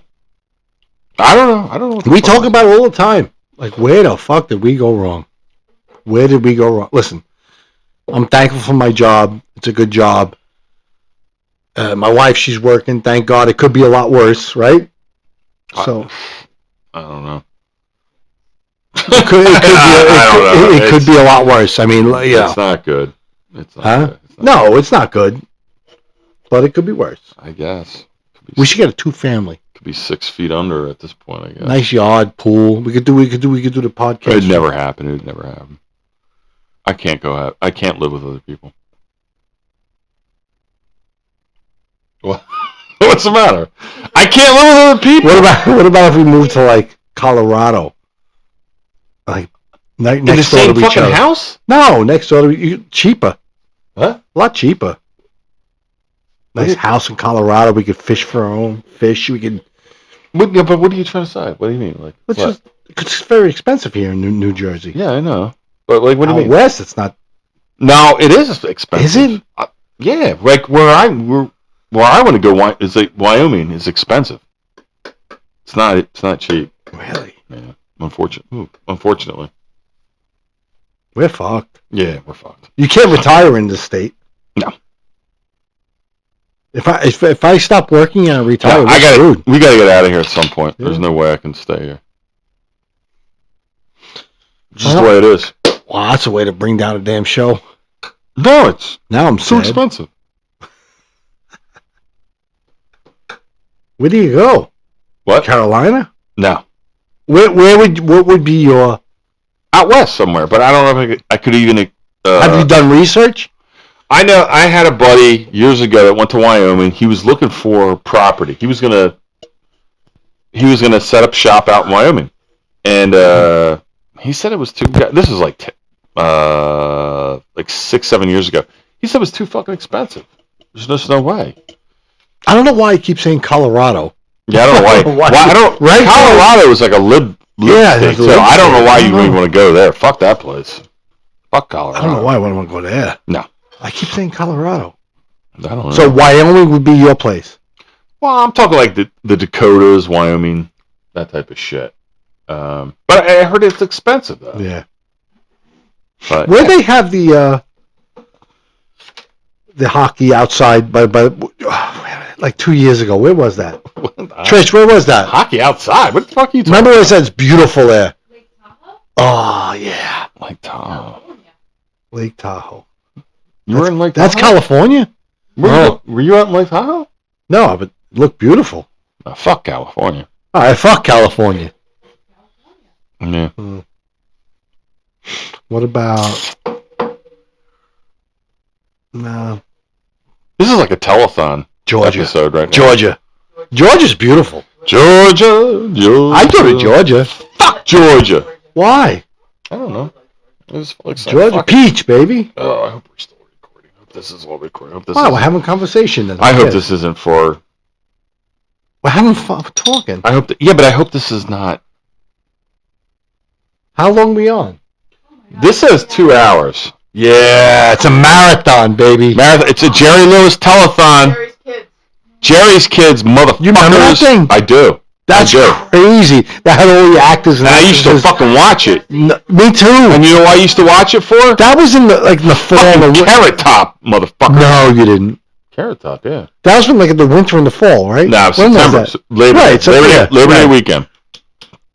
I don't know. We talk about it all the time. Like, where the fuck did we go wrong? Where did we go wrong? Listen, I'm thankful for my job. It's a good job. My wife, she's working. Thank God. It could be a lot worse, right? So I don't know. It could be a lot worse. I mean, It's not good. It's not huh? good. No, it's not good. But it could be worse. I guess. We should get a 2-family. Could be 6 feet under at this point, I guess. Nice yard, pool. We could do the podcast. It'd never happen. It would never happen. I can't I can't live with other people. What? What's the matter? I can't live with other people. What about if we moved to like Colorado? Like next in the door same to each fucking other. house? No, next door to cheaper. What? A lot cheaper. Nice house in Colorado. We could fish for our own fish. We could. But what are you trying to say? What do you mean? Like, Cause it's very expensive here in New Jersey. Yeah, I know. But like, what do you mean? West, it's not. No, it is expensive. Is it? Yeah, like where I want to go is like Wyoming is expensive. It's not cheap. Really? Yeah, unfortunately. We're fucked. Yeah, we're fucked. You can't retire in this state. No. If I stop working and I retire, We gotta get out of here at some point. There's no way I can stay here. Just the way it is. Wow, that's a way to bring down a damn show. No, it's Now I'm too sad. expensive. Where do you go? What? Carolina? No. What would be your? Out west somewhere, but I don't know if I could even. Have you done research? I know I had a buddy years ago that went to Wyoming. He was looking for property. He was gonna set up shop out in Wyoming, and he said it was too. This is like 6-7 years ago. He said it was too fucking expensive. There's just no way. I don't know why I keep saying Colorado. Yeah, I don't know why. I don't. Right? Colorado is like a lib state, so I don't know why you even want to go there. Fuck that place. Fuck Colorado. I don't know why I want to go there. No. I keep saying Colorado. I don't know. So Wyoming would be your place. Well, I'm talking like the Dakotas, Wyoming, that type of shit. But I heard it's expensive though. Yeah. But Where they have the hockey outside by like 2 years ago. Where was that? Trish, where was that? Hockey outside. What the fuck are you talking Remember when I said it's beautiful there? Lake Tahoe? Oh yeah, Lake Tahoe. California. Lake Tahoe. You were in Lake That's Tahoe? California? Were you out in Lake Tahoe? No, but it looked beautiful. Oh, fuck California. All right, fuck California. California. Yeah. What about? No, This is like a telethon Georgia. episode right now. Georgia. Georgia's beautiful. Georgia. I go to Georgia. Fuck Georgia. Why? I don't know. It was like some Georgia fucking- peach, baby. Oh, I hope we're still recording. I hope this is all recording. I hope this Wow, we're isn't- having a conversation then. I hope Yes. this isn't for. We're having fun talking. I hope. Yeah, but I hope this is not. How long we on? Oh my God. This says 2 hours. Yeah, it's a marathon, baby. Marathon. It's a Jerry Lewis telethon. Jerry's kids. Jerry's kids, motherfuckers. You remember that thing? I do. That's I do. crazy. That had all the actors and And I used to actresses. fucking watch it. Me too. And you know what I used to watch it for? That was in the fall. Fucking Carrot Top, motherfucker. No, you didn't. Carrot Top, yeah. That was from like the winter and the fall, right? No, When was September. that? Labor, Right, so- Labor, yeah, Labor Day right. weekend.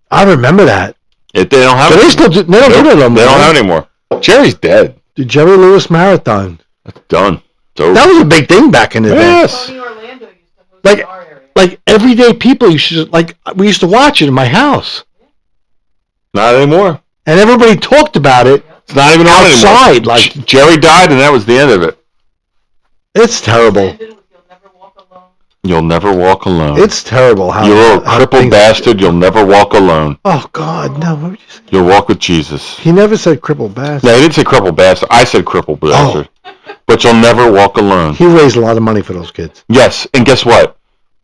I remember that. They don't have But it. they still do, they don't do that They anymore. don't have it anymore. Jerry's dead. The Jerry Lewis Marathon. That's done. It's over. That was a big thing back in the day. Yes. Tony Orlando used to host Like- in our area. Like everyday people used to we used to watch it in my house, Not anymore. and everybody talked about it. It's not even on anymore. Outside, like- Jerry died, and that was the end of it. It's terrible. Ended with You'll Never Walk Alone. You'll never walk alone. It's terrible how You little how crippled things- bastard. You'll never walk alone. Oh God, no! What would you say? You'll walk with Jesus. He never said crippled bastard. No, he didn't say crippled bastard. I said crippled bastard. But you'll never walk alone. He raised a lot of money for those kids. Yes, and guess what?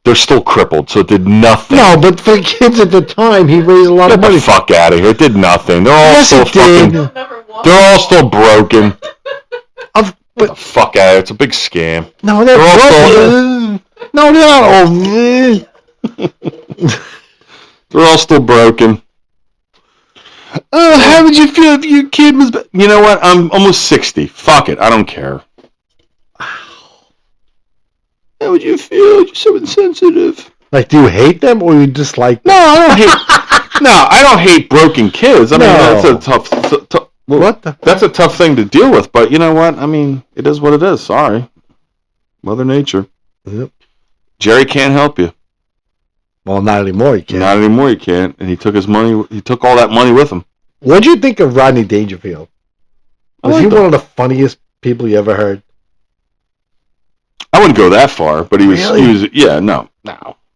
They're still crippled, so it did nothing. No, but for the kids at the time, he raised a lot Get of the money. fuck out of here. It did nothing. They're all Yes, still it did. fucking. You'll Never Walk They're all still broken. Of, Get the fuck out of here. It's a big scam. no, they're They're all broken. No, they're not. Oh, They're all still broken. How would you feel if your kid was... You know what? I'm almost 60. Fuck it. I don't care. How would you feel? You're so insensitive. like, do you hate them or you dislike them? No, I don't hate... No, I don't hate broken kids. I mean, No. that's a tough... What the? That's a tough thing to deal with, but you know what? I mean, it is what it is. Sorry. Mother Nature. Yep. Jerry can't help you. Well, not anymore. You can't. Not anymore, he can't. And he took his money... He took all that money with him. What do you think of Rodney Dangerfield? I Was like he him. one of the funniest people you ever heard? I wouldn't go that far, but he was. Really? He was. Yeah, no.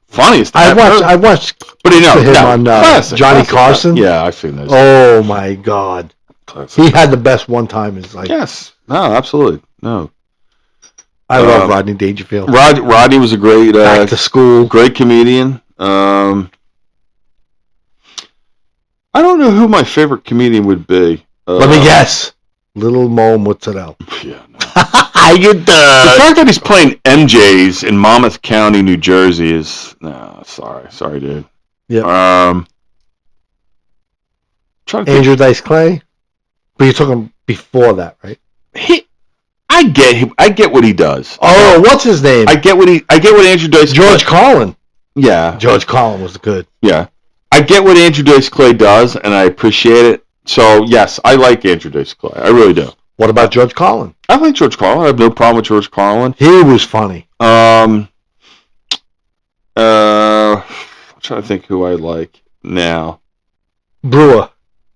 Funniest. I I've heard. watched But he knows him no, on, classic, Johnny classic. Carson. Yeah, I've seen those. Oh my God, Classic. he had the best one time. It's like Yes. No, absolutely. No. I love Um, Rodney Dangerfield. Rodney was a great, Back to school. great comedian. I don't know who my favorite comedian would be. Let me guess. Little Mo Mozzarella. Yeah. No. I get The fact that he's playing MJ's in Monmouth County, New Jersey is no. Sorry, dude. Yep. Trying to think. Andrew Dice Clay. But you're talking before that, right? I get him. I get what he does. Oh, what's his name? I get what Andrew Dice. George Carlin. Yeah, George Carlin was good. yeah. I get what Andrew Dice Clay does, and I appreciate it. So yes, I like Andrew Dice Clay. I really do. What about George Carlin? I like George Carlin. I have no problem with George Carlin. He was funny. I'm trying to think who I like now. Brewer.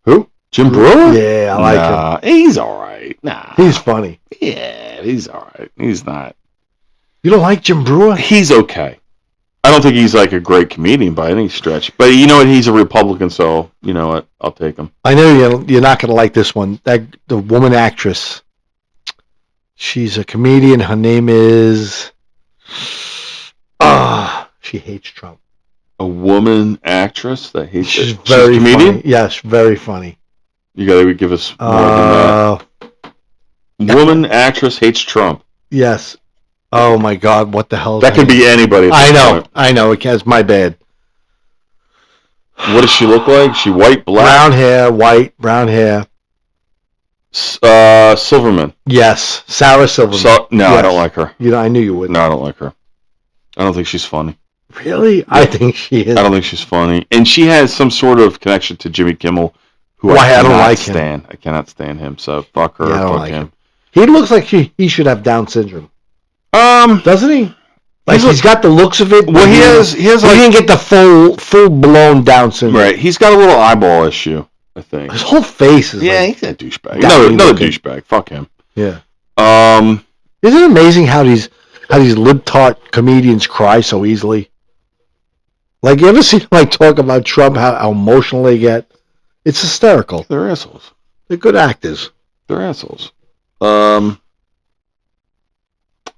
Who? Jim Brewer? Yeah, I like him. He's all right. Nah, He's funny. yeah, he's all right. He's not. You don't like Jim Brewer? He's okay. I don't think he's like a great comedian by any stretch. But you know what? He's a Republican, so you know what? I'll take him. I know you're not going to like this one. The woman actress. She's a comedian. Her name is. She hates Trump. A woman actress that hates. She's She's very a comedian. funny. Yes, very funny. You got to give us more than that. Woman actress hates Trump. Yes. Oh my God! What the hell? is That could be anybody. At I this know. point. I know. It's my bad. What does she look like? She white, black? Brown hair, white, brown hair. Silverman. Yes, Sarah Silverman. No, Yes. I don't like her. You know, I knew you would. No, I don't like her. I don't think she's funny. Really? I think she is. I don't think she's funny. And she has some sort of connection to Jimmy Kimmel, who Why, I don't cannot like him. stand. I cannot stand him. So fuck her. Yeah, I don't fuck like him. He looks like he should have Down syndrome, Um, doesn't he? Like He's he's got the looks of it. well, but he has he like didn't get the full blown Down syndrome. right. He's got a little eyeball issue, I think. His whole face is Yeah, like, he's a douchebag. downy Another looking. douchebag. Fuck him. yeah. Um, Isn't it amazing how these libtard comedians cry so easily? Like, you ever see them like talk about Trump, how emotional they get? It's hysterical. they're assholes. They're good actors. They're assholes.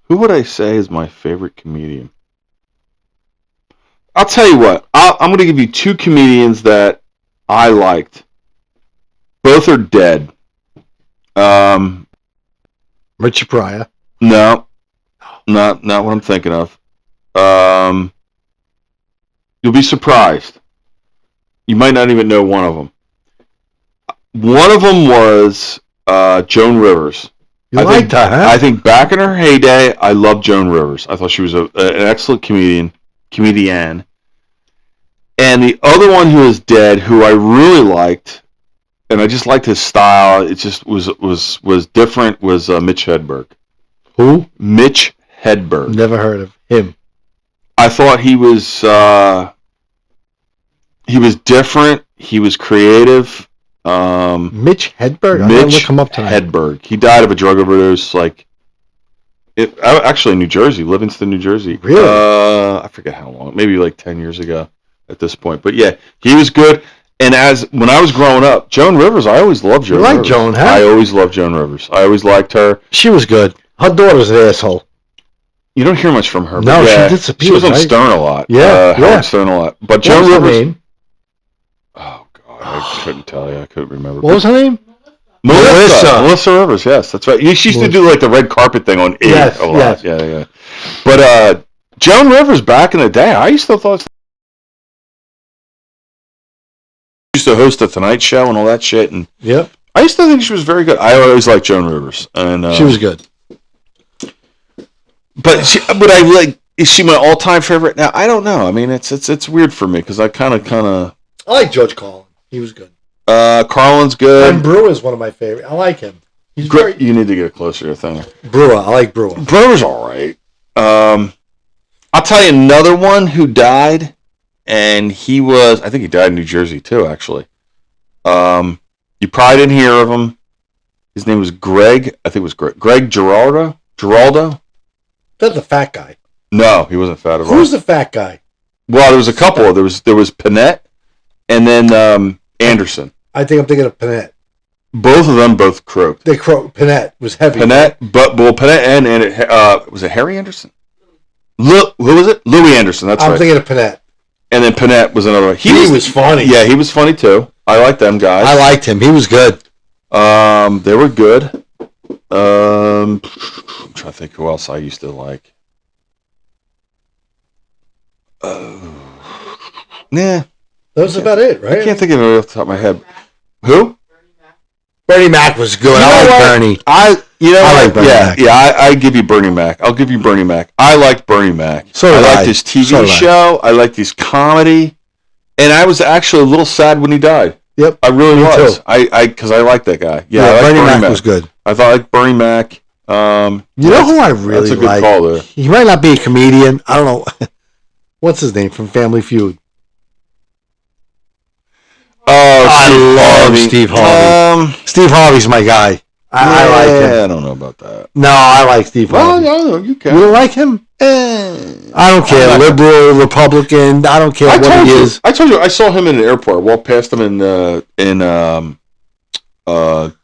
Who would I say is my favorite comedian? I'll tell you what. I'm going to give you two comedians that I liked. Both are dead. Richard Pryor. No, not what I'm thinking of. You'll be surprised. You might not even know one of them. One of them was Joan Rivers. You liked her, huh? I think back in her heyday, I loved Joan Rivers. I thought she was an excellent comedian. And the other one who is dead, who I really liked, and I just liked his style. It just was different. Was Mitch Hedberg. Who? Mitch Hedberg. Never heard of him. I thought he was different. He was creative. Mitch Hedberg? I'm going to Mitch look him up tonight. Hedberg. He died of a drug overdose. Actually in New Jersey, Livingston, New Jersey. Really? I forget how long. Maybe like 10 years ago at this point. But yeah, he was good. And when I was growing up, Joan Rivers, I always loved Joan You like Rivers. Joan, huh? I always loved Joan Rivers. I always liked her. She was good. Her daughter's an asshole. You don't hear much from her. No, but yeah, she disappeared, She was on right? Stern a lot. Yeah, Howard Stern a lot. But What Joan was her Rivers. name? Oh God, I couldn't tell you. I couldn't remember. What was her name? Melissa Rivers. Yes, that's right. She used to do like the red carpet thing on E! Yes, a lot. yes. Yeah. But Joan Rivers back in the day, I used to thought she used to host the Tonight Show and all that shit, and Yep. I used to think she was very good. I always liked Joan Rivers, and She was good. But I like. Is she my all-time favorite? Now I don't know. I mean, it's weird for me because I kind of. I like George Carlin. He was good. Carlin's good. And Brewer's one of my favorite. I like him. He's Great. You need to get closer to your thing. Brewer. I like Brewer. Brewer's all right. I'll tell you another one who died, and I think he died in New Jersey too, actually. You probably didn't hear of him. His name was Greg. I think it was Greg Giraldo. That's the fat guy. No, he wasn't fat at all. Who's the fat guy? Well, there was a couple. There was Panette, and then Anderson. I think I'm thinking of Panette. Both of them both croaked. Panette was heavy. Panette and was it Harry Anderson? Who was it? Louis Anderson. That's right. I'm thinking of Panette. And then Panette was another one. He was funny. Yeah, he was funny too. I like them guys. I liked him. He was good. They were good. I'm trying to think who else I used to like. Nah. That was about it, right? I can't think of it off the top of my head. Who? Bernie Mac was good. You know I like what? Bernie. I like Bernie Mac. I give you Bernie Mac. I'll give you Bernie Mac. I liked Bernie Mac. So did I liked I. his TV So did I. show. I liked his comedy. And I was actually a little sad when he died. Yep. I really Me was. too. Because I liked that guy. Yeah, I liked Bernie Mac was good. I thought I liked Bernie Mac. You know who I really That's a good like? call there. He might not be a comedian. I don't know. What's his name from Family Feud? Oh, I love Steve Harvey. Steve Harvey's my guy. I like him. I don't know about that. No, I like Steve Well, Harvey. no, you You can. don't like him? I don't care. I like Liberal, Republican. I don't care what he is. I told you. I saw him in an airport. I walked past him in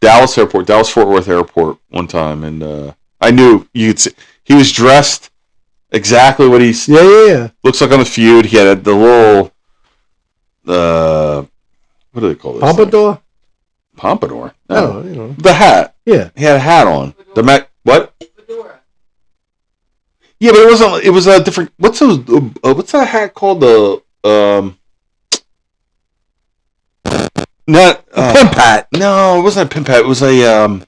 Dallas Airport, Dallas Fort Worth Airport one time, and I knew you could see he was dressed exactly what he Yeah. looks like on the Feud. He had the little what do they call this? Pompadour? Pompadour. No, No, the hat. Yeah. He had a hat on. The what? Fedora. Yeah, but it wasn't. It was a different. What's that hat called? Not Pimp Pat. No, it wasn't a pimp hat. It was a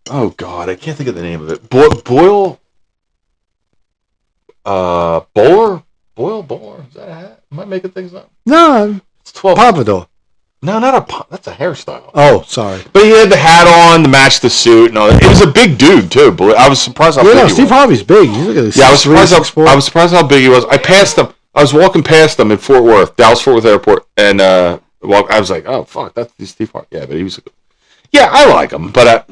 oh God, I can't think of the name of it. Boyle. Bowler. Is that a hat? Am I making things up? No, It's 12. pompadour. No, not a. That's a hairstyle. Oh, sorry. But he had the hat on to match the suit and all that. It was a big dude too. But I was surprised how Yeah, big no, he Steve was. Harvey's big. You look at this. Yeah, I was surprised. 6'3", 6'4". I was surprised how big he was. I passed him. I was walking past him in Fort Worth, Dallas Fort Worth Airport, and I was like, "Oh fuck, that's Steve Harvey." Yeah, but he was. Yeah, I like him, but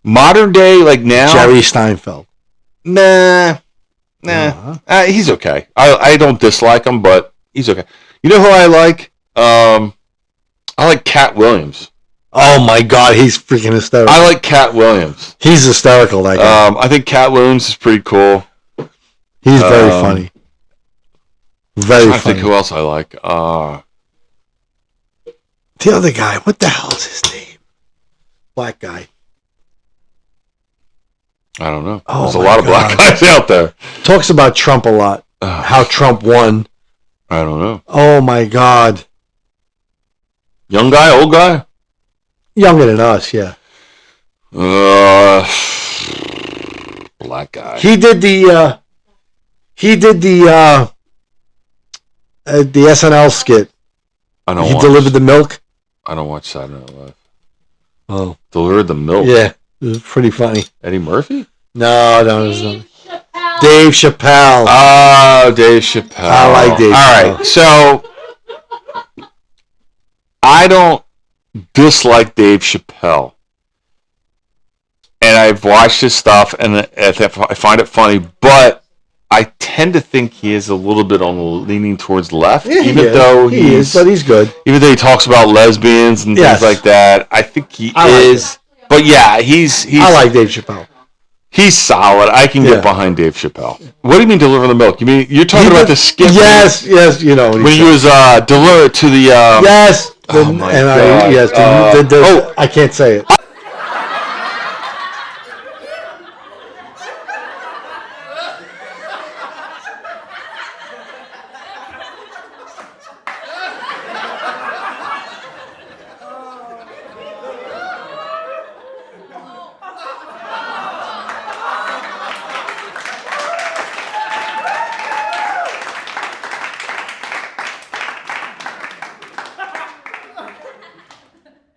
modern day like now. Jerry Steinfeld. Nah. He's okay. I don't dislike him, but he's okay. You know who I like? I like Cat Williams. Oh my God, he's freaking hysterical. I like Cat Williams. He's hysterical, that guy. I think Cat Williams is pretty cool. He's very funny. Very I think funny. who else I like. The other guy, what the hell is his name? Black guy. I don't know. Oh, There's a my lot of black God. guys out there. Talks about Trump a lot. How Trump won. I don't know. Oh my God. Young guy, old guy. Younger than us, yeah. Black guy. He did the SNL skit. I don't. He watch, delivered the milk. I don't watch Saturday Night Live. Oh, Delivered the milk. yeah, it was pretty funny. Eddie Murphy. No, Dave Chappelle. Dave Chappelle. Oh, Dave Chappelle. I like Dave All Chappelle. right, so I don't dislike Dave Chappelle, and I've watched his stuff, and I find it funny, but I tend to think he is a little bit on the leaning towards left, Yeah, even though he is, but he's good. even though he talks about lesbians and Yes. things like that. I think he I like is, but yeah, he's I like Dave Chappelle. he's solid. I can Yeah. get behind Dave Chappelle. What do you mean deliver the milk? You mean you're talking He about did- the skit? Yes, you know. When he was delivered to the yes, Oh my and God. yes, I can't say it.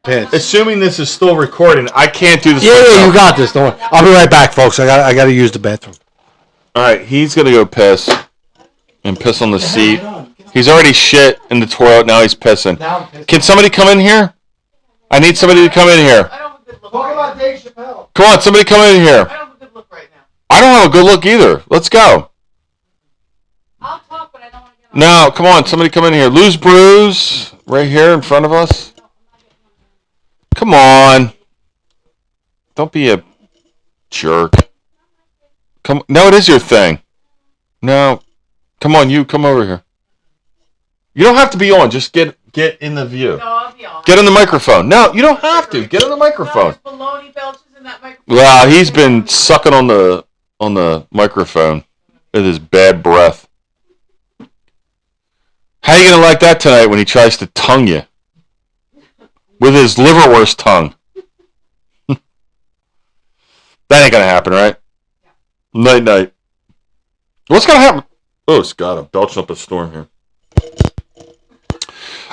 Pants. assuming this is still recording, I can't do this. Yeah, myself. you got this. Don't worry. I'll be right back, folks. I got to use the bathroom. All right, he's gonna go piss and piss on the seat. He's already shit in the toilet. Now he's pissing. Can somebody come in here? I need somebody to come in here. I don't have a good look. Talk right about now. Dave Chappelle. Come on, somebody come in here. I don't have a good look right now. I don't have a good look either. Let's go. I'll talk, but I don't want to get on. No, come on, somebody come in here. Lose Brews right here in front of us. Come on. Don't be a jerk. Come. No, it is your thing. No. Come on, you come over here. You don't have to be on. Just get in the view. No, I'll be on. Get on the microphone. No, you don't have to. Get on the No, microphone. there's baloney belches in that microphone. Wow, he's been sucking on the microphone with his bad breath. How you gonna like that tonight when he tries to tongue you with his liverwurst tongue? That ain't gonna happen, right? Night night. What's gonna happen? Oh, Scott, I'm belching up a storm here.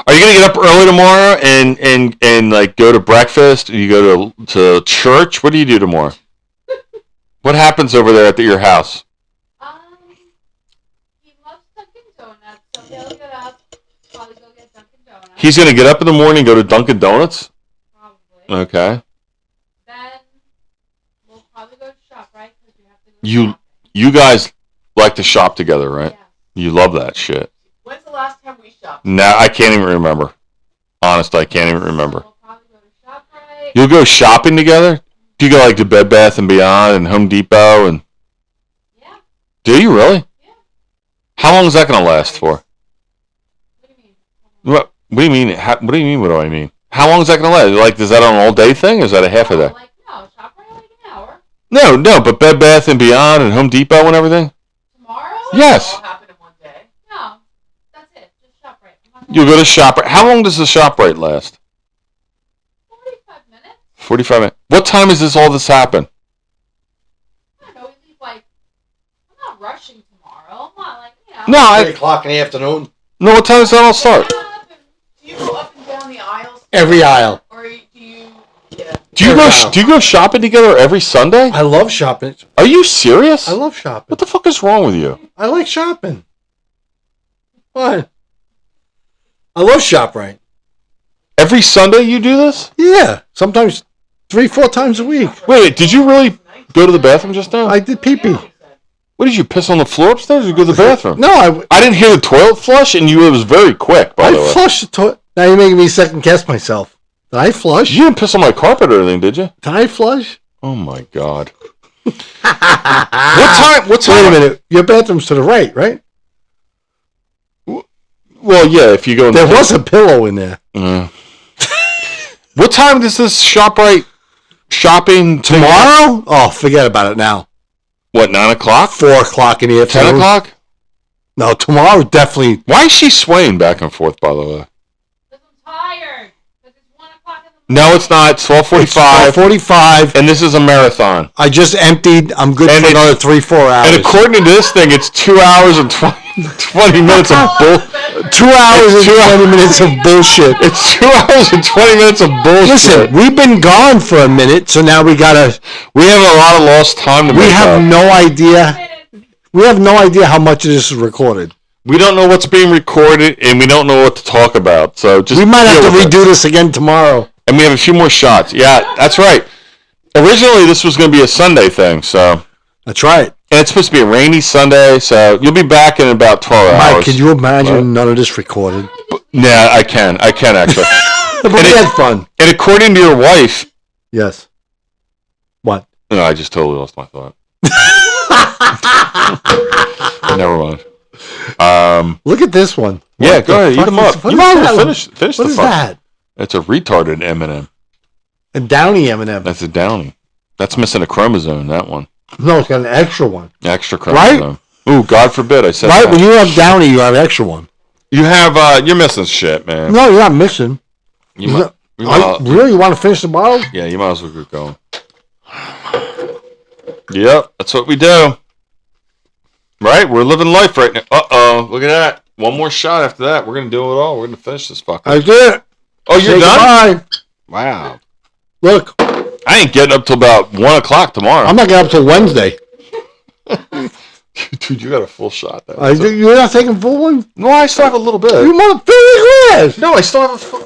Are you gonna get up early tomorrow and like go to breakfast? You go to church? What do you do tomorrow? What happens over there at your house? He loves Dunkin' Donuts, so he'll get up, probably go get Dunkin' Donuts. He's gonna get up in the morning and go to Dunkin' Donuts? Probably. Okay. Then we'll probably go shop, right? Because we have to go You shopping. you guys like to shop together, right? Yeah. You love that shit. When's the last time we shopped? Now I can't even remember. Honest, I can't even remember. We'll probably go to shop, right? You'll go shopping together? Do you go like to Bed Bath and Beyond and Home Depot and Yeah. do you really? Yeah. How long is that gonna last for? What do you mean? What do you mean? What do you mean? What do I mean? How long is that gonna last? Like, is that an all day thing? Or is that a half a day? No, shop for like an hour. No, but Bed Bath and Beyond and Home Depot and everything. Tomorrow? Yes. It all happened in one day. No. That's it. You go to ShopRite. How long does the ShopRite last? 45 minutes. 45 minutes. What time is this happen? I don't know. We leave like. I'm not rushing tomorrow. I'm not like No, 3 o'clock in the afternoon. No, what time does that all start? Do you go up and down the aisles? Every aisle. Or do you? Yeah. Do you go shopping together every Sunday? I love shopping. Are you serious? I love shopping. What the fuck is wrong with you? I like shopping. What? I love ShopRite. Every Sunday you do this? Yeah. Sometimes 3-4 times a week. Wait, did you really go to the bathroom just now? I did pee-pee. What, did you piss on the floor upstairs or you go to the bathroom? No, I didn't hear the toilet flush, and it was very quick, by the way. I flushed the toilet. Now you're making me second guess myself. Did I flush? You didn't piss on my carpet or anything, did you? Did I flush? Oh, my God. What time? Wait a minute. Your bathroom's to the right? Well, yeah, if you go in There was a pillow in there. What time does this ShopRite shopping Tomorrow? Oh, forget about it now. What, 9 o'clock? 4 o'clock in the afternoon. 10 o'clock? No, tomorrow definitely. Why is she swaying back and forth, by the way? Because I'm tired. Because it's 1 o'clock in the morning. No, it's not. It's 12:45. 45. And this is a marathon. I just emptied. I'm good for another 3-4 hours. And according to this thing, it's 2 hours and 20 minutes of bull. 2 hours and 20 minutes of bullshit. It's 2 hours and 20 minutes of bullshit. Listen, we've been gone for a minute, so now we gotta. We have a lot of lost time to We make have up. no idea. We have no idea how much of this is recorded. We don't know what's being recorded, and we don't know what to talk about. So just We might have to deal with redo it. this again tomorrow. And we have a few more shots. Yeah, that's right. Originally, this was going to be a Sunday thing, so. That's right. And it's supposed to be a rainy Sunday, so you'll be back in about 12 hours. Mike, can you imagine none of this recorded? Yeah, I can. I can, actually. But we had fun. And according to your wife... Yes. What? No, I just totally lost my thought. Never mind. Look at this one. Yeah, What go the ahead. Eat fuck them is- up. what You is might as that well one? finish What the is fuck. that? It's a retarded M&M. A Downy M&M. That's a Downy. That's missing a chromosome, that one. No, it's got an extra one. Extra chromosome. Ooh, God forbid I said Right? that. When you have Downy, you have an extra one. You have, you're missing shit, man. No, you're not missing. You might, Really? You want to finish the bottle? yeah, you might as well get going. Yep, that's what we do. Right? We're living life right now. Uh-oh, look at that. One more shot after that. We're going to do it all. We're going to finish this fucker. I did. Oh, you're Say done? goodbye. Wow. Look, I ain't getting up till about 1 o'clock tomorrow. I'm not getting up till Wednesday. Dude, you got a full shot there. You're not taking full one? No, I still have a little bit. You want to fill your glass. No, I still have a full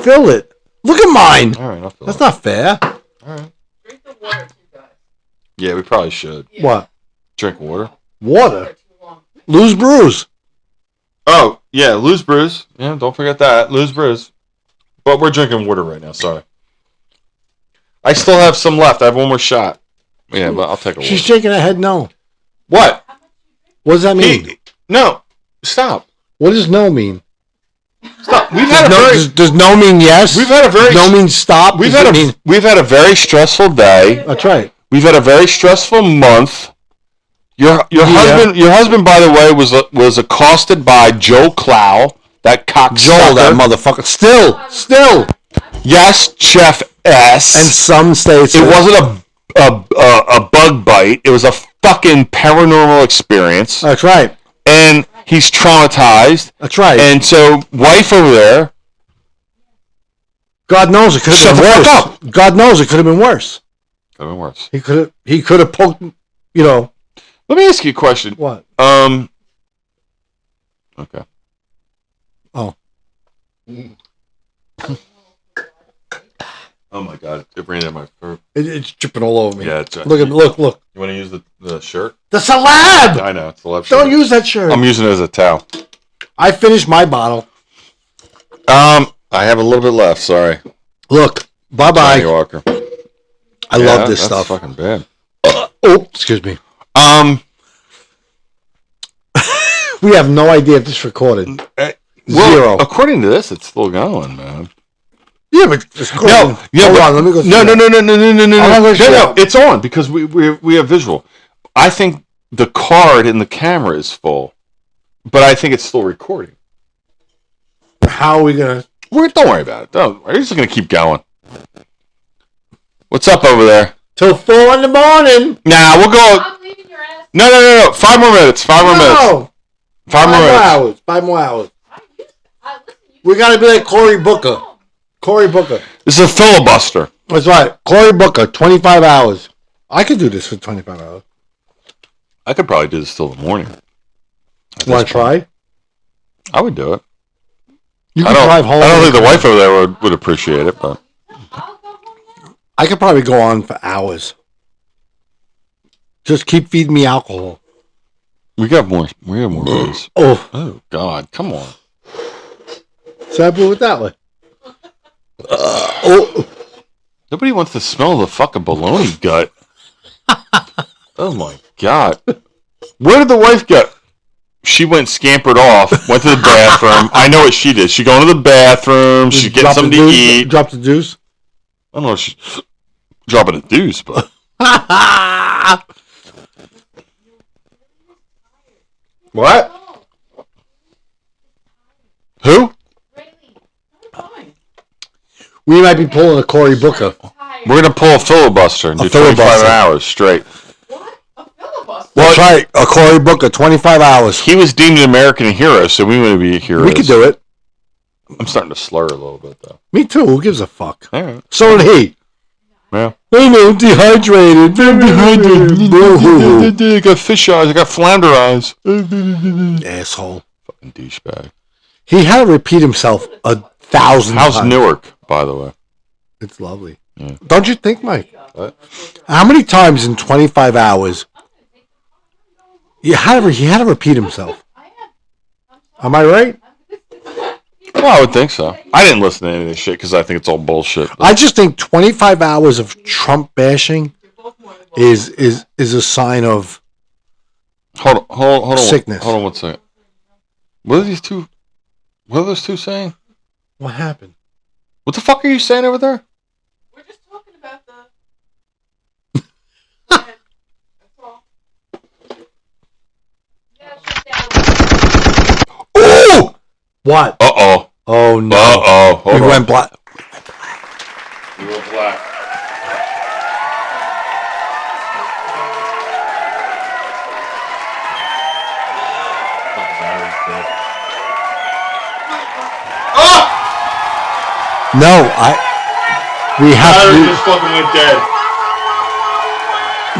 Fill it. Look at mine. All right, I'll fill That's it. not fair. All right. Drink the water too, guys. Yeah, we probably should. Yeah. What? Drink water. Water. Too long. Lose bruise. Oh, yeah, lose brews. Yeah, don't forget that. Lose brews. But we're drinking water right now, sorry. I still have some left. I have one more shot. Yeah, but I'll take a She's water. shaking her head no. What? What does that mean? No. Stop. What does no mean? Stop. We've had a very Does no mean yes? We've had a very Does no mean stop? we've Does had it mean, we've had a very stressful day. that's right. We've had a very stressful month. Your husband, by the way, was accosted by Joe Clow, that cocksucker. Joel, that motherfucker. Still. Yes, Chef S. And some states. It wasn't a bug bite. It was a fucking paranormal experience. That's right. And he's traumatized. That's right. And so, wife over there. God knows it could have Shut been the worse. fuck God knows it could have been worse. Could have been worse. He could have poked, you know. Let me ask you a question. What? Okay. Oh. Oh my God! It ran in my fur. It's dripping all over me. Yeah. It's, Look. You want to use the shirt? The salad! I know it's the left. Don't shirt. use that shirt. I'm using it as a towel. I finished my bottle. I have a little bit left. Sorry. Look. Johnny Bye-bye. Walker. I love this that's stuff. Fucking bad. Oh, excuse me. We have no idea if this recorded. Well, Zero. According to this, it's still going, man. Yeah, but it's cool. Hold on, let me go. No. I'll go see No, that. it's on because we have visual. I think the card in the camera is full, but I think it's still recording. How are we gonna? Don't worry about it. We're just gonna keep going. What's up over there? Till 4 in the morning. Nah, we'll go. I'm leaving your ass. No. 5 more minutes. 5 more minutes. No. 5 more minutes. hours. 5 more hours. Listen, We gotta be like Cory Booker. Cory Booker. This is a filibuster. That's right. Cory Booker, 25 hours. I could do this for 25 hours. I could probably do this till the morning. Want to try? I would do it. You can drive home. I don't think the wife over there would appreciate it, but I'll go home now. I could probably go on for hours. Just keep feeding me alcohol. we have more days. Oh God, come on. So I blew it that way. Nobody wants to smell the fucking bologna gut. Oh my God. Where did the wife go? She went scampered off, went to the bathroom. I know what she did. She going to the bathroom. She's getting something to eat. Drop the deuce. I don't know if she's dropping a deuce, but. What? Who? We might be pulling a Cory Booker. We're going to pull a filibuster and do 25 hours straight. What? A filibuster? Well, that's right. A Cory Booker, 25 hours. He was deemed an American hero, so we want to be heroes. We could do it. I'm starting to slur a little bit, though. Me too. Who gives a fuck? All right. So did he. Yeah. I know, dehydrated. Very dehydrated. I got fish eyes. I got flounder eyes. Asshole. Fucking douchebag. He had to repeat himself 1,000 times. How's Newark, by the way? It's lovely. Yeah. Don't you think, Mike? What? How many times in 25 hours he had to repeat himself? Am I right? Well, I would think so. I didn't listen to any of this shit because I think it's all bullshit. I just think 25 hours of Trump bashing is a sign of Hold on. sickness. Hold on 1 second. What are these two? What are those two saying? What happened? What the fuck are you saying over there? We're just talking about the. That's all. Ooh! What? Uh-oh. Oh no! Uh-oh. Hold We on. went black. We went black. No, we have Battery to. just fucking went dead.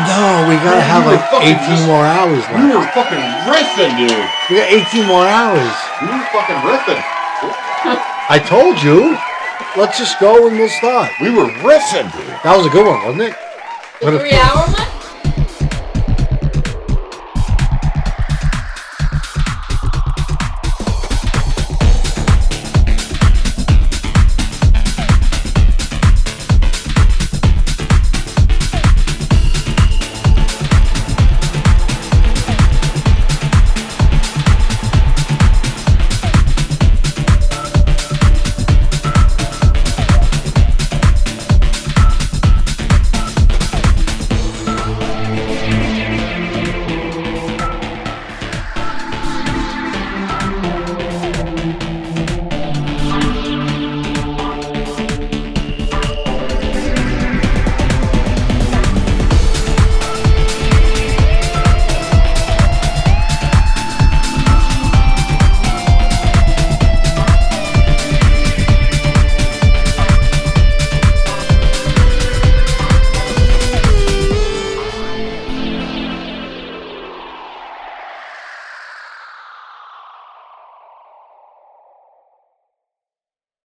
No, we gotta have were like fucking 18 more hours We left. were fucking riffing, dude. We got 18 more hours. We were fucking riffing. I told you. Let's just go and we'll start. We were riffing, dude. That was a good one, wasn't it? The 3 hour one?